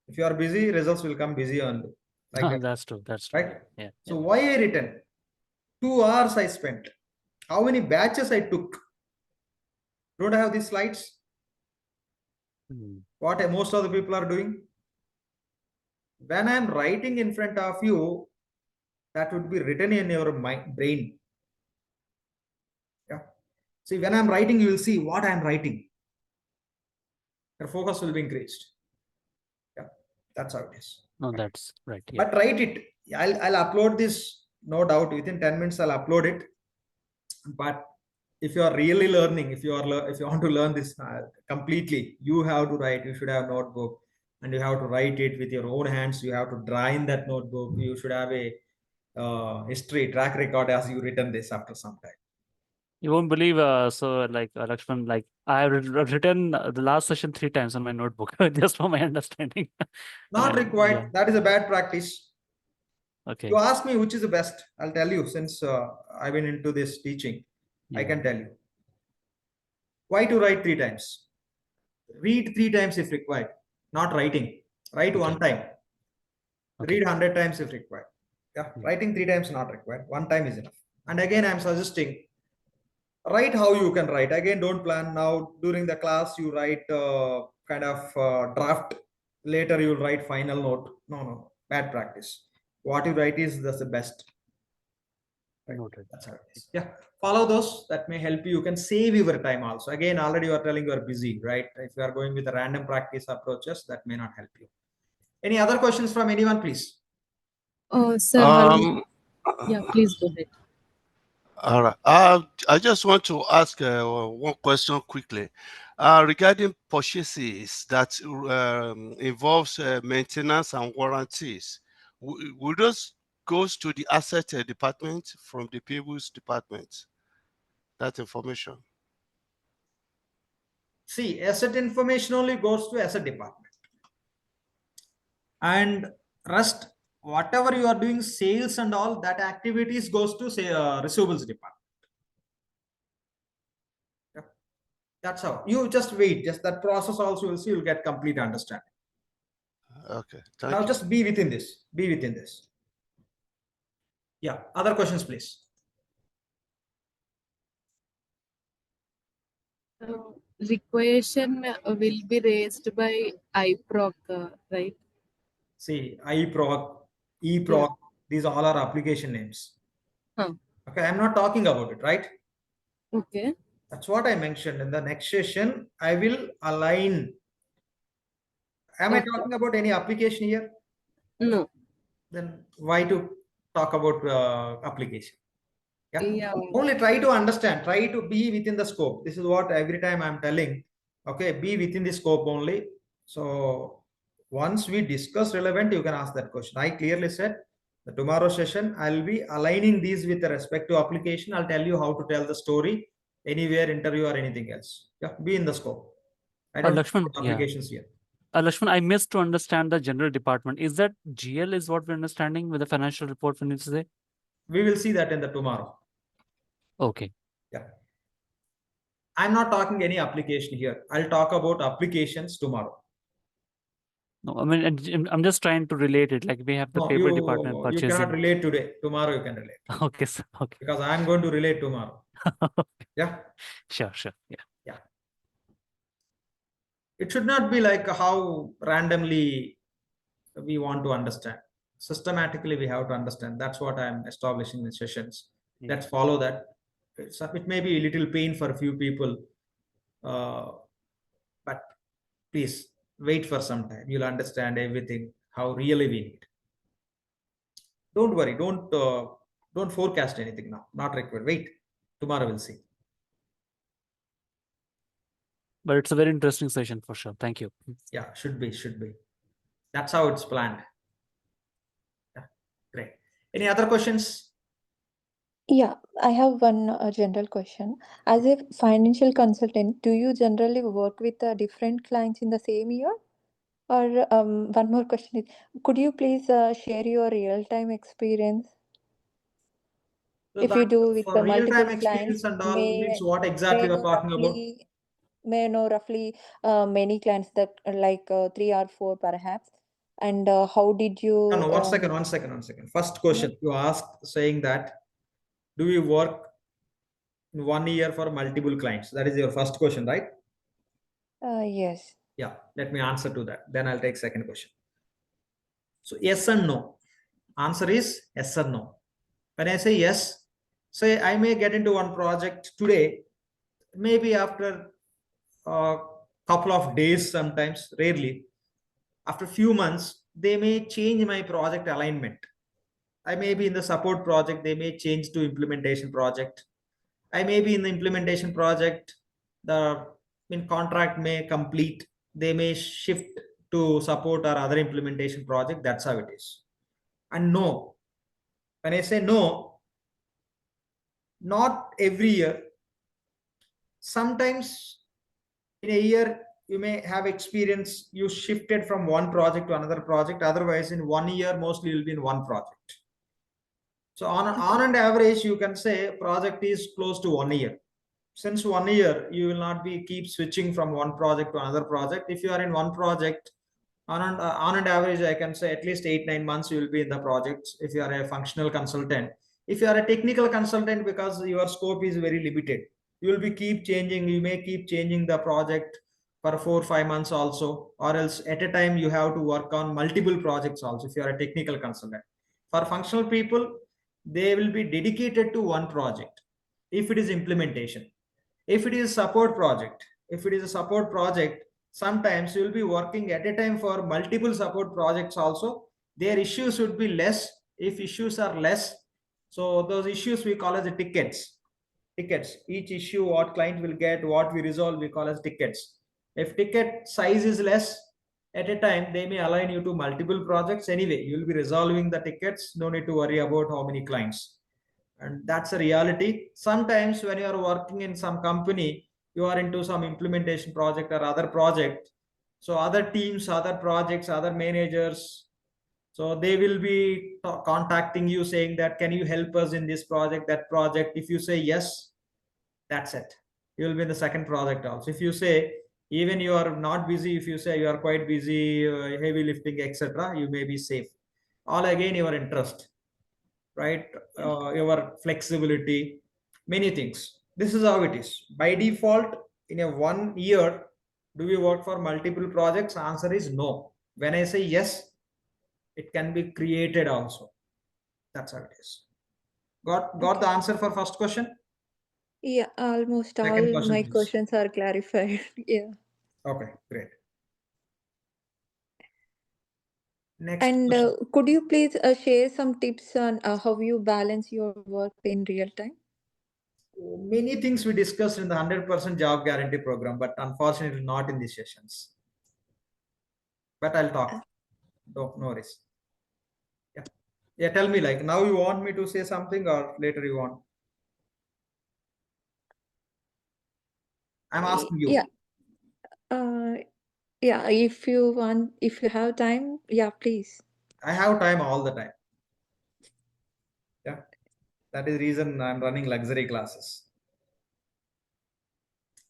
If you are busy, results will come busy only. Like that, That's true. That's true. right? Yeah. So why I written? 2 hours I spent. How many batches I took? Don't I have these slides? Hmm. What most of the people are doing? When I'm writing in front of you, that would be written in your brain. Yeah. See, when I'm writing, you will see what I'm writing. Your focus will be increased. Yeah, that's how it is. No, that's right. Yeah. But write it. I'll upload this, no doubt. Within 10 minutes, I'll upload it. But if you are really learning, if you want to learn this completely, you have to write. You should have a notebook, and you have to write it with your own hands. You have to draw in that notebook. You should have a history track record as you written this after some time. You won't believe, so like Lakshman, like I have written the last session 3 times on my notebook, just for my understanding. Not required. Yeah. That is a bad practice. Okay. You ask me which is the best. I'll tell you, since I've been into this teaching, I can tell you. Why to write 3 times? Read 3 times if required, not writing. Write Okay. 1 time. Okay. Read 100 times if required. Yeah, writing 3 times not required. 1 time is enough. And again, I'm suggesting, write how you can write. Again, don't plan now. During the class, you write kind of draft. Later, you'll write final note. No. bad practice. What you write is that's the best. Right? Noted. That's how it is. Yeah, follow those. That may help you. You can save your time also. Again, already you are telling you are busy, right? If you are going with a random practice approaches, that may not help you. Any other questions from anyone, please? Sir, yeah, please go ahead. All right. I just want to ask one question quickly regarding purchases that involves maintenance and warranties. Will those goes to the asset department from the payables department? That information. See, asset information only goes to asset department. And rest, whatever you are doing, sales and all that activities goes to say receivables department. Yeah. That's how you just wait. Just that process also you'll see, you'll get complete understanding. Okay. Thank Now you. just be within this. Be within this. Yeah. Other questions, please. Requisition will be raised by IPROC, right? See, iProc, eProc, these all are application names. Huh. Okay, I'm not talking about it, right? Okay. That's what I mentioned. In the next session, I will align. Am I Okay. talking about any application here? No. Then why to talk about application? Yeah. Yeah. Only try to understand, try to be within the scope. This is what every time I'm telling. Okay, be within the scope only. So once we discuss relevant, you can ask that question. I clearly said the tomorrow session, I'll be aligning these with respect to application. I'll tell you how to tell the story anywhere, interview or anything else. Yeah, be in the scope. I don't Lakshman, talk about applications here. Lakshman, I missed to understand the general department. Is that GL is what we're understanding with the financial report when you say? We will see that in the tomorrow. Okay. Yeah. I'm not talking any application here. I'll talk about applications tomorrow. No, I mean, I'm just trying to relate it. Like we have the No, paper department you purchasing. cannot relate today. Tomorrow you can relate. Okay, sir. Okay. Because I'm going to relate tomorrow. Yeah. Sure. Yeah. Yeah. It should not be like how randomly we want to understand. Systematically, we have to understand. That's what I'm establishing in sessions. Yeah. Let's follow that. It may be a little pain for a few people, but please wait for some time. You'll understand everything, how really we need. Don't worry. Don't forecast anything now. Not required. Wait. Tomorrow we'll see. But it's a very interesting session for sure. Thank you. Yeah, should be. That's how it's planned. Yeah, great. Any other questions? Yeah, I have one general question. As a financial consultant, do you generally work with different clients in the same year? Or one more question is, could you please share your real-time experience? So If you that do with for the real-time multiple experience clients, and all means what exactly may you're know talking about? roughly many clients that like 3 or 4 perhaps, and how did you? No, one second. First question you asked saying that, do we work in 1 year for multiple clients? That is your first question, right? Yes. Yeah, let me answer to that. Then I'll take second question. So yes and no. Answer is yes or no. When I say yes, say I may get into one project today, maybe after a couple of days, sometimes rarely, after few months, they may change my project alignment. I may be in the support project, they may change to implementation project. I may be in the implementation project, the contract may complete, they may shift to support or other implementation project. That's how it is. And no, when I say no, not every year. Sometimes in a year you may have experience, you shifted from one project to another project. Otherwise, in 1 year, mostly you'll be in one project. So on an average, you can say project is close to 1 year. Since 1 year, you will not be keep switching from one project to another project. If you are in one project, on an average, I can say at least 8-9 months you will be in the projects. If you are a functional consultant, if you are a technical consultant, because your scope is very limited, you will be keep changing. You may keep changing the project for 4-5 months also, or else at a time you have to work on multiple projects also if you are a technical consultant. For functional people, they will be dedicated to one project if it is implementation. If it is support project, if it is a support project, sometimes you will be working at a time for multiple support projects also. Their issues should be less. If issues are less, so those issues we call as the tickets. Each issue what client will get, what we resolve, we call as tickets. If ticket size is less, at a time they may align you to multiple projects. Anyway, you will be resolving the tickets, no need to worry about how many clients. And that's a reality. Sometimes when you are working in some company, you are into some implementation project or other project, so other teams, other projects, other managers, so they will be contacting you saying that can you help us in this project, that project. If you say yes, that's it, you will be in the second project also. If you say even you are not busy, if you say you are quite busy, heavy lifting, etc., you may be safe. All again your interest, right? Your flexibility, many things. This is how it is by default. In a 1 year, do we work for multiple projects? Answer is no. When I say yes, it can be created also. That's how it is. Got the answer for first question? Yeah, almost Second all question, my please. questions are clarified. Yeah. Okay, great. Next And question. could you please share some tips on how you balance your work in real time? Many things we discussed in the 100% job guarantee program, but unfortunately not in these sessions. But I'll talk. No worries. Yeah. Yeah, tell me, like, now you want me to say something or later you want? I'm asking you. Yeah. Yeah, if you want, if you have time, yeah, please. I have time all the time. Yeah. That is the reason I'm running luxury classes.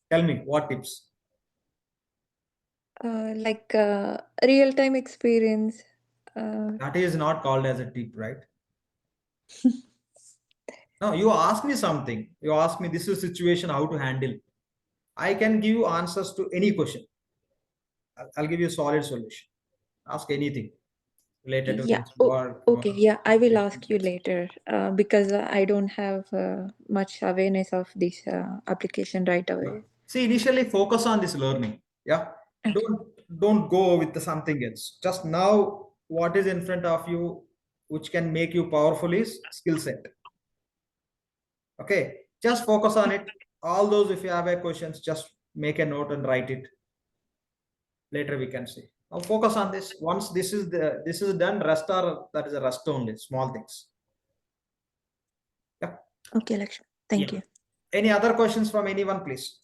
Tell me, what tips? Like real-time experience. That is not called as a tip, right? No, you ask me something. You ask me this is situation, how to handle. I can give you answers to any question. I'll give you a solid solution. Ask anything related to Yeah. this work. Okay. Yeah, I will ask you later because I don't have much awareness of this application right away. See, initially focus on this learning. Yeah. Okay. Don't go with the something else. Just now, what is in front of you, which can make you powerful is skill set. Okay. Just focus on it. All those, if you have a questions, just make a note and write it. Later we can see. Now focus on this. Once this is done, rest are that is a rest only, small things. Yeah. Okay, Lakshmi. Thank Yeah. you. Any other questions from anyone, please?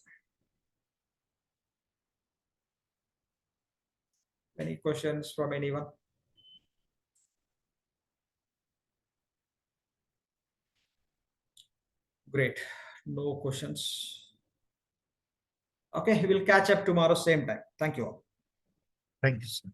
Any questions from anyone? Great. No questions. Okay, we'll catch up tomorrow, same time. Thank you all. Thank you, sir.